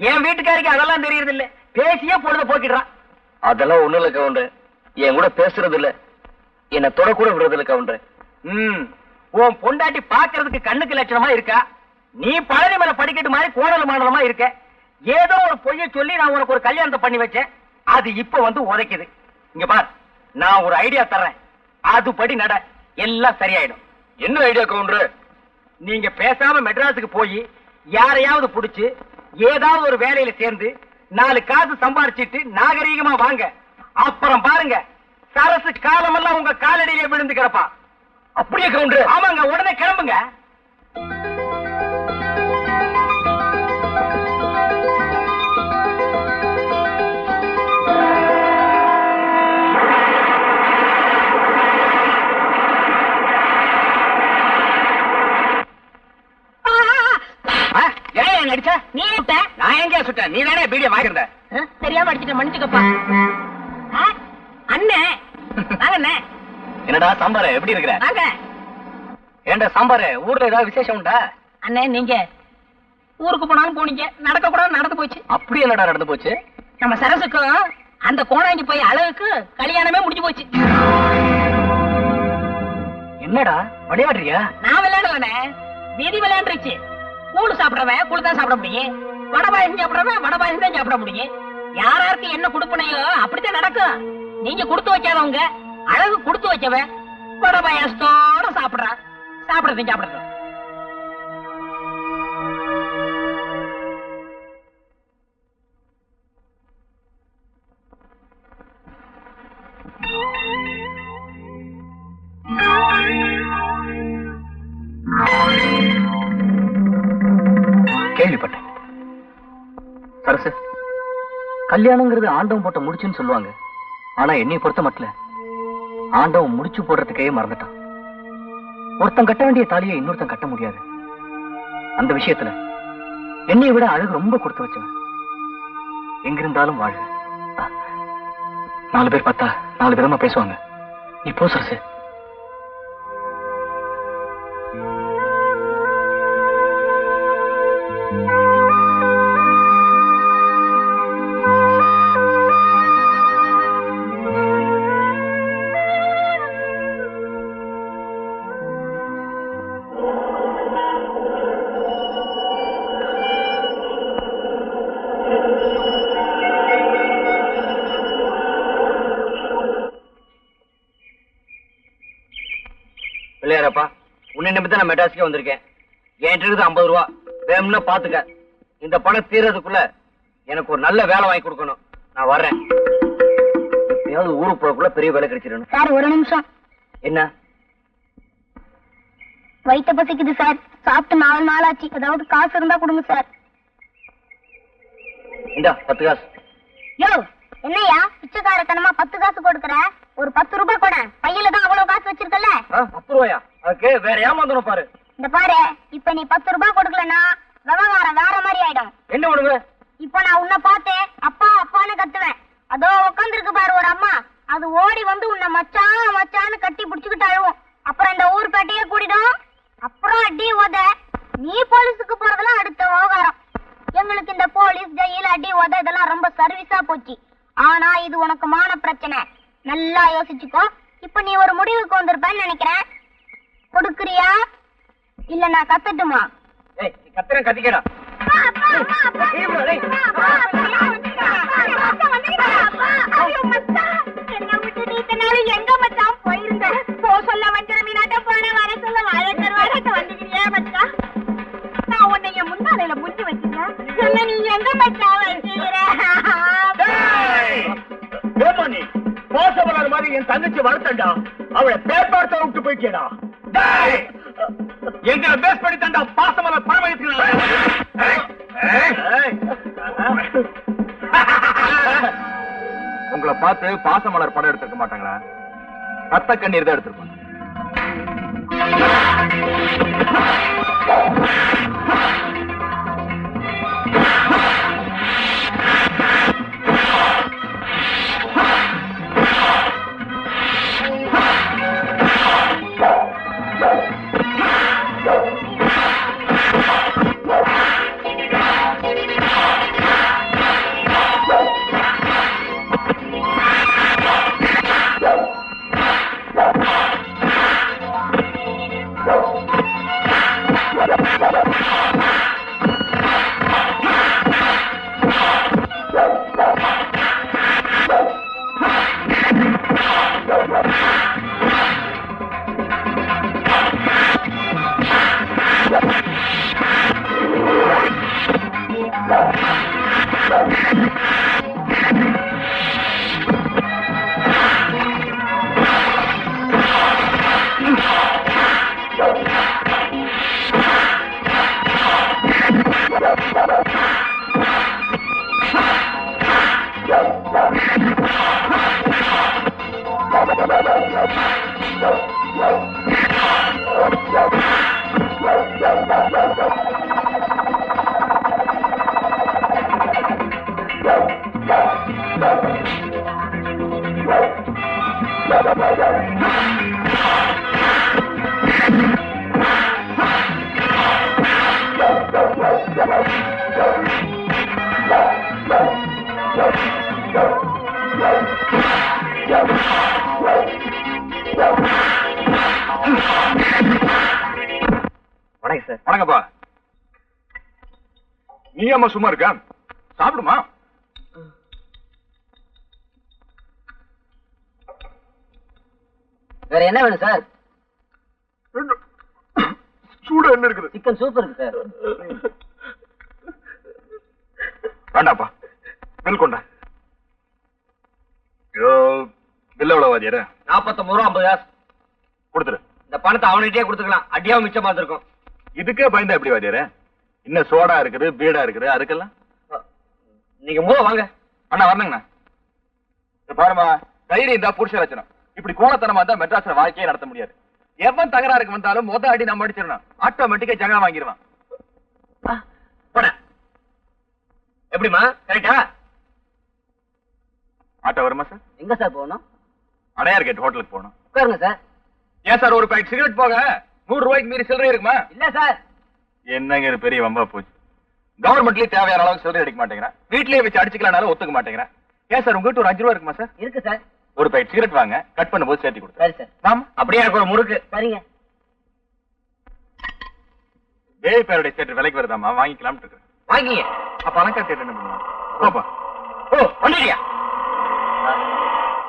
என் வீட்டுக்காரிக்கு அதெல்லாம் தெரியறது இல்ல, பேசியே பொழுத போக்கிடுறான். அதெல்லாம் ஒண்ணு இல்ல கவுண்டர், என் கூட பேசுறது இல்ல, என்ன தொட கூட விடுறது இல்ல கவுண்டர். உன் பொண்டாட்டி பாக்குறதுக்கு கண்ணுக்கு லட்சணமா இருக்கா. நீ பழனி மேல படிக்கட்டு மாதிரி கோணல் மாடலமா இருக்க. ஏதோ ஒரு பொய்ய சொல்லி நான் உனக்கு ஒரு கல்யாணத்தை பண்ணி வச்சேன். அது இப்ப வந்து உதைக்குது. இங்க பார், நான் ஒரு ஐடியா தர்றேன், அதுபடி நட, எல்லாம் சரியாயிடும். என்ன ஐடியா கவுண்டர்? நீங்க பேசாம மெட்ராஸுக்கு போய் யாரையாவது புடிச்சு ஏதாவது ஒரு வேலையில சேர்ந்து 4 காசு சம்பாரிச்சிட்டு நாகரீகமா வாங்க. அப்புறம் பாருங்க, சரசு காலமெல்லாம் உங்க காலடியிலே விழுந்து கிடப்பா. அப்படியே கவுண்டர்? ஆமாங்க, உடனே கிளம்புங்க. அடிச்சா நீ நான் எங்க சுட்டேன்? நீ தானே பீடிய வாங்கிருந்த. தெரியாம அடிச்சுட்ட, மன்னிச்சுக்கப்பா. அண்ணே வாங்க. என்னடா சாம்பார், எப்படி இருக்கிற? வாங்க. ஏண்டா சாம்பார், ஊர்ல ஏதாவது விசேஷம் உண்டா? அண்ணே, நீங்க ஊருக்கு போனாலும் போனீங்க, நடக்க கூட நடந்து போச்சு. அப்படி என்னடா நடந்து போச்சு? நம்ம சரசுக்கும் அந்த கோணாங்கி போய் அழகுக்கு கல்யாணமே முடிஞ்சு போச்சு. என்னடா விளையாடுறியா? நான் விளையாடுவேனே, வீதி விளையாண்டுருச்சு. கூழு சாப்பிடுறவன் கூழு தான் சாப்பிட முடியும், வடை பாயசம் சாப்பிடுறவன் வடை பாயசம் தான் சாப்பிட முடியும். யாராருக்கு என்ன கொடுப்பனையோ அப்படித்தான் நடக்கும். நீங்க கொடுத்து வைக்காதவங்க, அழகு கொடுத்து வைக்கவன் வடை பாயசத்தோட சாப்பிடுறான். சாப்பிடுறதையும் சாப்பிடுறோம். கேள்விப்பட்டேன் சரசு, கல்யாணங்கிறது ஆண்டவன் போட்ட முடிச்சுன்னு சொல்லுவாங்க. ஆனா என்னை பொறுத்த மட்டும் ஆண்டவன் முடிச்சு போடுறதுக்கே மறந்துட்டான். ஒருத்தன் கட்ட வேண்டிய தாலியை இன்னொருத்தன் கட்ட முடியாது. அந்த விஷயத்துல என்னை விட அழகு ரொம்ப கொடுத்து வச்சவன். எங்கிருந்தாலும் வாழ. 4 பேர் பார்த்தா 4 விதமா பேசுவாங்க. நீ போ சரசு. பிள்ளையாரப்பா, உன்னை நம்பித்தான் நான் மெட்ராஸ்க்கே வந்திருக்கேன். என்கிட்ட இருக்குது 50 ரூபா. வேணும்னா பாத்துக்க. இந்த பணம் தீர்றதுக்குள்ள எனக்கு ஒரு நல்ல வேலை வாங்கி கொடுக்கணும். நான் வர்றேன். எப்பயாவது ஊருக்கு போறதுக்குள்ள பெரிய வேலை கிடைச்சிடணும். சார் ஒரு நிமிஷம். என்ன? வயிற்ற பசிக்குது சார். சாப்பிட்டு 4 நாள் ஆச்சு. ஏதாவது காசு இருந்தா கொடுங்க சார். இந்தா 10 காசு. யோ என்னையா பிச்சைக்காரத்தனமா 10 காசு கொடுக்கற? ஒரு 10 ரூபாய் கூட. பையில தான் அவ்வளவு காசு வச்சிருக்கல. 10 ரூபாயா? அதுக்கு வேற ஏமாந்தணும் பாரு. இந்த பாரு, இப்ப நீ 10 ரூபாய் கொடுக்கலன்னா விவகாரம் வேற மாதிரி ஆயிடும். என்ன பண்ணுங்க? இப்ப நான் உன்னை பார்த்து அப்பா அப்பான்னு கத்துவேன். அதோ உட்காந்துருக்கு பாரு ஒரு அம்மா. அது ஓடி வந்து உன்னை மச்சான் மச்சான்னு கட்டி பிடிச்சுக்கிட்டு அழுவும். அப்புறம் இந்த ஊர் பேட்டையே கூடிடும். அப்புறம் அடி உத. நீ போலீஸுக்கு போறதெல்லாம் அடுத்த விவகாரம். எங்களுக்கு இந்த போலீஸ் ஜெயில் அடி உத இதெல்லாம் ரொம்ப சர்வீஸா போச்சு. ஆனா இது உனக்கு மான பிரச்சனை. நல்லா யோசிச்சுக்கோ. இப்ப நீ ஒரு முடிவுக்கு வந்திருப்பேன்னு நினைக்கிறேன். கொடுக்குறியா இல்ல நான் கத்தட்டுமா? ஏய், நீ கத்துறேன் கத்திக்கடா. எங்க மச்சான் போயிருந்த? போ சொல்ல வஞ்சர மீனாட்ட போன வர சொல்ல வாழ வந்துக்கிறியா மச்சான்? நான் உன்னை என் முன்னாலையில முட்டி வச்சுக்கிறேன். என்ன நீ எங்க மச்சான் வச்சுக்கிற? நீ பாசமலர் மாதிரி என் தங்கச்சி வளர்த்தண்டா. அவளை பேப்பார்த்த விட்டு போயிட்டேடா. எங்களை பேஸ் பண்ணி தண்டா பாசமலர் பணம் வைத்துக்கிறாங்க. உங்களை பார்த்து பாசமலர் படம் எடுத்திருக்க மாட்டாங்களா? ரத்த கண்ணீர் தான் எடுத்திருப்பாங்க. வணக்கப்பா. நீ அம்மா சும்மா இருக்க? சாப்பிடுமா? வேற என்ன வேணும் சார்? சூடா என்ன இருக்குது? சிக்கன் சூப் இருக்கு சார். வேண்டாப்பா, பில் கொண்டா. பில் எவ்வளவு வாதியாரு? 49 ரூபா 50 காசு கொடுத்துரு. இந்த பணத்தை அவனுகிட்டே கொடுத்துக்கலாம். அடியாவும் மிச்சமா இருக்கும். இதுக்கே பயந்தா எப்படி வாதியாரு? இன்னும் சோடா இருக்குது, பீடா இருக்குது, அதுக்கெல்லாம் நீங்க மூவ வாங்க. அண்ணா வரணுங்கண்ணா. பாருமா, தைரியம் தான் புருஷ லட்சணம். இப்படி கோலத்தனமா இருந்தா மெட்ராஸ்ல வாழ்க்கையே நடத்த முடியாது. எவன் தகராறுக்கு வந்தாலும் மொத அடி நம்ம அடிச்சிடணும். ஆட்டோமேட்டிக்கா ஜகா வாங்கிடுவான். போட எப்படிமா கரெக்டா? ஆட்டோ வருமா சார்? எங்க சார் போகணும்? அடையார் கேட் ஹோட்டலுக்கு போகணும். உட்காருங்க சார். ஏன் சார் ஒரு பேக்கெட் சிகரெட் போக 100 ரூபாய்க்கு மீறி சில்லறை இருக்குமா? இல்ல சார். என்னங்க இது பெரிய வம்பா போச்சு. கவர்மெண்ட்லயே தேவையான அளவுக்கு சில்லறை அடிக்க மாட்டேங்கிறேன். வீட்லயே வச்சு அடிச்சுக்கலாம்னாலும் ஒத்துக்க மாட்டேங்கிறேன். ஏன் சார் உங்ககிட்ட ஒரு 5 ரூபா இருக்குமா சார்? இருக்கு சார். ஒரு பேக்கெட் சிகரெட் வாங்க, கட் பண்ணும்போது சேர்த்து கொடுத்து. சரி சார். ஆமா, அப்படியே எனக்கு ஒரு முறுக்கு. சரிங்க. தேவி பேருடைய தேட்டர் விலைக்கு வருதாமா, வாங்கிக்கலாம்னு இருக்கேன். வாங்கிங்க. அப்ப அணக்கா தேட்டர் என்ன பண்ணுவாங்க? பாப்பா. ஓ வந்துட்டியா?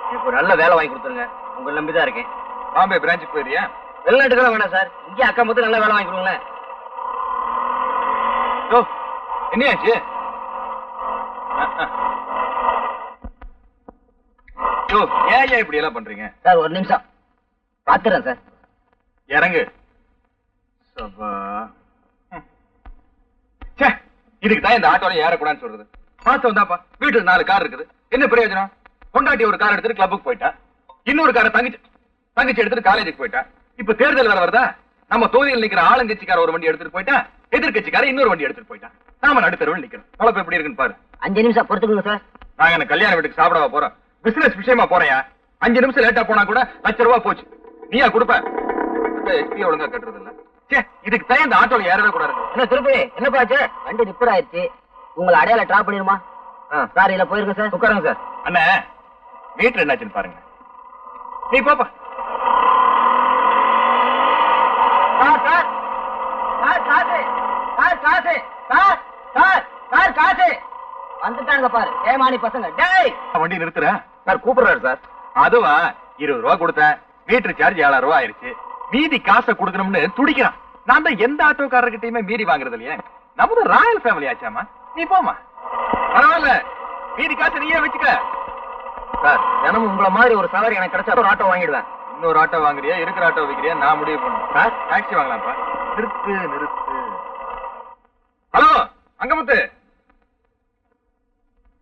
எனக்கு ஒரு நல்ல வேலை வாங்கி கொடுத்துருங்க. உங்களை நம்பிதான் இருக்கேன். பாம்பே பிரான்ச்சுக்கு போயிரியா? வெளிநாட்டுக்கெல்லாம் வேணாம் சார். இங்கே அக்கா மொத்தம் நல்ல வேலை வாங்கி கொடுங்களேன். ஓ என்னையாச்சு? ஏன் இப்படி எல்லாம் பண்றீங்க சார்? ஒரு நிமிஷம் பாத்துறேன் சார். இறங்கு. இதுக்கு தான் இந்த ஆட்டோல ஏறக்கூடாதுன்னு சொல்றது. மாசம் வந்தாப்பா வீட்டுல 4 கார் இருக்குது. என்ன பிரயோஜனம்? பொண்டாட்டி ஒரு கார் எடுத்துட்டு கிளப்புக்கு போயிட்டா, இன்னொரு காரை தங்கச்சி எடுத்துட்டு காலேஜுக்கு போயிட்டா. இப்ப தேர்தல் வேற வருதா? நம்ம தொகுதியில் நிக்கிற ஆளுங்கட்சிக்கார ஒரு வண்டி எடுத்துட்டு போயிட்டா, எதிர்கட்சிக்கார இன்னொரு வண்டி எடுத்துட்டு போயிட்டா. நாம நடுத்தருவில் நிக்கிறோம். பொழப்பு எப்படி இருக்குன்னு பாரு. 5 நிமிஷம் பொறுத்துக்குங்க சார். நாங்க என்ன கல்யாண வீட்டுக்கு சாப்பிடவா போறோம்? பிசினஸ் விஷயமா போறேயா? 5 நிமிஷம் லேட்டா போனா கூட ₹1,00,000 போச்சு. நீயா கொடுப்ப? எஸ்பி ஒழுங்கா கட்டுறது இல்ல. இதுக்கு தான் இந்த ஆட்டோல ஏறவே கூடாது. என்ன திருப்பி என்ன பாச்சு? வண்டி ரிப்பேர் ஆயிடுச்சு. உங்களை அடையாள டிராப் பண்ணிடுமா? சார் இல்ல போயிருங்க சார். உட்காருங்க சார். அண்ணா வீட்டுல என்னாச்சுன்னு பாருங்க. நீ போப்பா. சார் சார் சார் காசு சார் காசு சார் சார் சார் காசு வந்துட்டாங்க பாரு. ஏமானி பசங்க. டேய் வண்டி நிறுத்துற சார் கூப்பிடுறாரு சார். அதுவா 20 ரூபா கொடுத்தேன். மீட்டர் சார்ஜ் 7,000 ரூபா ஆயிருச்சு. மீதி காசை கொடுக்கணும்னு துடிக்கிறான். நான் தான் எந்த ஆட்டோக்காரர்கிட்டயுமே மீறி வாங்குறது இல்லையே. நமது ராயல் ஃபேமிலி ஆச்சாமா. நீ போமா. பரவாயில்ல, மீதி காசை நீயே வச்சுக்க. சார் தினமும் உங்களை மாதிரி ஒரு சவாரி எனக்கு கிடைச்சா ஒரு ஆட்டோ வாங்கிடுவேன். இன்னொரு ஆட்டோ வாங்குறியா, இருக்கிற ஆட்டோ வைக்கிறியா, நான் முடிவு பண்ணுவேன். சார் டாக்ஸி வாங்கலாம்ப்பா. நிறுத்து. ஹலோ அங்கமுத்து,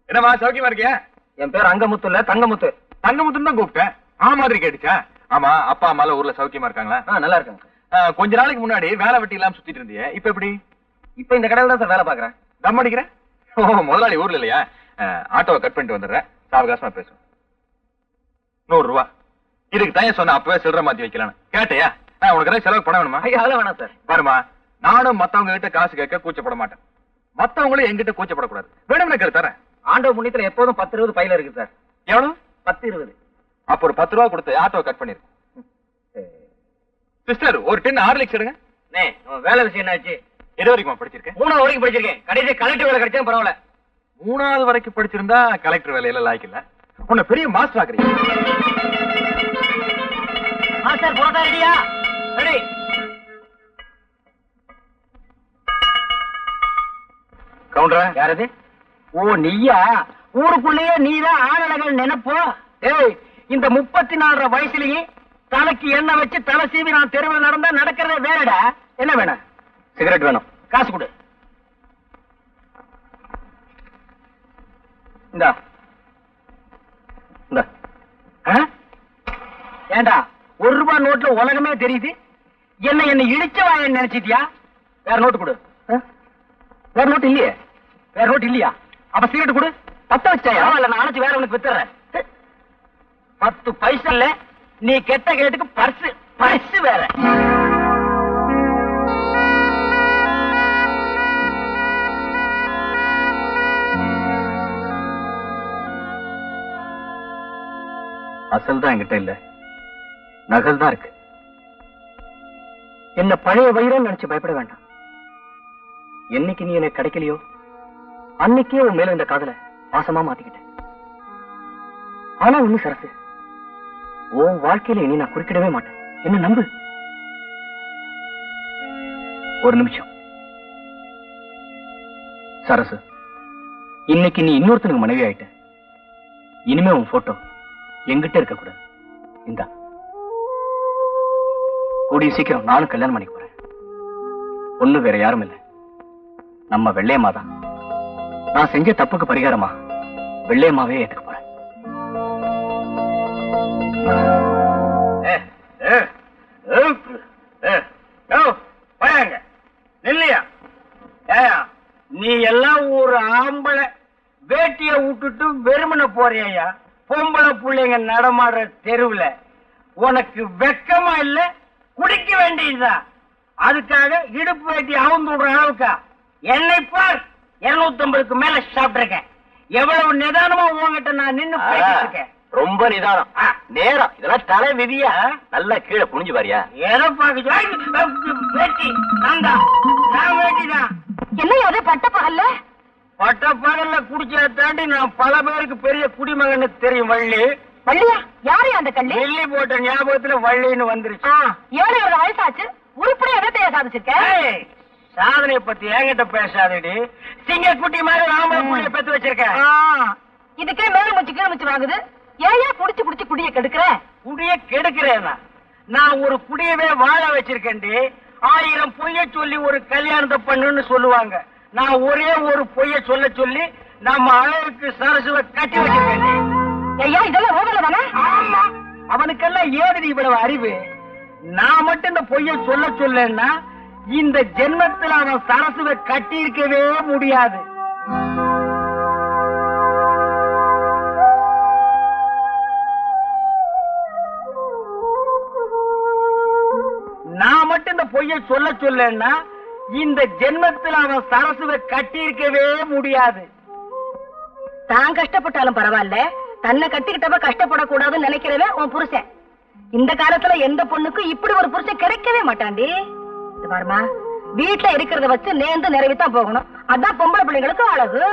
என்னமா சௌக்கியமா இருக்கியா? என் பேர் அங்கமுத்து இல்ல தங்கமுத்து. தங்கமுத்துன்னு தான் கூப்பிட்டேன். மாதிரி கேட்டுச்சா? ஆமா, அப்பா அம்மா ஊர்ல சௌக்கியமா இருக்காங்களா? நல்லா இருக்காங்க. கொஞ்ச நாளைக்கு முன்னாடி வேலை வெட்டி இல்லாம சுத்திட்டு இருந்தியே, இப்ப எப்படி? இப்ப இந்த கடையில தான் சார் வேலை பாக்குறேன். தம் அடிக்கிறேன். ஓ முதலாளி ஊர்ல இல்லையா? ஆட்டோவை கட் பண்ணிட்டு வந்துடுறேன். சாவகாசமா பேசுவோம். 100 ரூபா. இதுக்கு தான் சொன்ன அப்பவே சில்லறை மாத்தி வைக்கலான்னு. கேட்டையா? உனக்கு ஏதாவது செலவு பண்ண வேணுமா? அதெல்லாம் வேணாம் சார். பாருமா, நானும் மத்தவங்க கிட்ட காசு கேட்க கூச்சப்பட மாட்டேன். மத்தவங்களும் எங்கிட்ட கூச்சப்படக்கூடாது. வேணும்னு கேட்டு தரேன். ஆண்டவ புண்ணியத்துல எப்போதும் 10-20 பையில இருக்கு சார். எவ்வளவு? 10-20. அப்ப ஒரு 10 ரூபா கொடுத்து ஆட்டோ கட் பண்ணிரு. சிஸ்டர் ஒரு 10 ஹார்லிக்ஸ் எடுங்க. வேலை விஷயம் என்னாச்சு? எது வரைக்கும் படிச்சிருக்கேன்? 3வது வரைக்கும் படிச்சிருக்கேன். கடைசி கலெக்டர் வேலை கிடைச்சா பரவாயில்ல. 3வது வரைக்கும் படிச்சிருந்தா கலெக்டர் வேலையில லாய்க்கு இல்ல. உன்னை பெரிய மாஸ்டர் ஆக்குறீங்க. மாஸ்டர் போட்டா ரெடியா? ரெடி. கவுண்டரா? யாரது? ஓ நீயா? ஊருக்குள்ளேயே நீதான் ஆனழகன் நினைப்போ? ஏய், இந்த 34 வயசுலயே தலைக்கு எண்ணெய் வச்சு தலை சீவி நான் தெருவில் நடந்தா நடக்கிறதே வேறடா. என்ன வேணும்? சிகரெட் வேணும். காசு கொடு. இந்தா. ஏண்டா 1 ரூபாய் நோட்ல உலகமே தெரியுது. என்ன இடிச்சவா நினைச்சிட்டியா? வேற நோட்டு கொடு. வேற நோட்டு இல்லையே. வேற நோட்டு இல்லையா? அப்ப சிகரெட் கொடு. 10 வச்சாயா? இல்ல நான் அணைச்சு வேற உனக்கு வித்துறேன். 10 பைசா இல்ல. நீ கெட்ட கேட்டுக்கு பர்ஸ் வேற. அசல் தான் என்கிட்ட இல்ல, நகல் தான் இருக்கு. என்ன பழைய வயிறு நினைச்சு பயப்பட வேண்டாம். என்னைக்கு நீ எனக்கு கிடைக்கலையோ அன்னைக்கே உன் மேல இந்த காதல பாசமா மாத்திக்கிட்டேன். ஆனா ஒண்ணு சரசு, உன் வாழ்க்கையில இனி நான் குறுக்கிடவே மாட்டேன். என்ன நம்பு. ஒரு நிமிஷம் சரசு, இன்னைக்கு நீ இன்னொருத்தனுக்கு மனைவி ஆயிட்ட. இனிமே உன் போட்டோ எங்கிட்ட இருக்க கூடாது. இந்தா, கூடிய சீக்கிரம் நானும் கல்யாணம் பண்ணிக்க போறேன். ஒண்ணு வேற யாரும் இல்ல, நம்ம வெள்ளையம்மா தான். நான் செஞ்ச தப்புக்கு பரிகாரமா வெள்ளையம்மாவே ஏத்துக்க போறேன். நில்லையா? நீ எல்லாம் ஒரு ஆம்பளை வேட்டிய விட்டுட்டு வெறுமனை போறியா? பொம்பளை பிள்ளைங்க நடமாடுற தெருவுல உனக்கு வெக்கமா இல்ல? குடிக்க வேண்டியதுதான். அதுக்காக இடுப்பு வேட்டி அவுந்து விடுற அளவுக்கா? என்னை பார், 250க்கு மேல சாப்பிட்டிருக்கேன். எவ்வளவு நிதானமா உங்ககிட்ட நான் நின்னு பேசிட்டு இருக்கேன். ரொம்ப நிதானம், நேரம். இதெல்லாம் தலை விதியா? நல்லா கீழே குனிஞ்சு பாரியா? எதை பாக்க வேட்டி நான் வேட்டிதான். என்ன அது பட்ட பகல்ல? பட்ட பகல்ல குடிச்சா தாண்டி நான் பல பேருக்கு பெரிய குடிமகன்னு தெரியும். வள்ளி வள்ளியா? யாரு அந்த கள்ளி? வெள்ளி போட்ட ஞாபகத்துல வள்ளின்னு வந்துருச்சு. 7 வயசாச்சு, உருப்படியா எதத்தையா சாதிச்சிருக்க? சாதனைய பத்தி என்கிட்ட பேசாதடி. சிங்க குட்டி மாதிரி ராம புள்ளிய பெத்து வச்சிருக்கேன். இதுக்கே மேல முச்சு கீழ் முச்சு வாங்குது. ஏயா குடிச்சு குடிச்சு குடிய கெடுக்கிற? குடிய கெடுக்கிறேனா? நான் ஒரு குடியவே வாழ வச்சிருக்கேன்டி. 1000 பொய்ய சொல்லி ஒரு கல்யாணத்தை பண்ணுன்னு சொல்லுவாங்க. நான் ஒரே ஒரு பொய்ய சொல்ல சொல்லி நம்ம அழகுக்கு சரசுவ கட்டி வச்சிருக்கேன். ஐயா இதெல்லாம் ஓடல தானே? ஆமா, அவனுக்கெல்லாம் ஏதுடி இவ்வளவு அறிவு? நான் மட்டும் இந்த பொய்ய சொல்ல சொல்லன்னா இந்த ஜென்மத்தில் அவன் சரசுவை கட்டி இருக்கவே முடியாது. நான் மட்டும் இந்த பொய்ய சொல்ல சொல்லன்னா இந்த ஜென்மத்தில் அவன் சரசுவை கட்டி இருக்கவே முடியாது. தான் கஷ்டப்பட்டாலும் பரவாயில்ல, தன்னை கட்டிக்கிட்டப்ப கஷ்டப்படக்கூடாதுன்னு நினைக்கிறவன் உன் புருஷன். இந்த காலத்துல எந்த பொண்ணுக்கும் இப்படி ஒரு புருஷன் கிடைக்கவே மாட்டாண்டி. பாருமா, வீட்டுல இருக்கிறத வச்சு நேர்ந்து நிறைவேத்தான் போகணும். அதான் பொம்பளை பிள்ளைங்களுக்கு அழகு.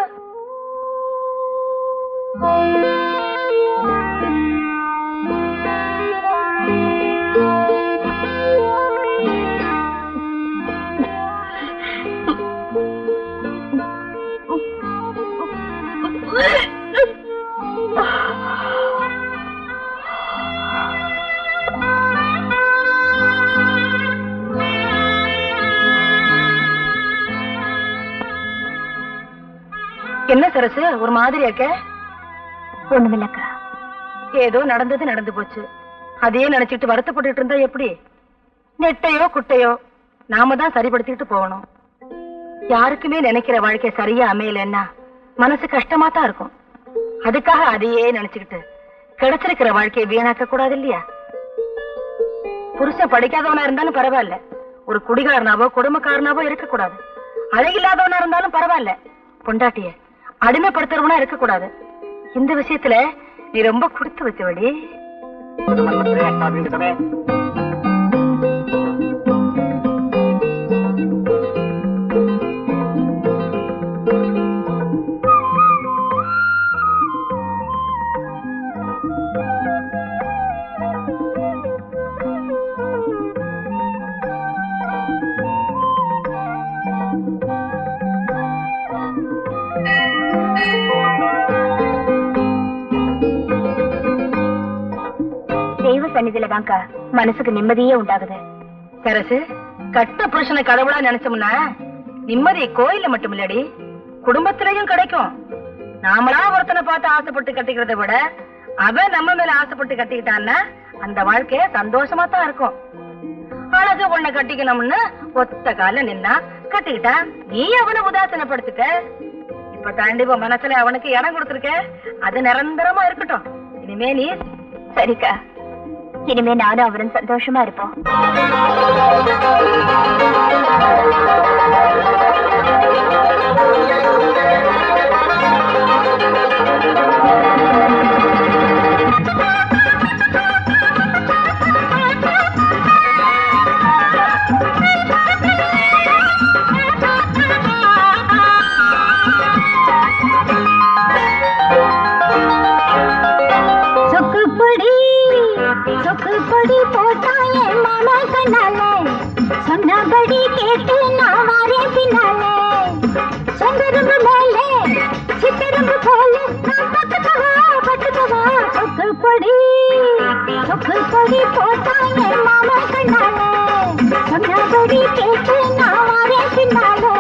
என்ன சரசு ஒரு மாதிரி இருக்க? ஒண்ணுமில்லக்கா. ஏதோ நடந்தது நடந்து போச்சு. அதையே நினைச்சிட்டு வருத்தப்பட்டு இருந்தா எப்படி? நெட்டையோ குட்டையோ நாம தான் சரிப்படுத்திட்டு போகணும். யாருக்குமே நினைக்கிற வாழ்க்கை சரியா அமையலன்னா மனசு கஷ்டமா தான் இருக்கும். அதுக்காக அதையே நினைச்சுக்கிட்டு கிடைச்சிருக்கிற வாழ்க்கையை வீணாக்க கூடாது இல்லையா? புருஷன் படிக்காதவனா இருந்தாலும் பரவாயில்ல, ஒரு குடிகாரனாவோ கொடுமைக்காரனாவோ இருக்க கூடாது. அழகில்லாதவனா இருந்தாலும் பரவாயில்ல, பொண்டாட்டிய அடிமைப்படுத்துறவனா இருக்க கூடாது. இந்த விஷயத்துல நீ ரொம்ப கொடுத்து வச்சவடி. சன்னிதியிலதான்க்கா மனசுக்கு நிம்மதியே உண்டாகுது. சரசு, கட்ட புருஷனை கடவுளா நினைச்சோம்னா நிம்மதி கோயில்ல மட்டும் இல்லடி, குடும்பத்திலையும் கிடைக்கும். நாமளா ஒருத்தனை பார்த்து ஆசைப்பட்டு கட்டிக்கிறத விட அவன் நம்ம மேல ஆசைப்பட்டு கட்டிக்கிட்டான்னா அந்த வாழ்க்கைய சந்தோஷமா தான் இருக்கும். அழகு பொண்ணை கட்டிக்கணும்னு ஒத்த கால நின்னா கட்டிக்கிட்டா நீ அவனை உதாசீனப்படுத்திட்ட. இப்ப தாண்டி மனசுல அவனுக்கு இடம் கொடுத்திருக்க, அது நிரந்தரமா இருக்கட்டும். இனிமே நீ சரிக்கா, இனிமே நானும் அவரும் சந்தோஷமா இருப்போம். சொக்குப்பொடி போட்டாயே மாமா கண்ணாலே, சொன்னபடி கேட்டு நான் வாரேன் பின்னாலே. சொந்தரும்பு மேலே சித்தரும்பு போல நான் பட்டுக்கவா. சொக்குப்பொடி போட்டாயே மாமா கண்ணாலே, சொன்னபடி கேட்டு நான் வாரேன் பின்னாலே.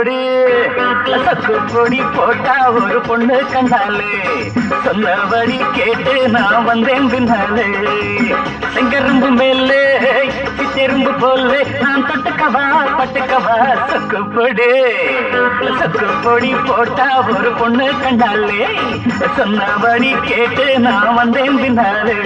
பொடி சொக்கு பொடி போட்டா ஒரு பொண்ணு கண்டாலே சொன்னபடி கேட்டு நான் வந்தேன் பின்னாலே செங்கரும்பு மேலே சித்தெரும்பு போலே நான் தொட்டுக்கவா பட்டுக்கவா சொக்கு பொடி போட்டா ஒரு பொண்ணு கண்டாலே சொன்னபடி கேட்டு நான் வந்தேன் பின்னாலே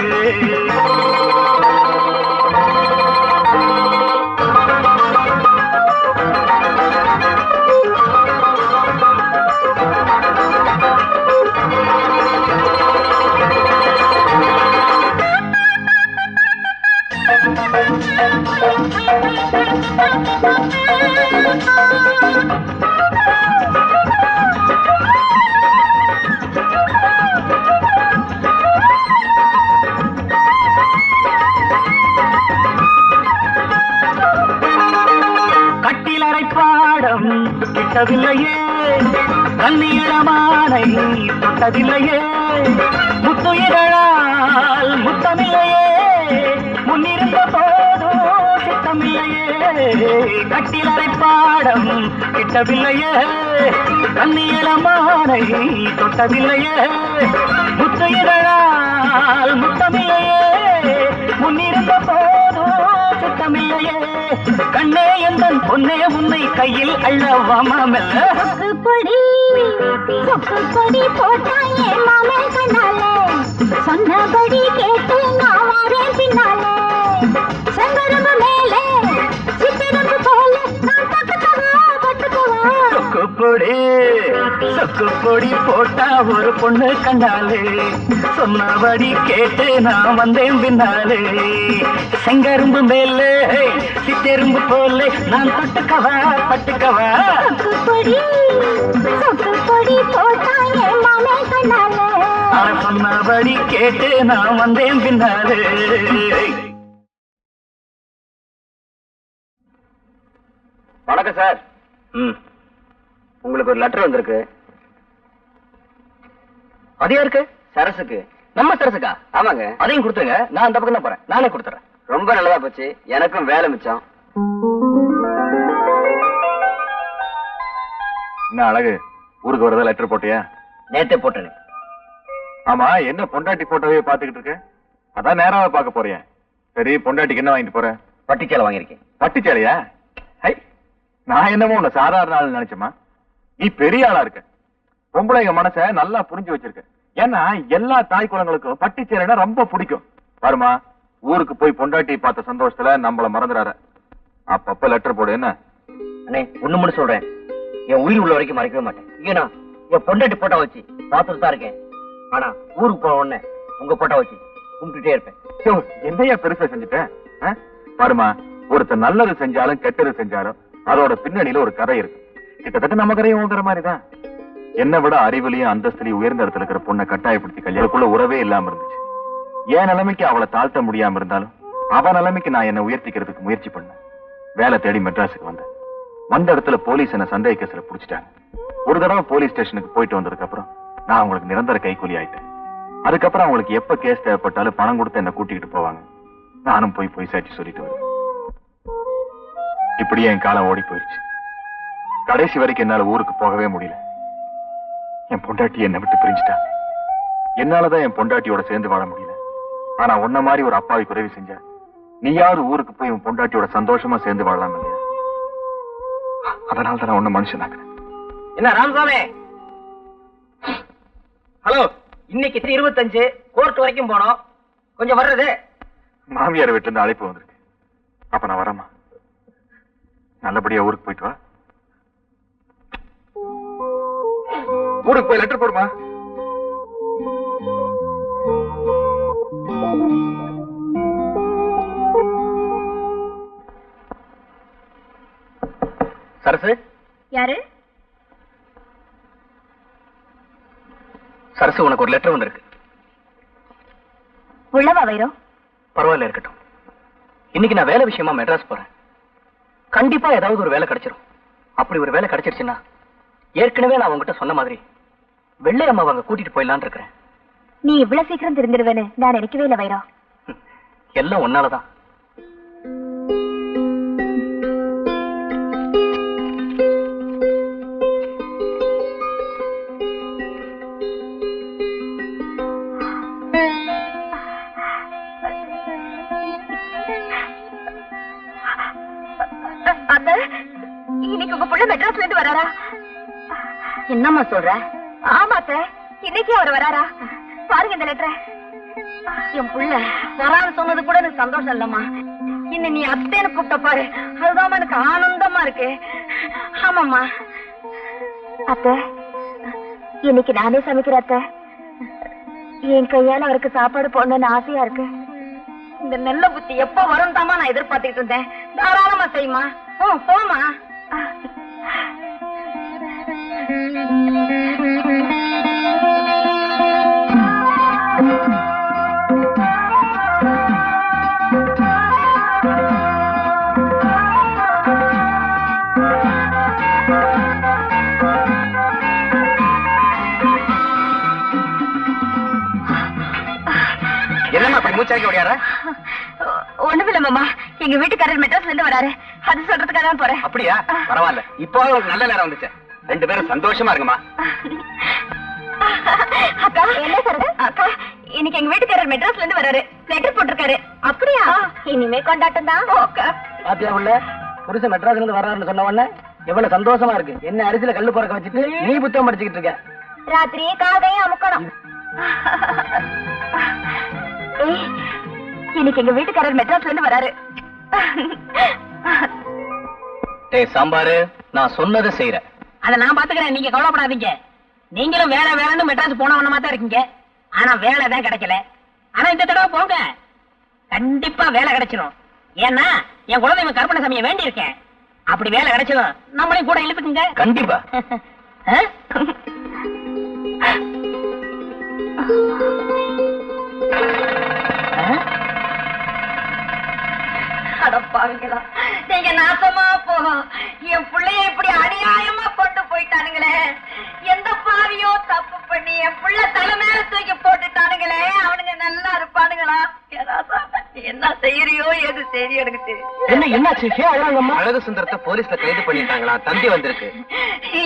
கட்டிலறை பாடம் கிட்டவில்லையே கண்ணீரமானை தொட்டதில்லையே முத்துயிரால் முத்தமில்லையே முன்னிருந்த போதும் சித்தமில்லையே கட்டிலறை பாடம் கிட்டவில்லையே கண்ணீரமானை தொட்டதில்லையே முத்துயிரால் முத்தமில்லையே முன்னிருந்த போதும் சித்தமில்லையே கண்ணே எந்தன் பொன்னே உன்னை கையில் அள்ளவாமல்ல சொக்கு பொடி போட்டாயே மாமே கண்ணாலே சொன்னபடி கேட்டு நான் வரேன் பின்னாலே செங்கரும்பு மேலே சித்திரம்பு போல நான் பட்டுக்கவா சொக்கு பொடி போட்டா ஒரு பொண்ணு கண்டாலே சொன்னபடி கேட்டு நான் வந்தேன் பின்னாலே செங்கரும்பு மேலே சித்தெரும்பு போல நான் தொட்டுக்கவா பட்டுக்கவா சொக்கு பொடி போட்டாயே மாமே கண்ணாலே சொன்னபடி கேட்டு நான் வந்தேன் பின்னாலே வணக்கம் சார். உங்களுக்கு ஒரு லெட்டர் வந்திருக்கு. அது யாருக்கு? சரசுக்கு. நம்ம சரசுக்கா? ஆமாங்க. அதையும் கொடுத்துருங்க, நான் அந்த பக்கம் தான் போறேன். நானே கொடுத்துறேன். ரொம்ப நல்லதா போச்சு, எனக்கும் வேலை மிச்சம். என்ன அழகு, ஊருக்கு வரதா லெட்டர் போட்டியா? நேத்தே போட்டேன். ஆமா, என்ன பொண்டாட்டி போட்டோவே பாத்துக்கிட்டு இருக்க? அதான் நேராவே பார்க்க போறேன். சரி, பொண்டாட்டிக்கு என்ன வாங்கிட்டு போற? பட்டுச்சேலை வாங்கியிருக்கேன். பட்டுச்சேலையா? ஹை, நான் என்னமோ உன்னை சாதாரண ஆள் நினைச்சமா? நீ பெரிய ஆளா இருக்க. பொம்பளைங்க மனச நல்லா புரிஞ்சு வச்சிருக்க. ஏன்னா எல்லா தாய் குலங்களுக்கும் பட்டுச்சேலைனா ரொம்ப பிடிக்கும். வருமா, ஊருக்கு போய் பொண்டாட்டி பார்த்த சந்தோஷத்துல நம்மள மறந்துறாரு. அப்பப்ப லெட்டர் போடு. என்ன அண்ணே, ஒண்ணு மட்டும் சொல்றேன், என் உயிர் உள்ள வரைக்கும் மறைக்கவே மாட்டேன். ஏன்னா என் பொண்டாட்டி போட்டோ வச்சு பார்த்துட்டு தான் இருக்கேன். ஆனா ஊருக்கு போன உடனே உங்க போட்டோ வச்சு கும்பிட்டுட்டே இருப்பேன். என்னையா பெருசா செஞ்சுட்டேன்? வருமா, ஒருத்தர் நல்லது செஞ்சாலும் கெட்டது செஞ்சாலும் அதோட பின்னணியில ஒரு கதை இருக்கு. கிட்டத்தட்ட நம்ம கதையும் ஓங்குற மாதிரிதான். என்னை விட அறிவிலையும் அந்தஸ்திலையும் உயர்ந்த இடத்துல இருக்கிற பொண்ணை கட்டாயப்படுத்தி கல்யாணக்குள்ள உறவே இல்லாம இருந்துச்சு. என் நிலைமைக்கு அவளை தாழ்த்த முடியாம இருந்தாலும் அவ நிலைமைக்கு நான் என்ன உயர்த்திக்கிறதுக்கு முயற்சி பண்ணேன். வேலை தேடி மெட்ராஸுக்கு வந்தேன். வந்த இடத்துல போலீஸ் என்ன சந்தேக கேஸ்ல புடிச்சிட்டாங்க. ஒரு தடவை போலீஸ் ஸ்டேஷனுக்கு போயிட்டு வந்ததுக்கு அப்புறம் நான் அவங்களுக்கு நிரந்தர கைக்கூலி ஆயிட்டேன். அதுக்கப்புறம் அவங்களுக்கு எப்ப கேஸ் தேவைப்பட்டாலும் பணம் கொடுத்து என்ன கூட்டிகிட்டு போவாங்க. நானும் போய் சாட்சி சொல்லிட்டு வருவேன். இப்படியே என் காலம் ஓடி போயிடுச்சு. கடைசி வரைக்கும் என்னால ஊருக்கு போகவே முடியல. என் பொண்டாட்டி என்னை விட்டு பிரிஞ்சுட்டா. என்னாலதான் என் பொண்டாட்டியோட சேர்ந்து வாழ முடியல. ஆனா உன்ன மாதிரி ஒரு அப்பாவிக்கு உதவி செஞ்ச நீயாவது ஊருக்கு போய் உன் பொண்டாட்டியோட சந்தோஷமா சேர்ந்து வாழலாம் இல்லையா? அதனால தான் நான் உன்ன மனுஷனாக்குறேன். என்ன ராமசாமி? ஹலோ, இன்னைக்கு 25 கோர்ட் வரைக்கும் போனோம். கொஞ்சம் வர்றது. மாமியார் வீட்டுல இருந்து அழைப்பு வந்திருக்கு. அப்ப நான் வரமா? நல்லபடியா ஊருக்கு போயிட்டு வா. ஊருக்கு போய் லெட்டர் போடுமா? சரசு? யாரு? சரசு, உனக்கு ஒரு லெட்டர் வந்திருக்கு. உள்ளவா வைரம்? பரவாயில்ல, இருக்கட்டும். இன்னைக்கு நான் வேலை விஷயமா மெட்ராஸ் போறேன். கண்டிப்பா ஏதாவது ஒரு வேலை கிடைச்சிடும். அப்படி ஒரு வேலை கிடைச்சிருச்சுன்னா ஏற்கனவே நான் உங்ககிட்ட சொன்ன மாதிரி வெள்ளை அம்மாவை அங்க கூட்டிட்டு போயிடலான்னு இருக்கிறேன். நீ இவ்வளவு சீக்கிரம் திரும்பிடுவேன்னு நான் நினைக்கவே இல்லை வைரம். எல்லாம் ஒன்னாலதான். என்னம்மா சொல்ற? ஆமாத்த, இன்னைக்கு அவர் வராரா? பாருங்க இந்த லெட்டரை. என் புள்ள வரான்னு சொன்னது கூட எனக்கு சந்தோஷம் இல்லம்மா. இன்னும் நீ அத்தைன்னு கூப்பிட்ட பாரு, அதுதான் எனக்கு ஆனந்தமா இருக்கு. ஆமாம்மா. அத்தை, இன்னைக்கு நானே சமைக்கிறேன் அத்தை. என் கையால அவருக்கு சாப்பாடு போடணும்னு ஆசையா இருக்கு. இந்த நெல்ல புத்தி எப்ப வரும் தாமா நான் எதிர்பார்த்துக்கிட்டு இருந்தேன். தாராளமா செய்யுமா. போமா. என்னம்மா அப்படி மூச்சாக்கி ஓடியாரா? ஒண்ணுமில்ல மாமா, எங்க வீட்டுக்காரர் மெட்ராஸ்ல இருந்து வராரு, அது சொல்றதுக்காக தான் போறேன். அப்படியா? பரவாயில்ல, இப்போ உங்களுக்கு நல்ல நேரம் வந்துச்சு. 2 பேரும் சந்தோஷமா இருக்குமா? அக்கா என்ன சொல்றது? அக்கா இன்னைக்கு எங்க வீட்டுக்காரர் மெட்ராஸ்ல இருந்து வராரு, லெட்டர் போட்டிருக்காரு. அப்படியா? இனிமே கொண்டாட்டம் தான். பாத்தியா உள்ள புருஷன் மெட்ராஸ்ல இருந்து வர்றாருன்னு சொன்ன உடனே எவ்வளவு சந்தோஷமா இருக்கு. என்ன அரிசியில கல்லு பறக்க வச்சுட்டு நீ புத்தகம் படிச்சுக்கிட்டு இருக்க. ராத்திரி காதையும் அமுக்கணும். இன்னைக்கு எங்க வீட்டுக்காரர் மெட்ராஸ்ல இருந்து வராரு. சாம்பாரு, நான் சொன்னதை செய்யறேன். அதை நான் பாத்துக்கிறேன், நீங்க கவலைப்படாதீங்க. நீங்களும் வேலை வேலைன்னு மெட்ராஸ் போனவனமா தான் இருக்கீங்க. ஆனா வேலை தான் கிடைக்கல. ஆனா இந்த தடவை போங்க, கண்டிப்பா வேலை கிடைச்சிடும். ஏன்னா என் குழந்தை கற்பனை சாமியை வேண்டி இருக்கேன். அப்படி வேலை கிடைச்சதும் நம்மளையும் கூட இழுத்துக்குங்க. கண்டிப்பா. அடப்பாவீங்களா, நீங்க நாசமா போகும். என் பிள்ளைய இப்படி அநியாயமா கொண்டு போயிட்டானுங்களே. எந்த பாவியோ தப்பு பண்ணி என் பிள்ளை தலை மேல தூக்கி போட்டுட்டானுங்களே. அவனுங்க நல்லா இருப்பானுங்களா? என்ன செய்யறியோ எது செய்யறியோ எனக்கு தெரியும். என்னாச்சு? அழகு சுந்தரத்தை போலீஸ்ல கைது பண்ணிட்டாங்களா? தந்தி வந்திருக்கு.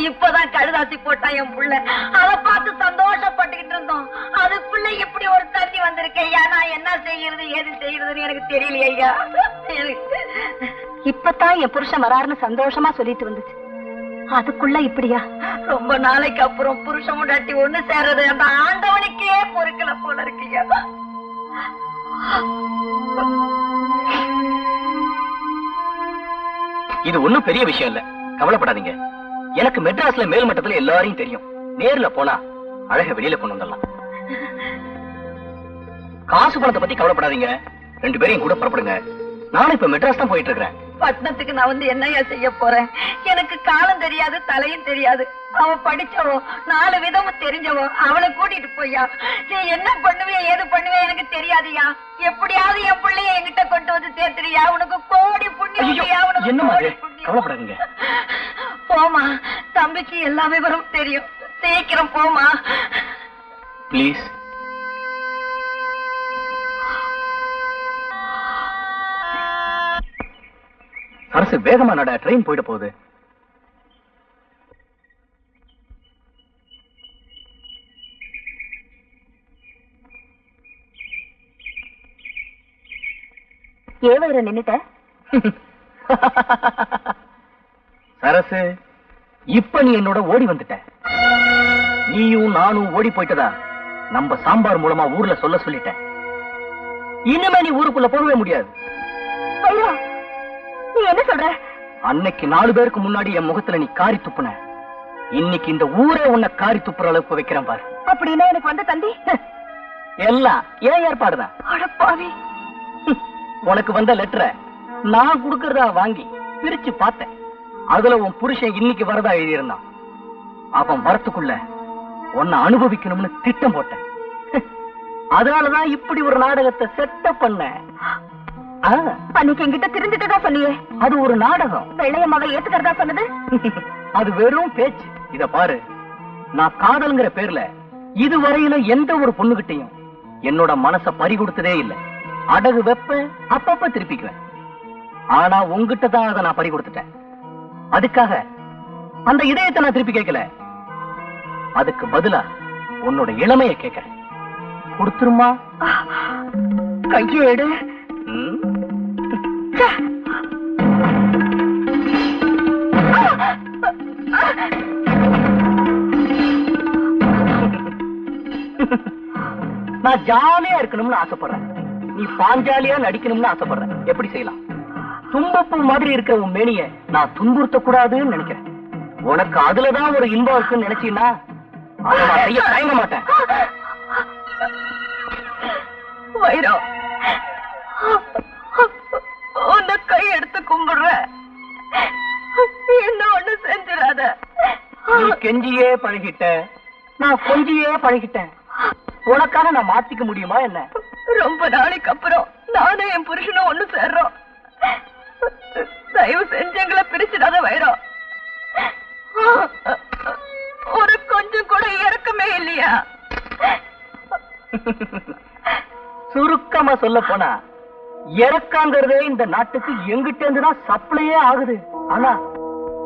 இப்பதான் கழுதாசி போட்டான் என் புள்ள. அதை பார்த்து சந்தோஷப்பட்டுக்கிட்டு இருந்தோம். அதுக்குள்ள இப்படி ஒரு தண்ணி வந்திருக்கேன். நான் என்ன செய்யறது ஏது செய்யறதுன்னு எனக்கு தெரியலையா. இப்பதான் என் புருஷன் வராருன்னு சந்தோஷமா சொல்லிட்டு வந்துச்சு. அதுக்குள்ள இப்படியா? ரொம்ப நாளைக்கு அப்புறம் புருஷன் முன்னாடி ஒண்ணு சேர்றது அந்த ஆண்டவனுக்கே பொறுக்கல போல இருக்கியா. இது ஒண்ணும் பெரிய விஷயம் இல்ல, கவலைப்படாதீங்க. எனக்கு மெட்ராஸ்ல மேல் மட்டத்துல எல்லாரையும் தெரியும். நேர்ல போனா அழக வெளியில கொண்டு வந்துடலாம். காசு பணத்தை பத்தி கவலைப்படாதீங்க. 2 பேரையும் கூட புறப்படுங்க. நானும் இப்ப மெட்ராஸ் தான் போயிட்டு இருக்கிறேன். பட்டணத்துக்கு நான் வந்து என்னையா செய்ய போறேன்? எனக்கு காலம் தெரியாது, தலையும் தெரியாது. அவ படிச்சவோ, 4 விதமும் தெரிஞ்சவோ. அவளை கூட்டிட்டு போய்யா நீ என்ன பண்ணுவிய ஏது பண்ணுவிய எனக்கு தெரியாதியா. எப்படியாவது என் பிள்ளைய என்கிட்ட கொண்டு வந்து சேர்த்துறியா? உனக்கு கோடி புண்ணியம். என்ன கவலைப்படாதீங்க. போமா, தம்பிக்கு எல்லா விவரம் தெரியும். சீக்கிரம் போமா பிளீஸ். அரசு வேகமா நட, ட்ரெயின் போயிட போகுது. ஏவர நின்னுட்ட சரசு, இப்ப நீ என்னோட ஓடி வந்துட்ட. நீயும் நானும் ஓடி போயிட்டதா நம்ம சாம்பார் மூலமா ஊர்ல சொல்லிட்டேன். இனிமே நீ ஊருக்குள்ள போகவே முடியாது. நீ என்ன சொல்ற? அன்னைக்கு 4 பேருக்கு முன்னாடி என் முகத்துல நீ காரி துப்புன. இன்னைக்கு இந்த ஊரே உன்னை காரி துப்புற அளவுக்கு வைக்கிறேன் பாரு. அப்படின்னா எனக்கு வந்த தந்தி எல்லாம் ஏன் ஏற்பாடுதான். அடப்பாவி, உனக்கு வந்த லெட்டரை நான் குடுக்கறதா வாங்கி பிரிச்சு பார்த்தேன். அதுல உன் புருஷன் இன்னைக்கு வரதா எழுதியிருந்தான். அவன் வரத்துக்குள்ள உன்னை அனுபவிக்கணும்னு திட்டம் போட்டேன். அதனாலதான் இப்படி ஒரு நாடகத்தை செட்டப் பண்ண. அன்னைக்கு என்கிட்ட திருந்துட்டுதான் சொன்னியே, அது ஒரு நாடகம். வெள்ளையம்மாவை ஏத்துக்கிறதா சொன்னது அது வெறும் பேச்சு. இத பாரு, நான் காதல்ங்கிற பேர்ல இதுவரையில எந்த ஒரு பொண்ணுகிட்டையும் என்னோட மனச பறி கொடுத்ததே இல்ல. அடகு வெப்ப அப்பப்ப திருப்பிக்குவேன். ஆனா உங்ககிட்ட தான் அதை நான் பறி கொடுத்துட்டேன். அதுக்காக அந்த இதயத்தை நான் திருப்பி கேட்கல. அதுக்கு பதிலா உன்னோட இளமைய கேட்கிறேன். கொடுத்துருமா? கையேடு. நான் ஜாலியா இருக்கணும்னு ஆசைப்படுறேன், நீ பாஞ்சாலியா நடிக்கணும்னு ஆசைப்படுறேன். எப்படி செய்யலாம்? தும்பப்பூ மாதிரி இருக்கிற உன் மேனிய நான் துன்புறுத்த கூடாதுன்னு நினைக்கிறேன். உனக்கு அதுலதான் ஒரு இன்பம் இருக்குன்னு நினைச்சீன்னா அதை நான் செய்ய தயங்க மாட்டேன். வைரம், உன்னை கை எடுத்து கும்பிடுற, என்ன ஒண்ணு செஞ்சிடாத. நீ கெஞ்சியே பழகிட்ட, நான் கொஞ்சியே பழகிட்டேன். உனக்காக நான் மாத்திக்க முடியுமா என்ன? ரொம்ப நாளைக்கு அப்புறம் நானும் என் புருஷனும் ஒண்ணு சேர்றோம். தயவு செஞ்சு எங்களை பிரிச்சிடாத வைரம். ஒரு கொஞ்சம் கூட இறக்கமே இல்லையா? சுருக்கமா சொல்ல போனா இறக்காங்கிறதே இந்த நாட்டுக்கு எங்கிட்ட இருந்துதான் சப்ளையே ஆகுது. ஆனா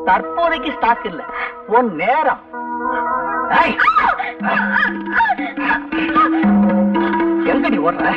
தற்போதைக்கு ஸ்டாக் இல்ல. உன் நேரம் எங்கடி ஓடுற?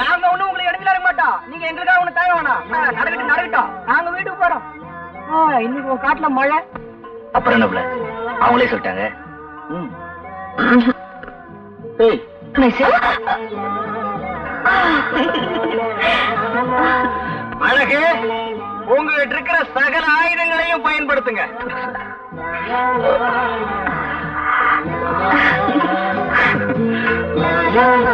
நாங்க ஒண்ணும் உங்களுக்கு இடைஞ்சல இருக்க மாட்டோம். நீங்க எங்களுக்காக ஒண்ணு தேவை வேணாம். நடக்கட்டும். நாங்க வீட்டுக்கு போறோம். இன்னைக்கு உன் காட்டுல மழை. அப்புறம் என்ன பிள்ளை அவங்களே சொல்லிட்டாங்க. அழகு உங்ககிட்ட இருக்கிற சகல ஆயுதங்களையும் பயன்படுத்துங்க. La la